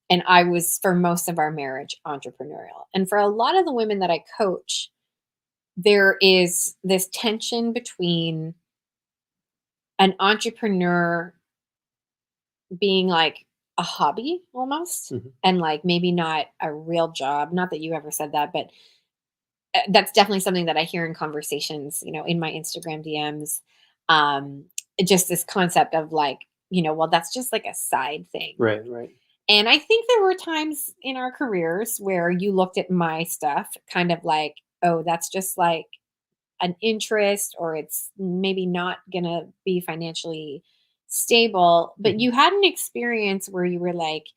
And I was, for most of our marriage, entrepreneurial. And for a lot of the women that I coach, there is this tension between an entrepreneur being like a hobby almost, Mhm. and like maybe not a real job. Not that you ever said that, but that's definitely something that I hear in conversations, in my Instagram DMs. Um, just this concept of like, well, that's just like a side thing. Right, right. And I think there were times in our careers where you looked at my stuff kind of like, oh, that's just like an interest, or it's maybe not going to be financially stable. But Mhm. you had an experience where you were like,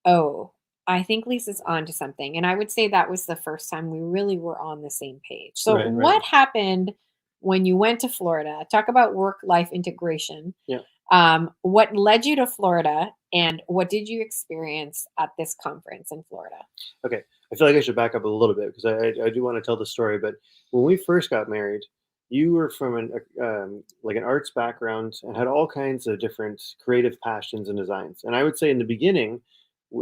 oh, I think Lisa's onto something. And I would say that was the first time we really were on the same page. So, Right, right. what happened when you went to Florida? Talk about work life integration. Yeah. What led you to Florida, and what did you experience at this conference in Florida? Okay. I feel like I should back up a little bit because I do want to tell the story. But when we first got married, you were from like an arts background and had all kinds of different creative passions and designs. And I would say in the beginning,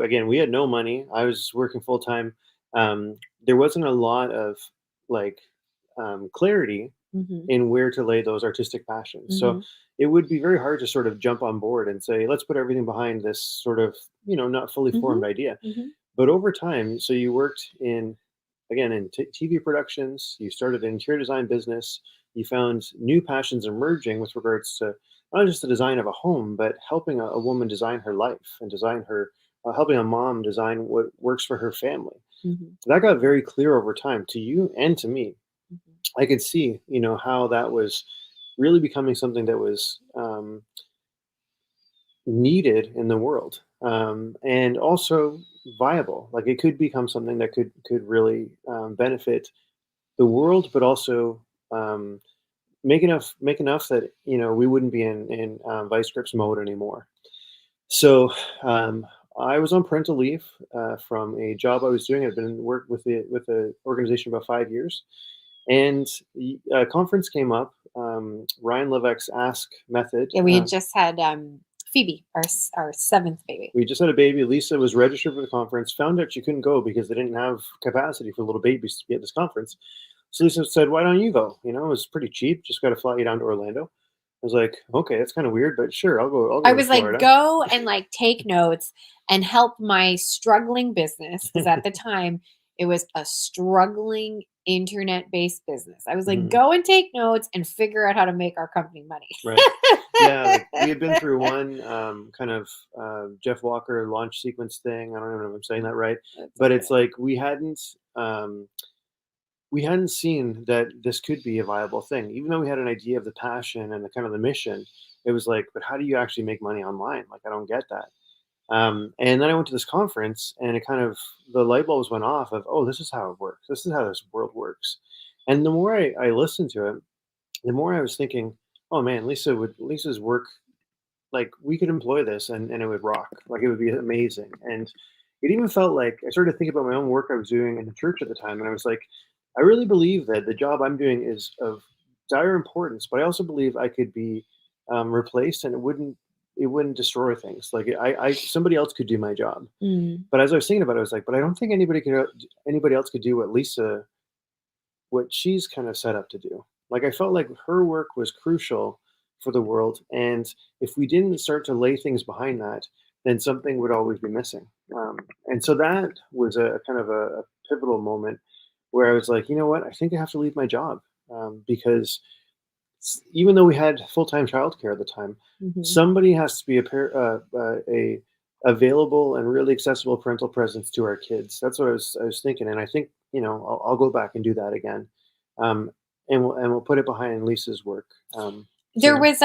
again, we had no money. I was working full time. There wasn't a lot of like clarity Mm-hmm. in where to lay those artistic passions. Mm-hmm. So it would be very hard to sort of jump on board and say, let's put everything behind this sort of, not fully formed idea. Mm-hmm. But over time, so you worked in TV productions, you started an interior design business, you found new passions emerging with regards to not just the design of a home, but helping a woman design her life and design her, helping a mom design what works for her family. Mm-hmm. That got very clear over time to you and to me. Mm-hmm. I could see, how that was really becoming something that was needed in the world, and also viable. Like it could become something that could really benefit the world, but also um, make enough that we wouldn't be in vice grips mode anymore. So I was on parental leave from a job I was doing. I'd been work with the organization about 5 years, and a conference came up. Ryan Levesque's Ask Method. Yeah, we had just had Phoebe, our seventh baby. We just had a baby. Lisa was registered for the conference, found out she couldn't go because they didn't have capacity for little babies to be at this conference. So Lisa said, "Why don't you go? It was pretty cheap. Just got to fly you down to Orlando." I was like, "Okay, that's kind of weird, but sure, I'll go. I'll go I to was like, Florida." go and like take notes and help my struggling business, because at the time it was a struggling internet-based business. I was like, Mhm. go and take notes and figure out how to make our company money. Right. Yeah, like we had been through one kind of Jeff Walker launch sequence thing. I don't even know if I'm saying that right, That's but okay. it's like we hadn't seen that this could be a viable thing. Even though we had an idea of the passion and the kind of the mission, it was like, but how do you actually make money online? Like, I don't get that. And then I went to this conference, and it kind of the light bulbs went off of, oh, this is how it works. This is how this world works. And the more I listened to it, the more I was thinking, oh man, Lisa's work, like we could employ this and it would rock. Like it would be amazing. And it even felt like I started to think about my own work I was doing in the church at the time. And I was like, I really believe that the job I'm doing is of dire importance, but I also believe I could be replaced, and it wouldn't destroy things. Like I somebody else could do my job. Mm. But as I was thinking about it, I was like, but I don't think anybody else could do what she's kind of set up to do. Like I felt like her work was crucial for the world, and if we didn't start to lay things behind that, then something would always be missing. And so that was a kind of a pivotal moment where I was like, you know what, I think I have to leave my job, because even though we had full time childcare at the time, Mhm. somebody has to be a available and really accessible parental presence to our kids. That's what I was thinking, and I think I'll go back and do that again, um, and we'll put it behind Lisa's work. There So was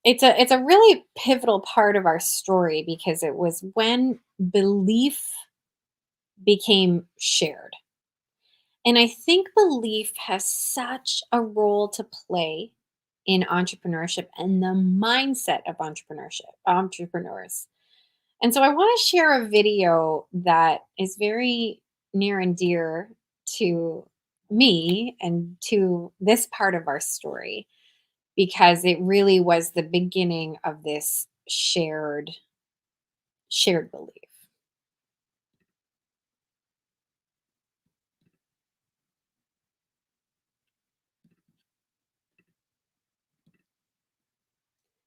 it's a really pivotal part of our story, because it was when belief became shared. And I think belief has such a role to play in entrepreneurship and the mindset of entrepreneurs. And so I want to share a video that is very near and dear to me and to this part of our story. because it really was the beginning of this shared belief.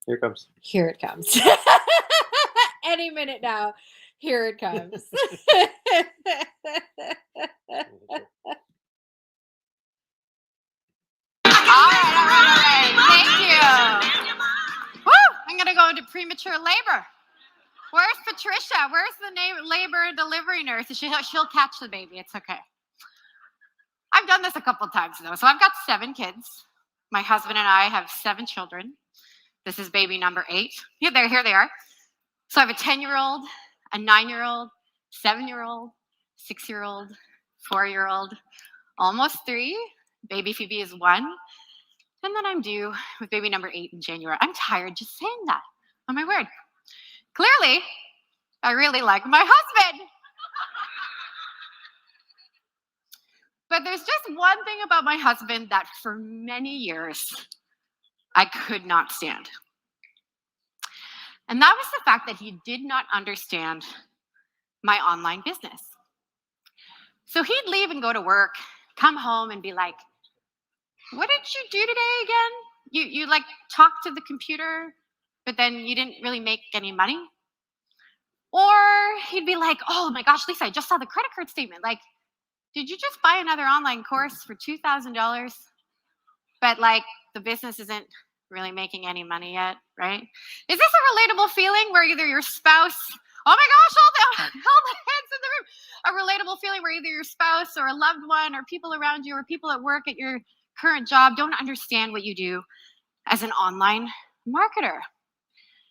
Here it comes. Here it comes. Any minute now. Here it comes. All right. Thank you. Woo! I'm going to go into premature labor. Where's Patricia? Where's the labor delivery nurse? She'll catch the baby. It's okay. I've done this a couple times, though. So I've got 7 kids. My husband and I have 7 children. This is baby number 8. Here they are. So I have a 10-year-old, a 9-year-old, 7-year-old, 6-year-old, 4-year-old, almost 3. Baby Phoebe is 1. And then I'm due with baby number 8 in January. I'm tired just saying that. Oh, my word. Clearly, I really like my husband. But there's just one thing about my husband that for many years I could not stand. And that was the fact that he did not understand my online business. So he'd leave and go to work, come home and be like, what did you do today again? You like talked to the computer, but then you didn't really make any money? Or he'd be like, oh my gosh, Lisa, I just saw the credit card statement. Like, did you just buy another online course for $2,000? But like the business isn't really making any money yet, right? Is this a relatable feeling where either your spouse, oh my gosh, all the heads in the room, a relatable feeling where either your spouse or a loved one or people around you or people at work at your current job don't understand what you do as an online marketer?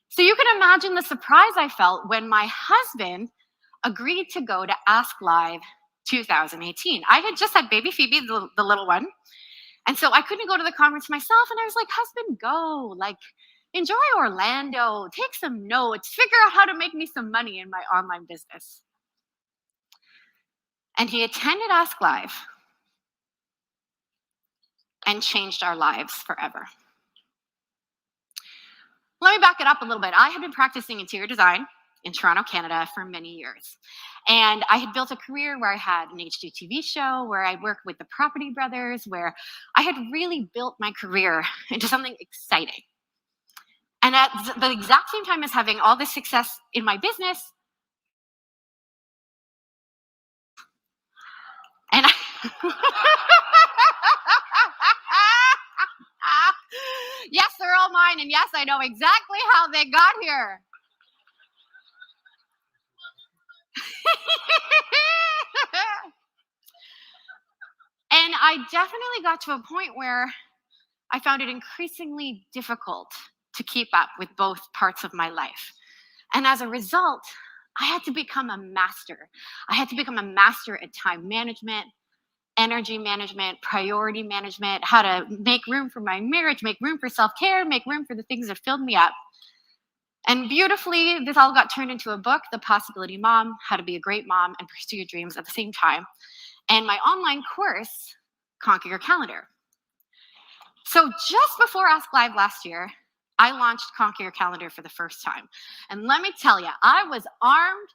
So you can imagine the surprise I felt when my husband agreed to go to Ask Live 2018. I had just had baby Phoebe, the little one. And so I couldn't go to the conference myself. And I was like, husband, go. Like, enjoy Orlando. Take some notes. Figure out how to make me some money in my online business. And he attended Ask Live and changed our lives forever. Let me back it up a little bit. I had been practicing interior design in Toronto, Canada for many years. And I had built a career where I had an HGTV show, where I worked with the Property Brothers, where I had really built my career into something exciting. And at the exact same time as having all this success in my business, and yes, they're all mine, and yes, I know exactly how they got here. And I definitely got to a point where I found it increasingly difficult to keep up with both parts of my life. And as a result, I had to become a master. I had to become a master at time management, energy management, priority management, how to make room for my marriage, make room for self-care, make room for the things that filled me up. And beautifully, this all got turned into a book, The Possibility Mom, How to Be a Great Mom and Pursue Your Dreams at the same time. And my online course, Conquer Your Calendar. So just before Ask Live last year, I launched Conquer Your Calendar for the first time. And let me tell you, I was armed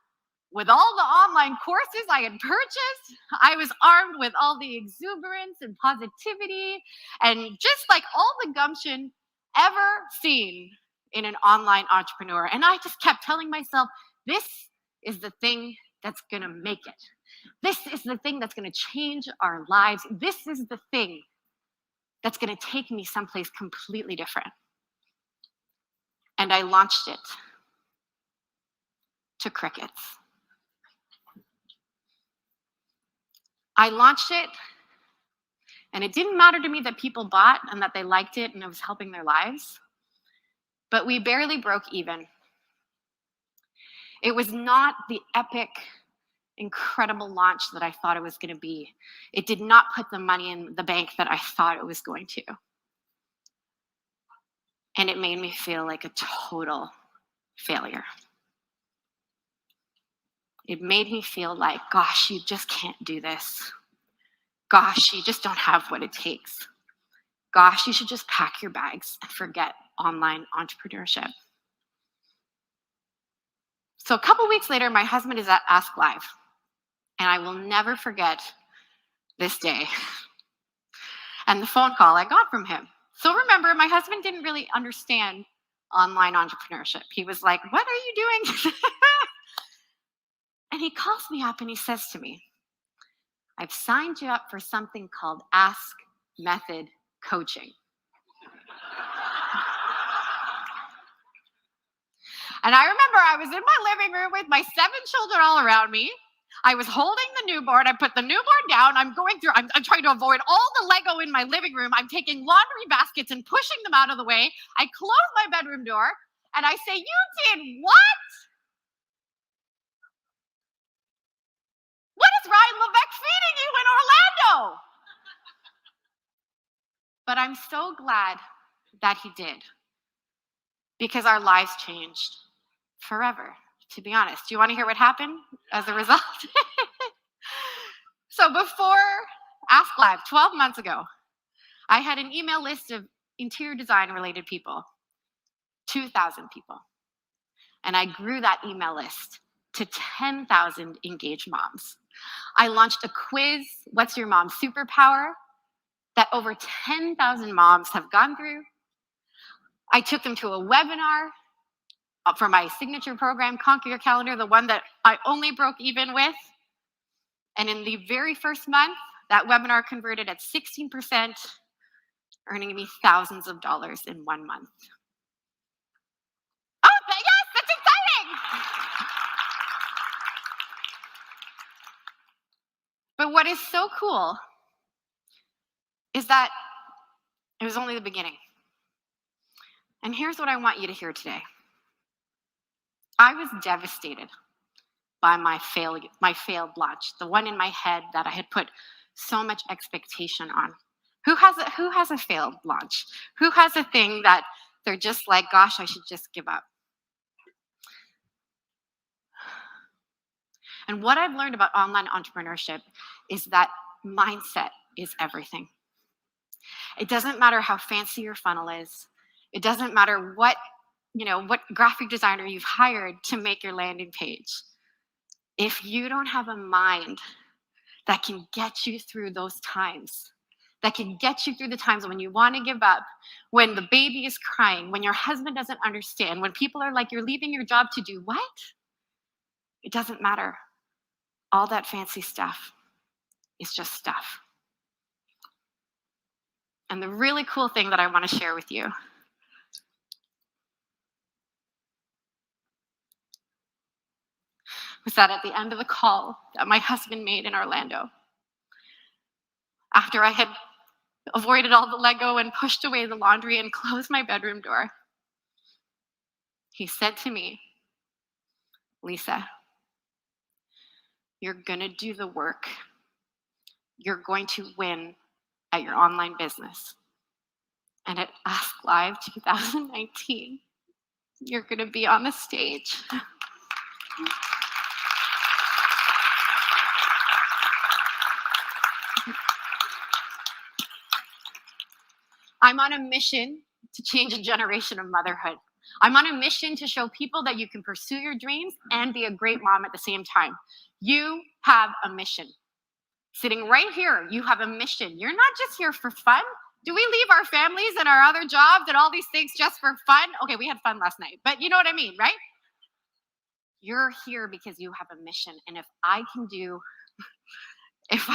with all the online courses I had purchased. I was armed with all the exuberance and positivity and just like all the gumption ever seen in an online entrepreneur. And I just kept telling myself, this is the thing that's going to make it. This is the thing that's going to change our lives. This is the thing that's going to take me someplace completely different. And I launched it to crickets. I launched it, and it didn't matter to me that people bought and that they liked it and it was helping their lives, but we barely broke even. It was not the epic, incredible launch that I thought it was going to be. It did not put the money in the bank that I thought it was going to. And it made me feel like a total failure. It made me feel like, gosh, you just can't do this. Gosh, you just don't have what it takes. gosh, you should just pack your bags and forget online entrepreneurship. So a couple weeks later, my husband is at Ask Live, and I will never forget this day and the phone call I got from him. So remember, my husband didn't really understand online entrepreneurship. He was like, what are you doing? And he calls me up and he says to me, I've signed you up for something called Ask Method Coaching. And I remember I was in my living room with my 7 children all around me. I was holding the newborn. I put the newborn down. I'm trying to avoid all the Lego in my living room. I'm taking laundry baskets and pushing them out of the way. I close my bedroom door and I say, you did what? What is Ryan Levesque feeding you in Orlando? But I'm so glad that he did, because our lives changed forever, to be honest. Do you want to hear what happened as a result? So before Ask Live, 12 months ago, I had an email list of interior design related people, 2,000 people. And I grew that email list to 10,000 engaged moms. I launched a quiz, What's Your Mom's Superpower, that over 10,000 moms have gone through. I took them to a webinar for my signature program, Conquer Your Calendar, the one that I only broke even with. And in the very first month, that webinar converted at 16%, earning me thousands of dollars in 1 month. Oh, yes, that's exciting! But what is so cool is that it was only the beginning. And here's what I want you to hear today. I was devastated by my failed launch, the one in my head that I had put so much expectation on. Who has a failed launch? Who has a thing that they're just like, gosh, I should just give up? And what I've learned about online entrepreneurship is that mindset is everything. It doesn't matter how fancy your funnel is. It doesn't matter what graphic designer you've hired to make your landing page. If you don't have a mind that can get you through those times, that can get you through the times when you want to give up, when the baby is crying, when your husband doesn't understand, when people are like, you're leaving your job to do what? It doesn't matter. All that fancy stuff is just stuff. And the really cool thing that I want to share with you was that at the end of the call that my husband made in Orlando, after I had avoided all the Lego and pushed away the laundry and closed my bedroom door, he said to me, Lisa, you're going to do the work. You're going to win at your online business. And at Ask Live 2019, you're going to be on the stage. I'm on a mission to change a generation of motherhood. I'm on a mission to show people that you can pursue your dreams and be a great mom at the same time. You have a mission. Sitting right here, you have a mission. You're not just here for fun. Do we leave our families and our other jobs and all these things just for fun? Okay, we had fun last night, but you know what I mean, right? You're here because you have a mission. And if I can do it, if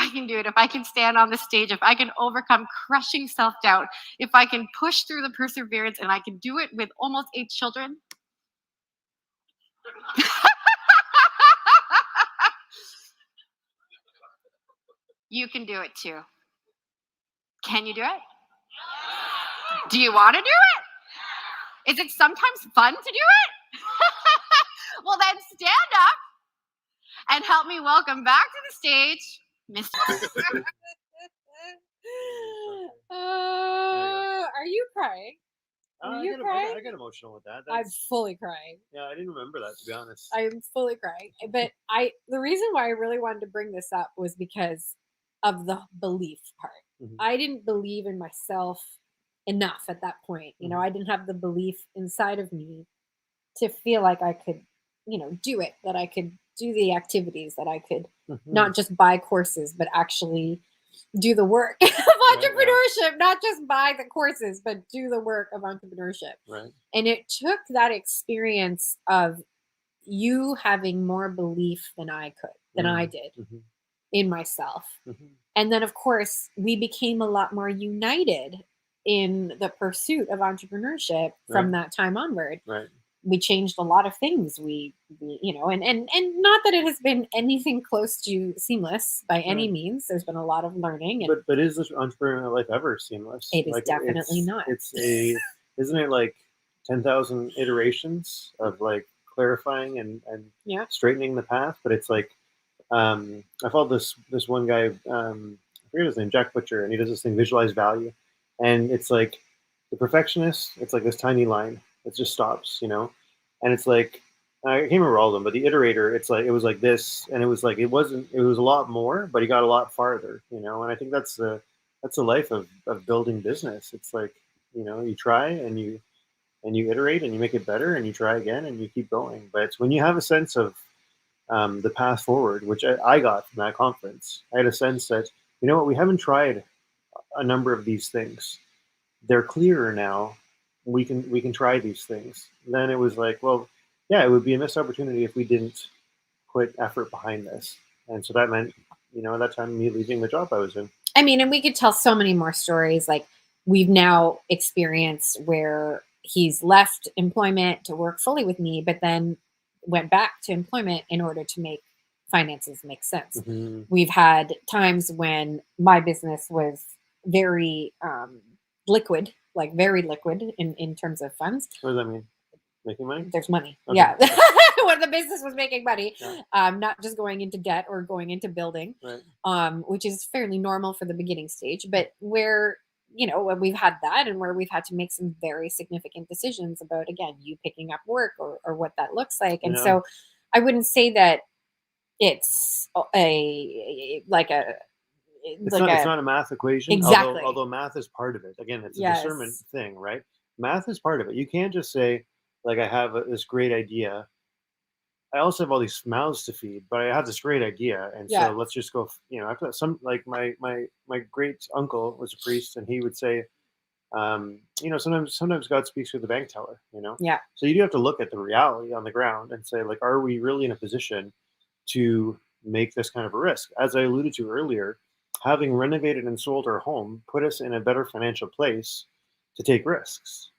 I can stand on the stage, if I can overcome crushing self-doubt, if I can push through the perseverance, and I can do it with almost 8 children. You can do it too. Can you do it? Do you want to do it? Is it sometimes fun to do it? Well, then stand up and help me welcome back to the stage, Mr. Are you crying? I get emotional with that. I'm fully crying. Yeah, I didn't remember that, to be honest. I'm fully crying. But the reason why I really wanted to bring this up was because of the belief part. Mhm. I didn't believe in myself. enough at that point. You know, Mhm. I didn't have the belief inside of me to feel like I could, you know, do it, that I could do the activities, that I could Mhm. not just buy courses, but actually do the work of Right, yeah, entrepreneurship, not just buy the courses, but do the work of entrepreneurship. right. And it took that experience of you having more belief than than I Mm. did Mhm. in myself. Mhm. And then, of course, we became a lot more united in the pursuit of entrepreneurship from Right, that time onward. right. We changed a lot of things. We you know, and not that it has been anything close to seamless by any Right. means. There's been a lot of learning, and But is this entrepreneurial life ever seamless? it is Like definitely not. isn't it like 10,000 iterations of like clarifying and Yeah. straightening the path? But it's like I followed this one guy, I forget his name, Jack Butcher, and he does this thing, visualize value, and it's like the perfectionist. It's like this tiny line that just stops, you know, and it's like I can't remember all of them, but the iterator, it's like it was like this, and it was like it wasn't. It was a lot more, but he got a lot farther, you know. And I think that's the life of building business. It's like you know you try and you iterate and you make it better and you try again and you keep going. But it's when you have a sense of the path forward, which I got from that conference. I had a sense that, you know what, we haven't tried a number of these things. They're clearer now. We can try these things. Then it was like, well, yeah, it would be a missed opportunity if we didn't put effort behind this. And so that meant, you know, at that time me leaving the job I was in. I mean, and we could tell so many more stories. Like we've now experienced where he's left employment to work fully with me, but then went back to employment in order to make finances make sense. Mm-hmm. We've had times when my business was very liquid, like very liquid in terms of funds. What does that mean? Making money? There's money. Okay. Yeah. When the business was making money, Yeah. not just going into debt or going into building, Right. which is fairly normal for the beginning stage, but where, you know, when we've had that and where we've had to make some very significant decisions about, again, you picking up work or what that looks like. And Yeah. so I wouldn't say that it's a, like a, It's not a math equation. Exactly. Although math is part of it. Again, it's a Yes. discernment thing, right? Math is part of it. You can't just say, like, I have this great idea. I also have all these mouths to feed, but I have this great idea, and Yeah. so let's just go. You know, I've got some like my great uncle was a priest, and he would say, you know, sometimes God speaks through the bank teller. You know, Yeah. so you do have to look at the reality on the ground and say, like, are we really in a position to make this kind of a risk? As I alluded to earlier, having renovated and sold our home put us in a better financial place to take risks.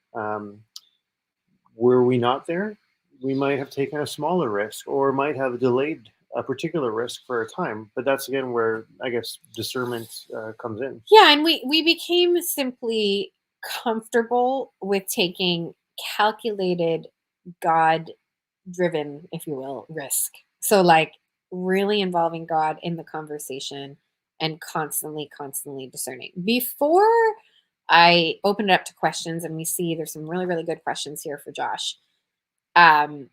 Were we not there, we might have taken a smaller risk or might have delayed a particular risk for a time. But that's again where I guess discernment comes in. Yeah, and we became simply comfortable with taking calculated, God driven, if you will, risk. So like really involving God in the conversation and constantly discerning. Before I open it up to questions, and we see there's some really, really good questions here for Josh. Um,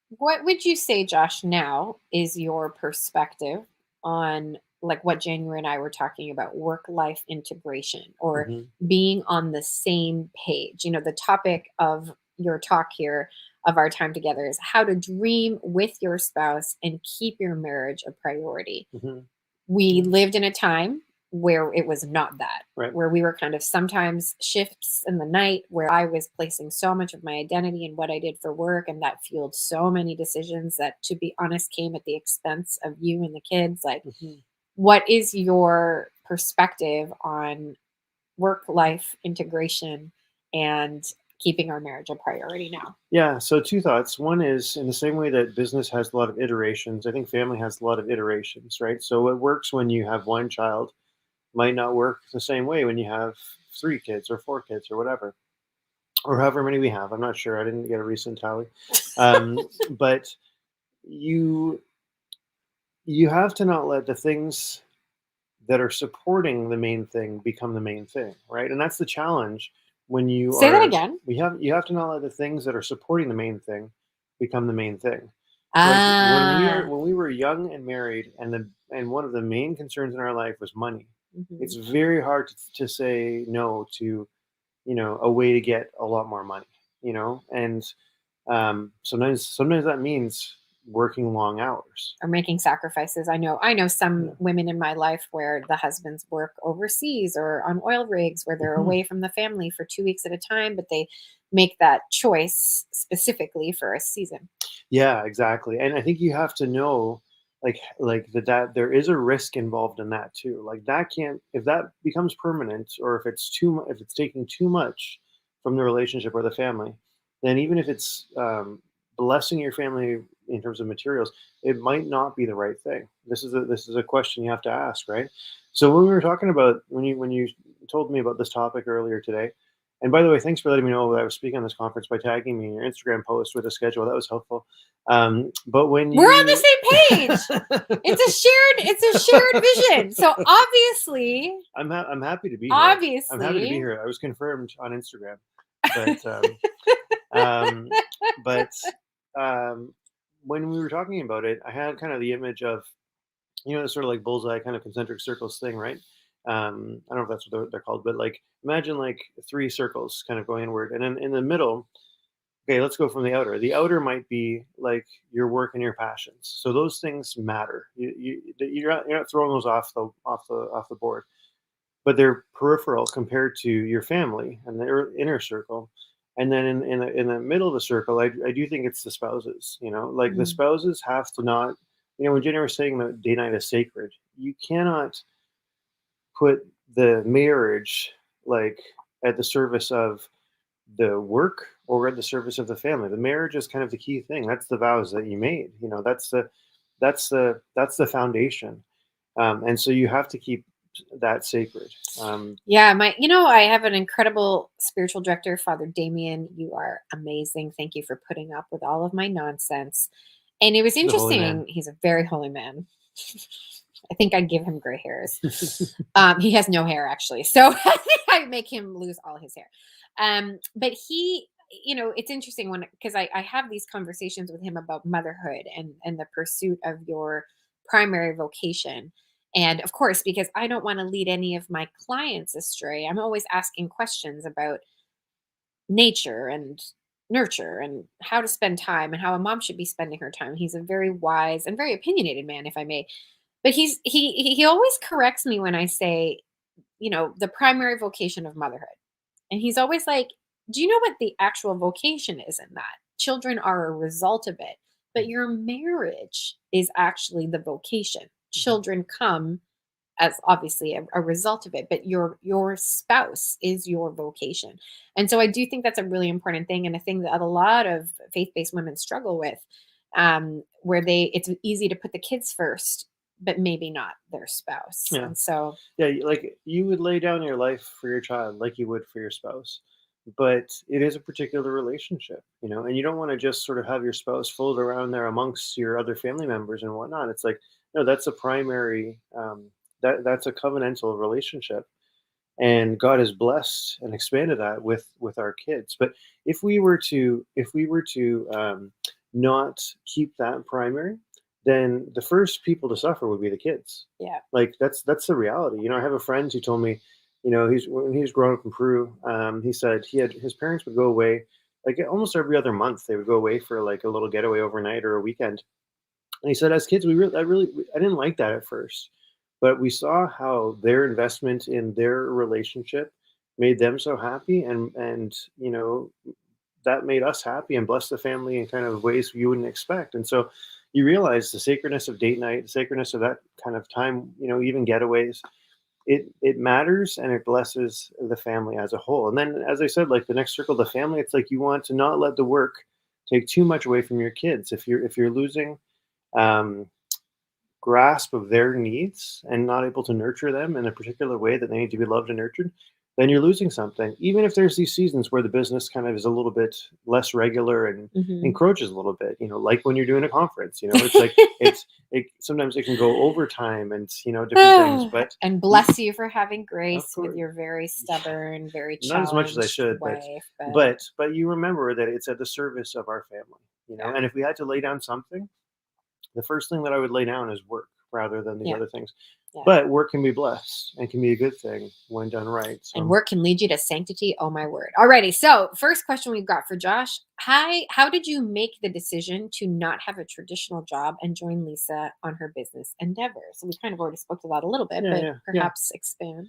what would you say, Josh, now is your perspective on like what January and I were talking about, work life integration or Hmm. being on the same page? You know, the topic of your talk here of our time together is how to dream with your spouse and keep your marriage a priority. Hmm. We lived in a time where it was not that, Right. where we were kind of sometimes shifts in the night where I was placing so much of my identity in what I did for work. And that fueled so many decisions that, to be honest, came at the expense of you and the kids. Like, Hmm. what is your perspective on work life integration and keeping our marriage a priority now? Yeah. So two thoughts. One is in the same way that business has a lot of iterations, I think family has a lot of iterations, right? So what works when you have one child might not work the same way when you have 3 kids or 4 kids or whatever, or however many we have. I'm not sure. I didn't get a recent tally. But you have to not let the things that are supporting the main thing become the main thing, right? And that's the challenge when you Say that are. again. You have to not let the things that are supporting the main thing become the main thing. So like Ah. when we were young and married, and one of the main concerns in our life was money. Mhm. It's very hard to say no to a way to get a lot more money, and sometimes that means working long hours. Or making sacrifices. I know some women in my life where the husbands work overseas or on oil rigs where they're Mhm. away from the family for 2 weeks at a time, but they make that choice specifically for a season. Yeah, exactly. And I think you have to know, like that there is a risk involved in that too. Like that can't if that becomes permanent, or if it's if it's taking too much from the relationship or the family, then even if it's blessing your family in terms of materials, it might not be the right thing. This is a question you have to ask, right? So when we were talking about when you told me about this topic earlier today, and by the way, thanks for letting me know that I was speaking on this conference by tagging me in your Instagram post with a schedule. That was helpful. But when We're on you the same page. It's a shared vision. So obviously, I'm happy to be here. I'm happy to be obviously, here. I was confirmed on Instagram, but um, but um, when we were talking about it, I had kind of the image of it's sort of like bullseye kind of concentric circles thing, right? I don't know if that's what they're called, but like imagine like three circles kind of going inward, and then in the middle. Okay, let's go from the outer. The outer might be like your work and your passions. So those things matter. You're not throwing those off the board, but they're peripheral compared to your family and the inner circle. And then in the middle of the circle, I do think it's the spouses. Like the mm, spouses have to not. When Jenny was saying that day night is sacred, you cannot put the marriage like at the service of the work or at the service of the family. The marriage is kind of the key thing. That's the vows that you made. That's the foundation. And so you have to keep that sacred. yeah, I have an incredible spiritual director, Father Damien. You are amazing. Thank you for putting up with all of my nonsense. And it was He's a holy man. interesting. He's a very holy man. I think I'd give him gray hairs. He has no hair actually, so I think I make him lose all his hair. But it's interesting because I have these conversations with him about motherhood and the pursuit of your primary vocation. And of course, because I don't want to lead any of my clients astray, I'm always asking questions about nature and nurture and how to spend time and how a mom should be spending her time. He's a very wise and very opinionated man, if I may. But he always corrects me when I say, the primary vocation of motherhood. And he's always like, do you know what the actual vocation is in that? Children are a result of it, but your marriage is actually the vocation. Children come as obviously a result of it, but your spouse is your vocation. And so I do think that's a really important thing, and a thing that a lot of faith-based women struggle with, where it's easy to put the kids first, but maybe not their spouse. Yeah. And so Yeah, like you would lay down your life for your child like you would for your spouse. But it is a particular relationship, and you don't want to just sort of have your spouse float around there amongst your other family members and whatnot. It's like, no, that's a primary, that's a covenantal relationship, and God has blessed and expanded that with our kids. But if we were to not keep that primary, then the first people to suffer would be the kids. yeah. Like that's the reality. I have a friend who told me, when he was growing up in Peru, he said his parents would go away like almost every other month. They would go away for like a little getaway overnight or a weekend. And he said, as kids, I didn't like that at first, but we saw how their investment in their relationship made them so happy, and that made us happy and blessed the family in kind of ways you wouldn't expect. And so you realize the sacredness of date night, the sacredness of that kind of time, even getaways. It matters, and it blesses the family as a whole. And then, as I said, like the next circle, the family, it's like you want to not let the work take too much away from your kids. If you're losing um, grasp of their needs and not able to nurture them in a particular way that they need to be loved and nurtured, then you're losing something. Even if there's these seasons where the business kind of is a little bit less regular and Mhm. encroaches a little bit, like when you're doing a conference, it's like sometimes it can go overtime and different things, but And bless you for having of grace with course, your very stubborn, very not as much as I challenged should, wife. but you remember that it's at the service of our family, Yeah. and if we had to lay down something, the first thing that I would lay down is work. rather than these Yeah. other things. Yeah. But work can be blessed and can be a good thing when done right. So, And work can lead you to sanctity. Oh my word. Alrighty. So first question we've got for Josh. Hi, how did you make the decision to not have a traditional job and join Lisa on her business endeavor? So we kind of already spoke to that a little bit, but yeah. perhaps expand.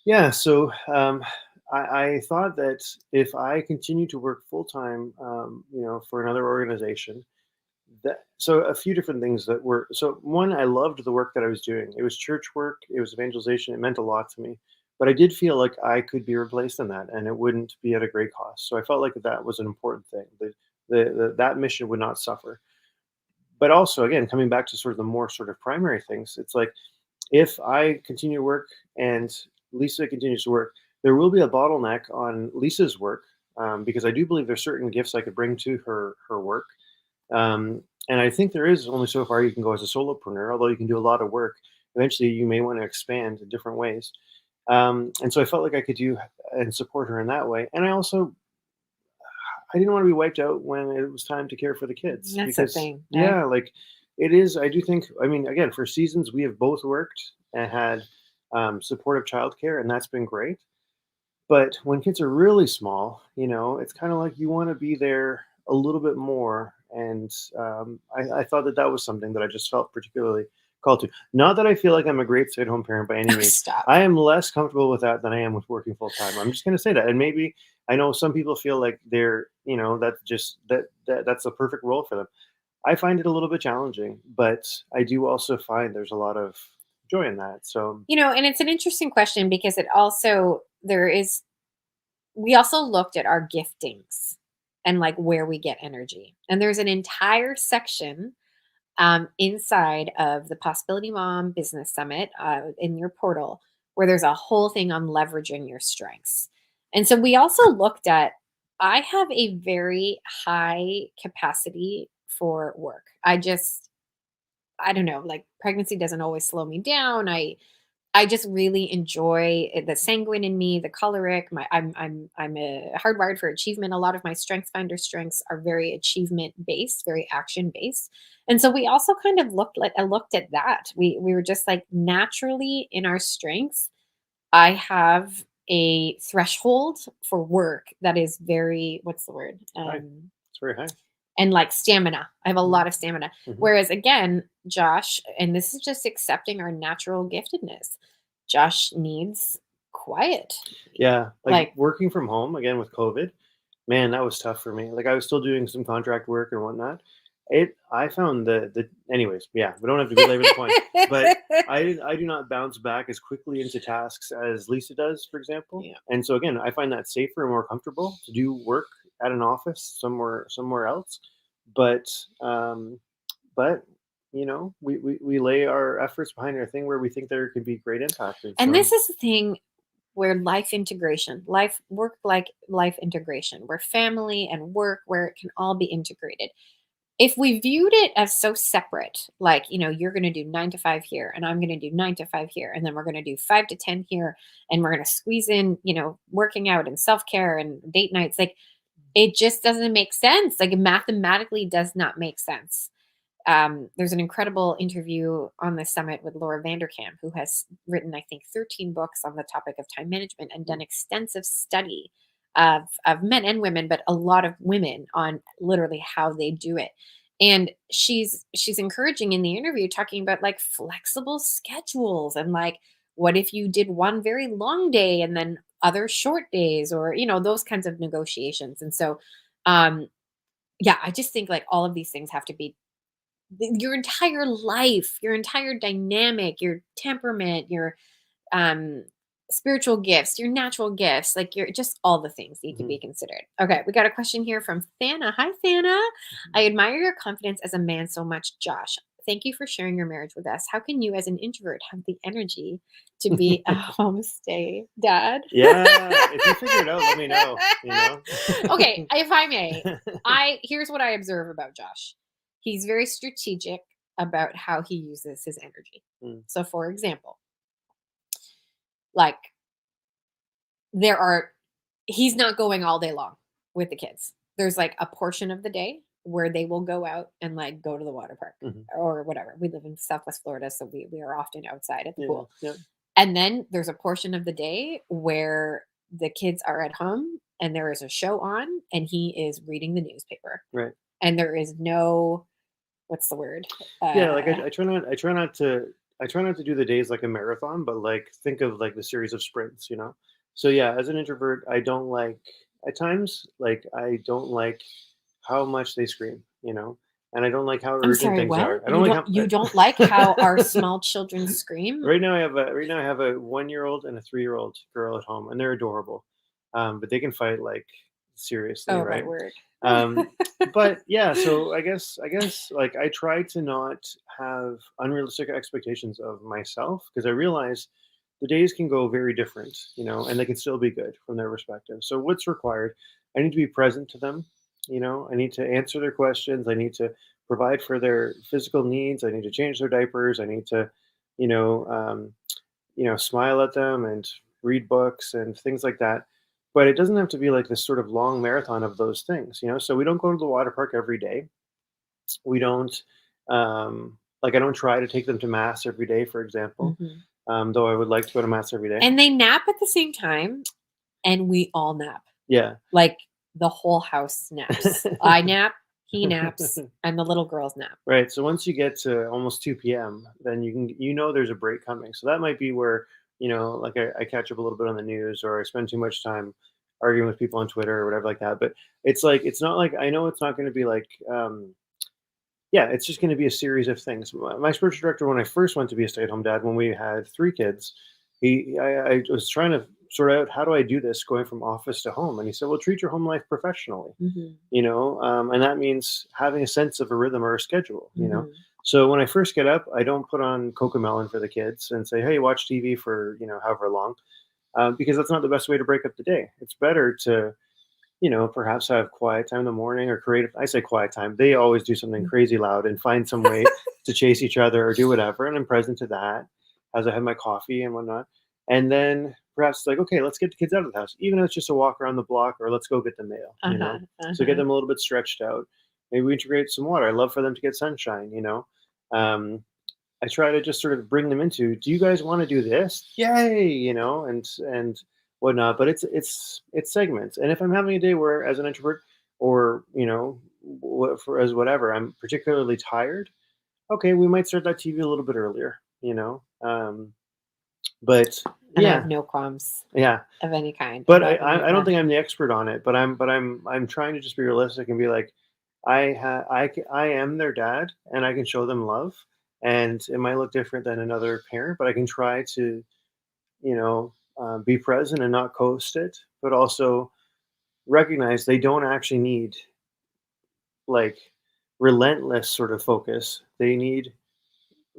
Yeah, so I thought that if I continue to work full time, for another organization, so a few different things that were, so one, I loved the work that I was doing. It was church work, it was evangelization, it meant a lot to me. But I did feel like I could be replaced in that, and it wouldn't be at a great cost. So I felt like that was an important thing. That mission would not suffer. But also, again, coming back to sort of the more sort of primary things, it's like if I continue to work and Lisa continues to work, there will be a bottleneck on Lisa's work, because I do believe there's certain gifts I could bring to her work. And I think there is only so far you can go as a solopreneur, although you can do a lot of work. Eventually, you may want to expand in different ways. And so I felt like I could do and support her in that way. And I didn't want to be wiped out when it was time to care for the kids. That's the thing. Yeah, like it is. I do think, I mean, again, for seasons, we have both worked and had supportive childcare, and that's been great. But when kids are really small, it's kind of like you want to be there a little bit more. And I thought that was something that I just felt particularly called to. Not that I feel like I'm a great stay-at-home parent by any means. Stop. I am less comfortable with that than I am with working full time. I'm just going to say that. And maybe I know some people feel like they're, that's a perfect role for them. I find it a little bit challenging, but I do also find there's a lot of joy in that. So, And it's an interesting question because we also looked at our giftings and like where we get energy. And there's an entire section inside of the Possibility Mom Business Summit in your portal where there's a whole thing on leveraging your strengths. And so we also looked at, I have a very high capacity for work. I don't know, like pregnancy doesn't always slow me down. I just really enjoy the sanguine in me, the choleric. I'm a hardwired for achievement. A lot of my strengths finder strengths are very achievement based, very action based. And so we also kind of looked at that. We were just like naturally in our strengths. I have a threshold for work that is very, what's the word? high. It's very high. And like stamina. I have a lot of stamina. Mhm. Whereas again, Josh, and this is just accepting our natural giftedness, Josh needs quiet. Yeah. Like- working from home again with COVID, man, that was tough for me. Like I was still doing some contract work and whatnot. I found anyways, yeah, we don't have to belabor the point, but I do not bounce back as quickly into tasks as Lisa does, for example. Yeah. And so again, I find that safer and more comfortable to do work at an office somewhere else. But we lay our efforts behind our thing where we think there could be great impact. And this is the thing where life integration, life integration, where family and work, where it can all be integrated. If we viewed it as so separate, like, you're going to do 9 to 5 here and I'm going to do 9 to 5 here. And then we're going to do 5 to 10 here. And we're going to squeeze in, working out and self-care and date nights. Like it just doesn't make sense. Like it mathematically does not make sense. There's an incredible interview on the summit with Laura Vanderkam, who has written, I think, 13 books on the topic of time management and done extensive study of men and women, but a lot of women on literally how they do it. And she's encouraging in the interview, talking about like flexible schedules and like, what if you did one very long day and then other short days, or, those kinds of negotiations. And so, yeah, I just think like all of these things have to be your entire life, your entire dynamic, your temperament, your spiritual gifts, your natural gifts, like you're just all the things need to be considered. Okay, we got a question here from Thana. Hi, Thana. I admire your confidence as a man so much, Josh. Thank you for sharing your marriage with us. How can you, as an introvert, have the energy to be a homestay dad? Yeah, if you figure it out, let me know. Okay, if I may, here's what I observe about Josh. He's very strategic about how he uses his energy. So, for example, like he's not going all day long with the kids. There's like a portion of the day where they will go out and like go to the water park Mhm. or whatever. We live in Southwest Florida, so we are often outside at the Yeah. pool. Yeah. And then there's a portion of the day where the kids are at home and there is a show on and he is reading the newspaper. Right. And there is no, what's the word? Yeah. Like I try not. I try not to do the days like a marathon, but like think of like the series of sprints. So yeah, as an introvert, I don't like at times like I don't like how much they scream. And I don't like how I'm urgent sorry, things what? are. I don't like how You don't like how our small children scream? Right now, I have a 1-year-old and a 3-year-old girl at home, and they're adorable. But they can fight like seriously, Oh, my right? word. Um, but yeah, so I guess like I try to not have unrealistic expectations of myself because I realize the days can go very different, and they can still be good from their perspective. So what's required? I need to be present to them. I need to answer their questions. I need to provide for their physical needs. I need to change their diapers. I need to, you know, um, smile at them and read books and things like that. But it doesn't have to be like this sort of long marathon of those things. So we don't go to the water park every day. We don't, like, I don't try to take them to mass every day, for example, Mhm. though I would like to go to mass every day. And they nap at the same time, and we all nap. Yeah. Like the whole house naps. I nap, he naps, and the little girls nap. Right. So once you get to almost 2 p.m., then there's a break coming. So that might be where, like I catch up a little bit on the news or I spend too much time arguing with people on Twitter or whatever like that. But it's not like, I know it's not going to be like, yeah, it's just going to be a series of things. My spiritual director, when I first went to be a stay-at-home dad, when we had 3 kids, I was trying to sort out how do I do this going from office to home, and he said, "Well, treat your home life professionally." Mhm. And that means having a sense of a rhythm or a schedule. Mhm. So when I first get up, I don't put on Cocomelon for the kids and say, "Hey, watch TV for however long," because that's not the best way to break up the day. It's better to perhaps have quiet time in the morning or creative. I say quiet time. They always do something crazy loud and find some way to chase each other or do whatever. And I'm present to that as I have my coffee and whatnot. And then perhaps like, okay, let's get the kids out of the house, even if it's just a walk around the block or let's go get the mail. So get them a little bit stretched out. Maybe we integrate some water. I love for them to get sunshine. Um, I try to just sort of bring them into, do you guys want to do this? Yay, and whatnot. But it's segments. And if I'm having a day where, as an introvert, or as whatever, I'm particularly tired. Okay, we might start that TV a little bit earlier. But And I yeah, have no qualms yeah. of any kind. But about any of I don't that. think I'm the expert on it. But I'm trying to just be realistic and be like, I am their dad, and I can show them love, and it might look different than another parent, but I can try to be present and not coast it, but also recognize they don't actually need like relentless sort of focus. They need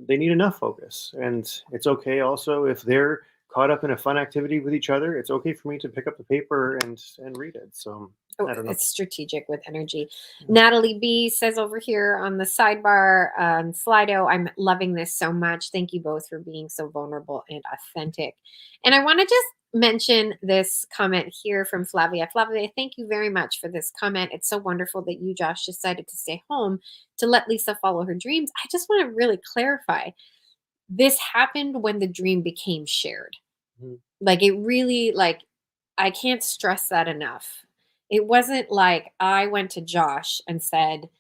enough focus, and it's okay also if they're caught up in a fun activity with each other. It's okay for me to pick up the paper and read it. So I don't know. It's strategic with energy. Natalie B says over here on the sidebar, Slido, I'm loving this so much. Thank you both for being so vulnerable and authentic. And I want to just mention this comment here from Flavia. Flavia, thank you very much for this comment. It's so wonderful that you, Josh, decided to stay home to let Lisa follow her dreams. I just want to really clarify. This happened when the dream became shared. Mhm. Like it really, like, I can't stress that enough. It wasn't like I went to Josh and said,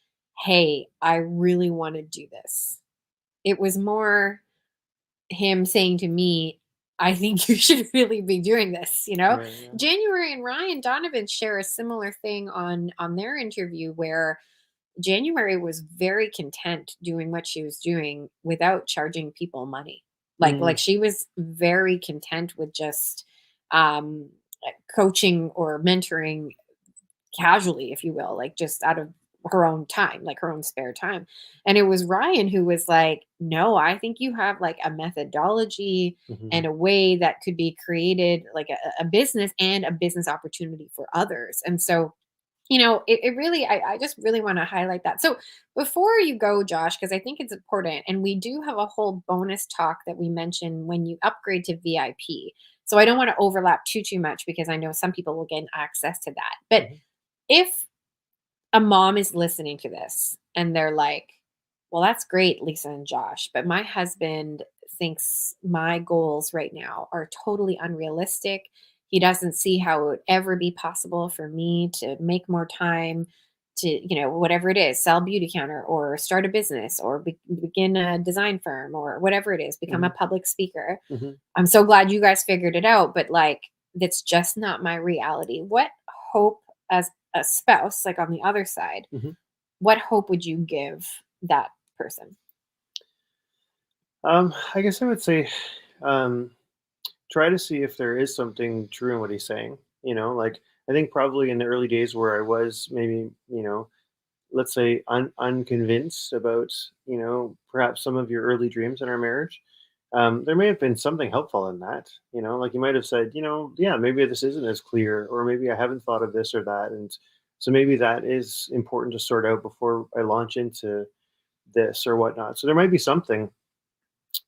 "Hey, I really want to do this." It was more him saying to me, "I think you should really be doing this." Right, yeah. January and Ryan Donovan share a similar thing on their interview where January was very content doing what she was doing without charging people money. Like she was very content with just um coaching or mentoring casually, if you will, like just out of her own time, like her own spare time. And it was Ryan who was like, "No, I think you have like a methodology Mhm. and a way that could be created, like a business and a business opportunity for others." And so it really, I just really want to highlight that. So before you go, Josh, because I think it's important, and we do have a whole bonus talk that we mentioned when you upgrade to VIP. So I don't want to overlap too much because I know some people will gain access to that. But Mhm. if a mom is listening to this and they're like, well, that's great, Lisa and Josh, but my husband thinks my goals right now are totally unrealistic. He doesn't see how it would ever be possible for me to make more time to, whatever it is, sell beauty counter or start a business or begin a design firm or whatever it is, become a Mhm. public speaker. Mhm. I'm so glad you guys figured it out, but like, that's just not my reality. What hope, as a spouse, like on the other side, Mhm. what hope would you give that person? I guess I would say, um, try to see if there is something true in what he's saying. Like, I think probably in the early days where I was maybe, let's say unconvinced about, perhaps some of your early dreams in our marriage. There may have been something helpful in that. Like you might have said, yeah, maybe this isn't as clear, or maybe I haven't thought of this or that, and so maybe that is important to sort out before I launch into this or whatnot. So there might be something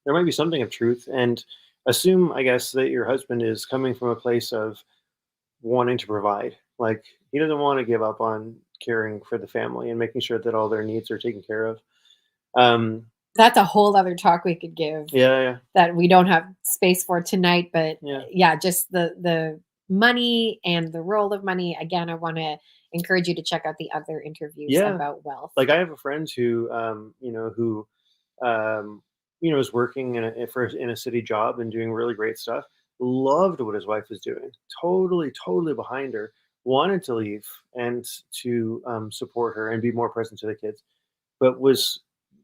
of truth, and assume, I guess, that your husband is coming from a place of wanting to provide. Like, he doesn't want to give up on caring for the family and making sure that all their needs are taken care of. um That's a whole other talk we could give yeah, yeah, that we don't have space for tonight, but yeah, yeah, just the money and the role of money. Again, I want to encourage you to check out the other interviews yeah. about wealth. Like, I have a friend who um is working in a city job and doing really great stuff. Loved what his wife was doing. Totally behind her. Wanted to leave and to support her and be more present to the kids, but was,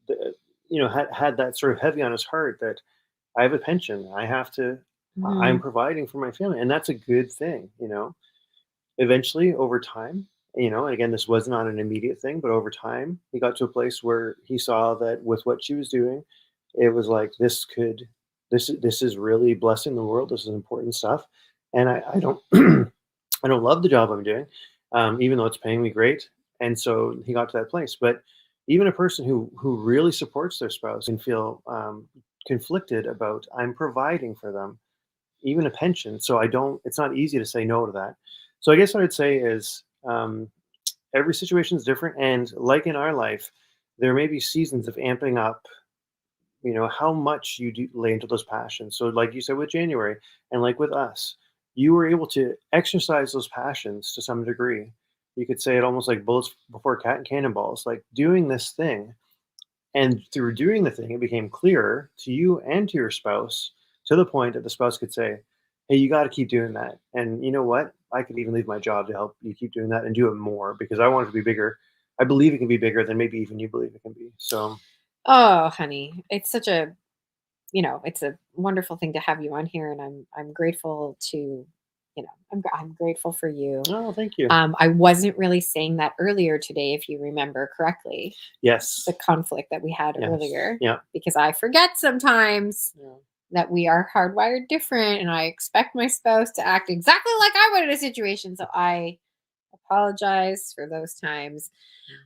had that sort of heavy on his heart that I have a pension. I have to. I'm Mhm. providing for my family, and that's a good thing. Eventually, over time, and again, this was not an immediate thing, but over time, he got to a place where he saw that with what she was doing, it was like, this is really blessing the world. This is important stuff, and I don't I don't love the job I'm doing, even though it's paying me great. And so he got to that place. But even a person who really supports their spouse can feel conflicted about, I'm providing for them, even a pension. So I don't. It's not easy to say no to that. So I guess what I'd say is, every situation is different, and like in our life, there may be seasons of amping up, how much you do lay into those passions. So like you said with January, and like with us, you were able to exercise those passions to some degree. You could say it almost like bullets before cat and cannonballs, like doing this thing, and through doing the thing, it became clearer to you and to your spouse, to the point that the spouse could say, hey, you got to keep doing that, and you know what, I could even leave my job to help you keep doing that and do it more, because I want it to be bigger. I believe it can be bigger than maybe even you believe it can be. So Oh, honey, it's such a, it's a wonderful thing to have you on here, and I'm grateful to, I'm grateful for you. oh, thank you. I wasn't really saying that earlier today, if you remember correctly, Yes. the conflict that we had Yes. earlier, Yeah. because I forget sometimes Yeah. that we are hardwired different, and I expect my spouse to act exactly like I would in a situation. So I apologize for those times.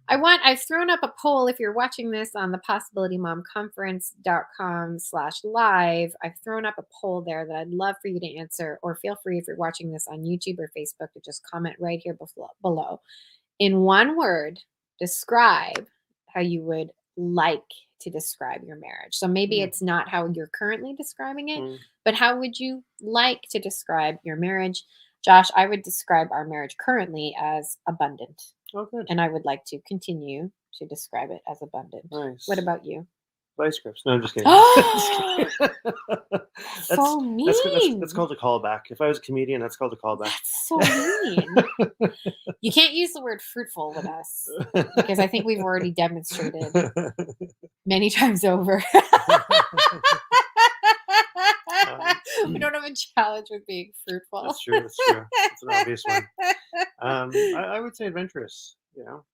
I've thrown up a poll. If you're watching this on the possibilitymomconference.com/live, I've thrown up a poll there that I'd love for you to answer, or feel free, if you're watching this on YouTube or Facebook, to just comment right here below. In one word, describe how you would like to describe your marriage. So maybe Mm, it's not how you're currently describing it, mm. but how would you like to describe your marriage? Josh, I would describe our marriage currently as abundant, Oh, good. and I would like to continue to describe it as abundant. What Nice. about you? Vice grips. No, I'm just kidding. Just Oh, kidding. that's so that's mean. called a callback. If I was a comedian, that's called a callback. That's so mean. You can't use the word fruitful with us, because I think we've already demonstrated many times over. We don't have a challenge with being fruitful. That's true. That's true. It's an obvious one. I would say adventurous.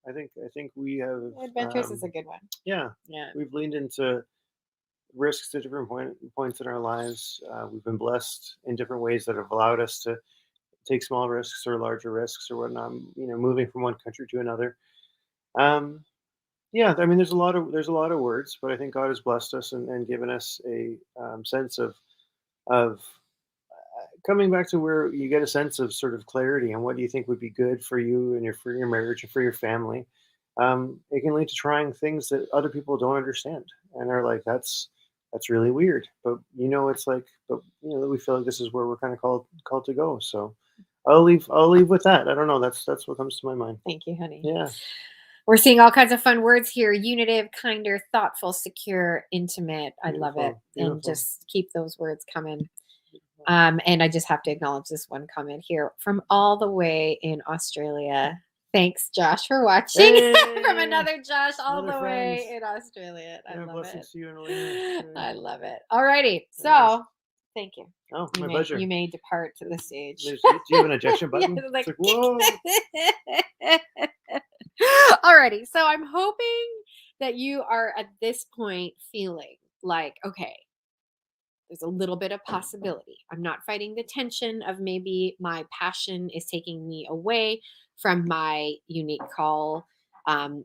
I think we have. Adventurous is a good one. Yeah, Yeah. we've leaned into risks at different points in our lives. We've been blessed in different ways that have allowed us to take small risks or larger risks or whatnot. Moving from one country to another. Um, yeah, I mean, there's a lot of words, but I think God has blessed us and given us a sense of coming back to where you get a sense of sort of clarity and what do you think would be good for you and for your marriage and for your family, it can lead to trying things that other people don't understand and are like, that's really weird. But it's like, but we feel like this is where we're kind of called to go. So I'll leave with that. I don't know. That's what comes to my mind. Thank you, honey. Yeah. We're seeing all kinds of fun words here: unitive, kinder, thoughtful, secure, intimate. I love it. Beautiful. And just keep those words coming. And I just have to acknowledge this one comment here from all the way in Australia. Thanks, Josh, for watching. From Hey! another Josh all Another the way friend. in Australia. I Yeah, love blessings it. to you and Elena. I love it. Alrighty. Yes. So thank you. Oh, You my may, pleasure. you may depart to the stage. Do you have an ejection button? Yeah, like, It's like, whoa. Alrighty. So I'm hoping that you are at this point feeling like, okay, there's a little bit of possibility. I'm not fighting the tension of maybe my passion is taking me away from my unique call.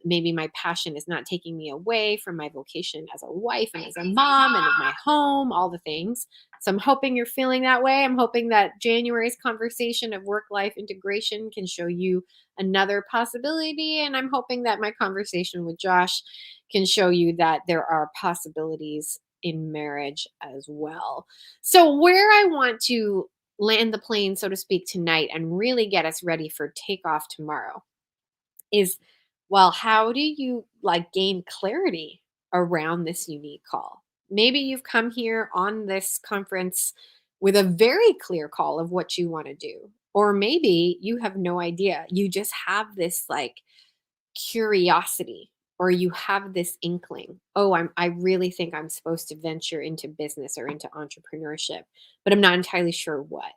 Maybe my passion is not taking me away from my vocation as a wife and as a mom and of my home, all the things. So I'm hoping you're feeling that way. I'm hoping that January's conversation of work-life integration can show you another possibility. And I'm hoping that my conversation with Josh can show you that there are possibilities in marriage as well. So, where I want to land the plane, so to speak, tonight and really get us ready for takeoff tomorrow is, well, how do you like gain clarity around this unique call? Maybe you've come here on this conference with a very clear call of what you want to do. Or maybe you have no idea. You just have this like curiosity, or you have this inkling, oh, I really think I'm supposed to venture into business or into entrepreneurship, but I'm not entirely sure what.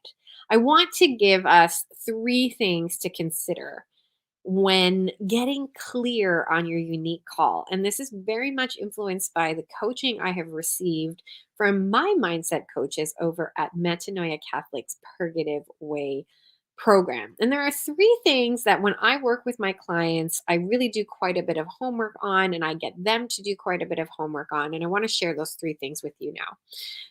I want to give us 3 things to consider when getting clear on your unique call. And this is very much influenced by the coaching I have received from my mindset coaches over at Metanoia Catholic's Purgative Way program. And there are 3 things that when I work with my clients, I really do quite a bit of homework on, and I get them to do quite a bit of homework on. And I want to share those 3 things with you now.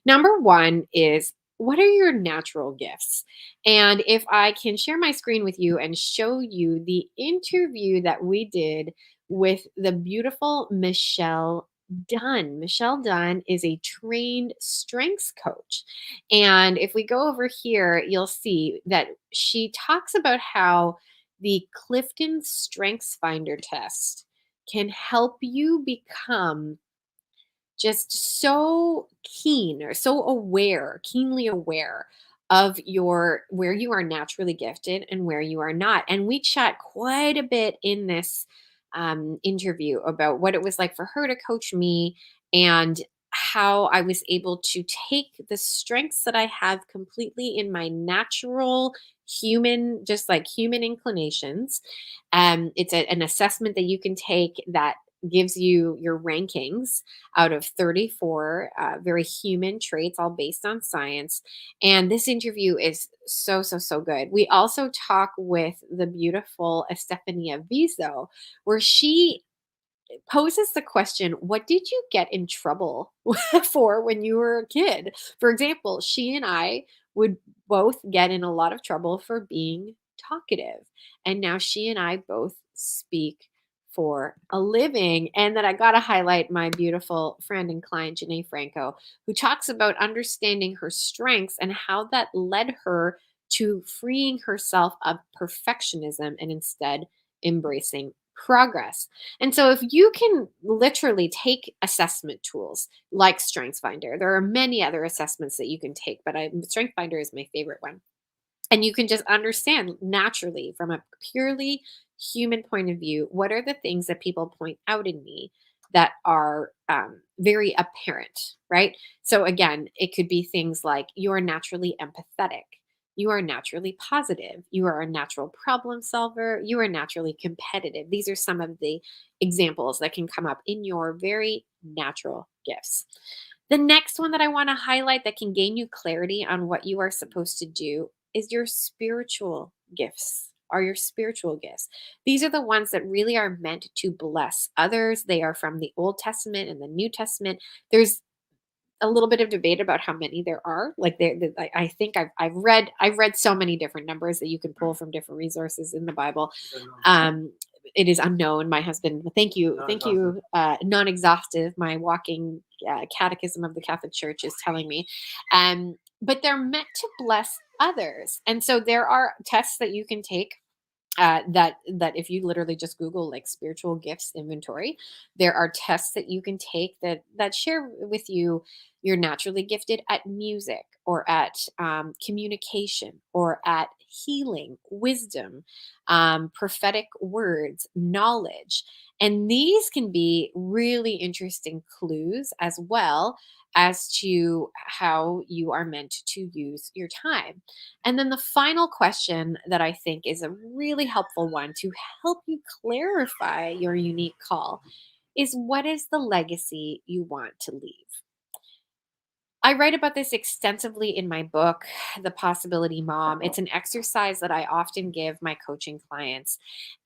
Number 1 is, what are your natural gifts? And if I can share my screen with you and show you the interview that we did with the beautiful Michelle Dunn. Michelle Dunn is a trained strengths coach. And if we go over here, you'll see that she talks about how the Clifton Strengths Finder test can help you become just so keen or so aware, keenly aware of where you are naturally gifted and where you are not. And we chat quite a bit in this interview about what it was like for her to coach me and how I was able to take the strengths that I have completely in my natural human, just like human inclinations. It's an assessment that you can take that gives you your rankings out of 34 very human traits, all based on science. And this interview is so good. We also talk with the beautiful Estefania Vizo, where she poses the question, what did you get in trouble for when you were a kid? For example, she and I would both get in a lot of trouble for being talkative. And now she and I both speak for a living. And that I got to highlight my beautiful friend and client, Janae Franco, who talks about understanding her strengths and how that led her to freeing herself of perfectionism and instead embracing progress. And so if you can literally take assessment tools like StrengthsFinder, there are many other assessments that you can take, but StrengthsFinder is my favorite one. And you can just understand naturally from a purely human point of view, what are the things that people point out in me that are very apparent, right? So again, it could be things like you're naturally empathetic. You are naturally positive. You are a natural problem solver. You are naturally competitive. These are some of the examples that can come up in your very natural gifts. The next one that I want to highlight that can gain you clarity on what you are supposed to do is your spiritual gifts. Are your spiritual gifts. These are the ones that really are meant to bless others. They are from the Old Testament and the New Testament. There's a little bit of debate about how many there are. Like I think I've read so many different numbers that you can pull from different resources in the Bible. Um, it is unknown. My husband, thank you, non-exhaustive. My walking catechism of the Catholic Church is telling me, but they're meant to bless others, and so there are tests that you can take that if you literally just Google like spiritual gifts inventory, there are tests that you can take that share with you you're naturally gifted at music or at communication or at healing, wisdom, prophetic words, knowledge. And these can be really interesting clues as well as to how you are meant to use your time. And then the final question that I think is a really helpful one to help you clarify your unique call is, what is the legacy you want to leave? I write about this extensively in my book, The Possibility Mom. It's an exercise that I often give my coaching clients.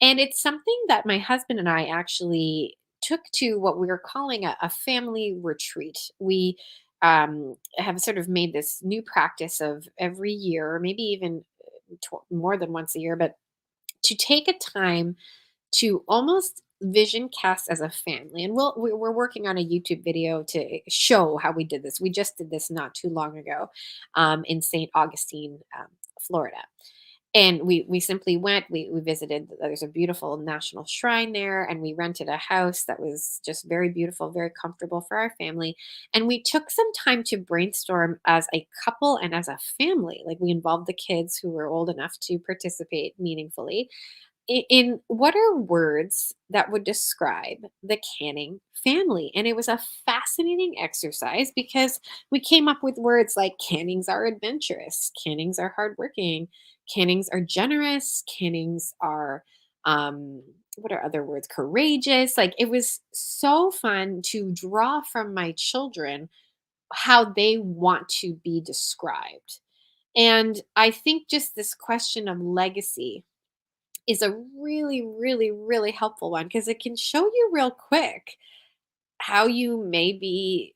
And it's something that my husband and I actually took to what we were calling a family retreat. We have sort of made this new practice of every year, or maybe even more than once a year, but to take a time to almost vision cast as a family. And we're working on a YouTube video to show how we did this. We just did this not too long ago in St. Augustine, Florida. And we simply went, we visited, there's a beautiful national shrine there, and we rented a house that was just very beautiful, very comfortable for our family. And we took some time to brainstorm as a couple and as a family. Like, we involved the kids who were old enough to participate meaningfully in what are words that would describe the Canning family. And it was a fascinating exercise because we came up with words like Cannings are adventurous, Cannings are hardworking, Cannings are generous, Cannings are what are other words? Courageous. Like, it was so fun to draw from my children how they want to be described. And I think just this question of legacy is a really, really, really helpful one because it can show you real quick how you maybe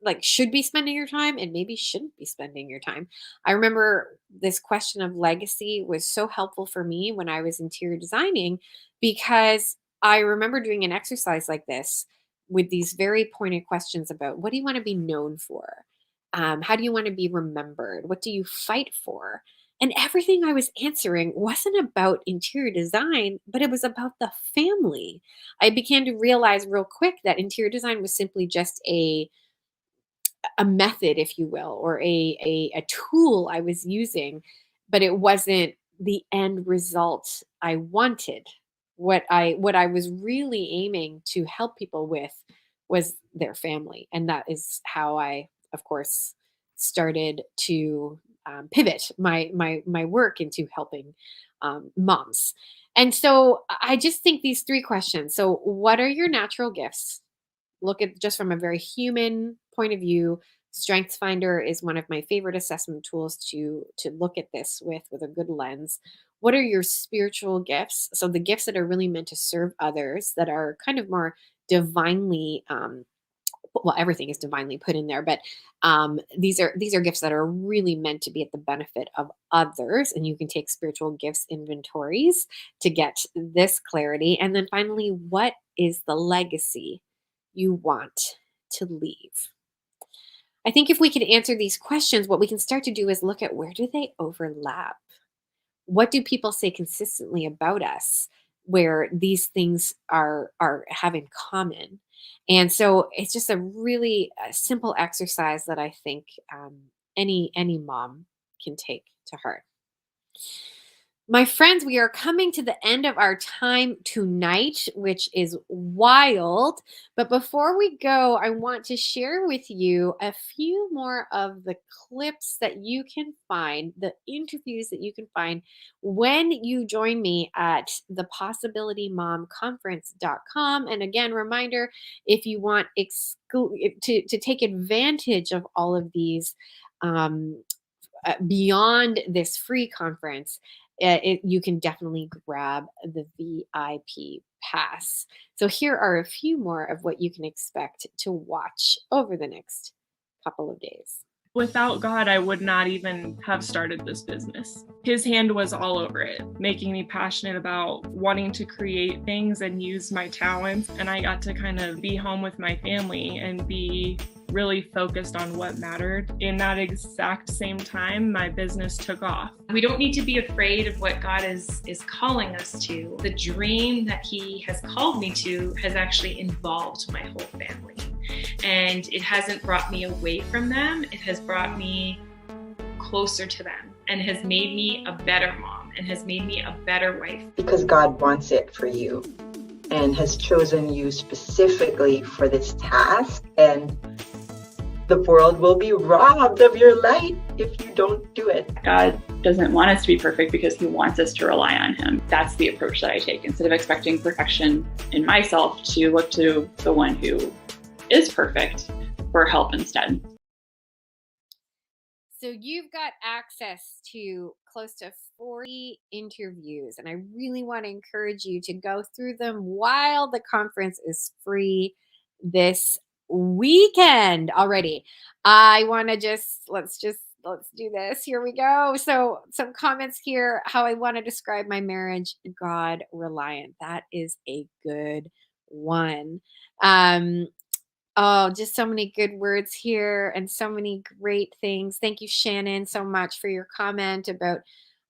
like should be spending your time and maybe shouldn't be spending your time. I remember this question of legacy was so helpful for me when I was interior designing because I remember doing an exercise like this with these very pointed questions about, what do you want to be known for? How do you want to be remembered? What do you fight for? And everything I was answering wasn't about interior design, but it was about the family. I began to realize real quick that interior design was simply just a method, if you will, or a tool I was using, but it wasn't the end result I wanted. What I was really aiming to help people with was their family, and that is how I, of course, started to pivot my work into helping moms. And so I just think these three questions. So, what are your natural gifts? Look at just from a very human point of view. Strengths Finder is one of my favorite assessment tools to look at this with a good lens. What are your spiritual gifts? So the gifts that are really meant to serve others, that are kind of more divinely well, everything is divinely put in there, but these are gifts that are really meant to be at the benefit of others. And you can take spiritual gifts inventories to get this clarity. And then finally, what is the legacy you want to leave? I think if we could answer these questions, what we can start to do is look at, where do they overlap? What do people say consistently about us where these things are have in common? And so it's just a really simple exercise that I think any mom can take to heart. My friends, we are coming to the end of our time tonight, which is wild. But before we go, I want to share with you a few more of the clips that you can find, the interviews that you can find when you join me at thepossibilitymomconference.com. And again, reminder, if you want to take advantage of all of these beyond this free conference, you can definitely grab the VIP pass. So here are a few more of what you can expect to watch over the next couple of days. Without God, I would not even have started this business. His hand was all over it, making me passionate about wanting to create things and use my talents. And I got to kind of be home with my family and be really focused on what mattered. In that exact same time, my business took off. We don't need to be afraid of what God is calling us to. The dream that He has called me to has actually involved my whole family. And it hasn't brought me away from them. It has brought me closer to them and has made me a better mom and has made me a better wife. Because God wants it for you and has chosen you specifically for this task, and the world will be robbed of your light if you don't do it. God doesn't want us to be perfect because He wants us to rely on Him. That's the approach that I take. Instead of expecting perfection in myself, to look to the one who is perfect for help instead. So you've got access to close to 40 interviews, and I really want to encourage you to go through them while the conference is free this weekend already. I want to let's do this. Here we go. So some comments here, how I want to describe my marriage: God reliant. That is a good one. Oh, just so many good words here and so many great things. Thank you, Shannon, so much for your comment about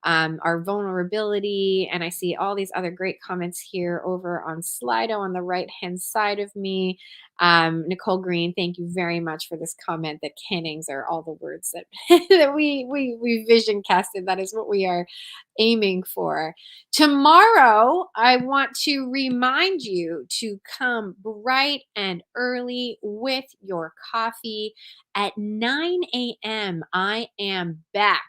our vulnerability. And I see all these other great comments here over on Slido on the right-hand side of me. Nicole Green, thank you very much for this comment that cannings are all the words that, that we vision casted. That is what we are aiming for. Tomorrow, I want to remind you to come bright and early with your coffee at 9 a.m. I am back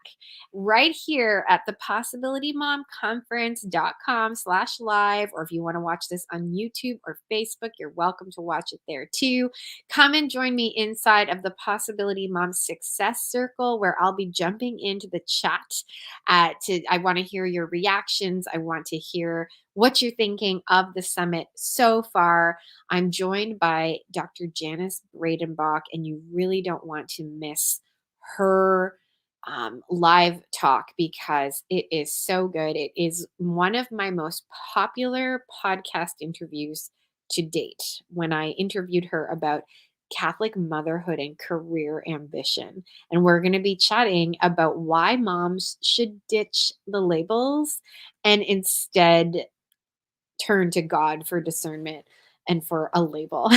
right here at the possibilitymomconference.com/live, or if you want to watch this on YouTube or Facebook, you're welcome to watch it there too. Come and join me inside of the Possibility Mom Success Circle, where I'll be jumping into the chat. I want to hear your reactions. I want to hear what you're thinking of the summit so far. I'm joined by Dr. Janice Bradenbach, and you really don't want to miss her live talk because it is so good. It is one of my most popular podcast interviews to date, when I interviewed her about Catholic motherhood and career ambition. And we're going to be chatting about why moms should ditch the labels and instead turn to God for discernment and for a label.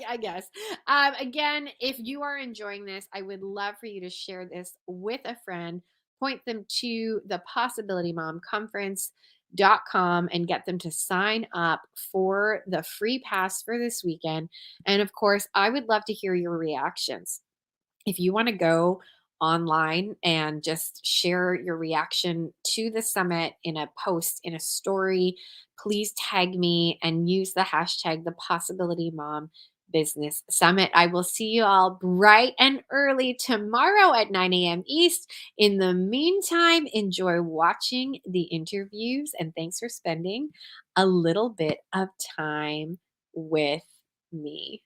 I guess. Again, if you are enjoying this, I would love for you to share this with a friend, point them to the Possibility Mom Conference.com and get them to sign up for the free pass for this weekend. And of course, I would love to hear your reactions. If you want to go online and just share your reaction to the summit in a post, in a story, please tag me and use the hashtag the Possibility Mom Business Summit. I will see you all bright and early tomorrow at 9 a.m. East. In the meantime, enjoy watching the interviews, and thanks for spending a little bit of time with me.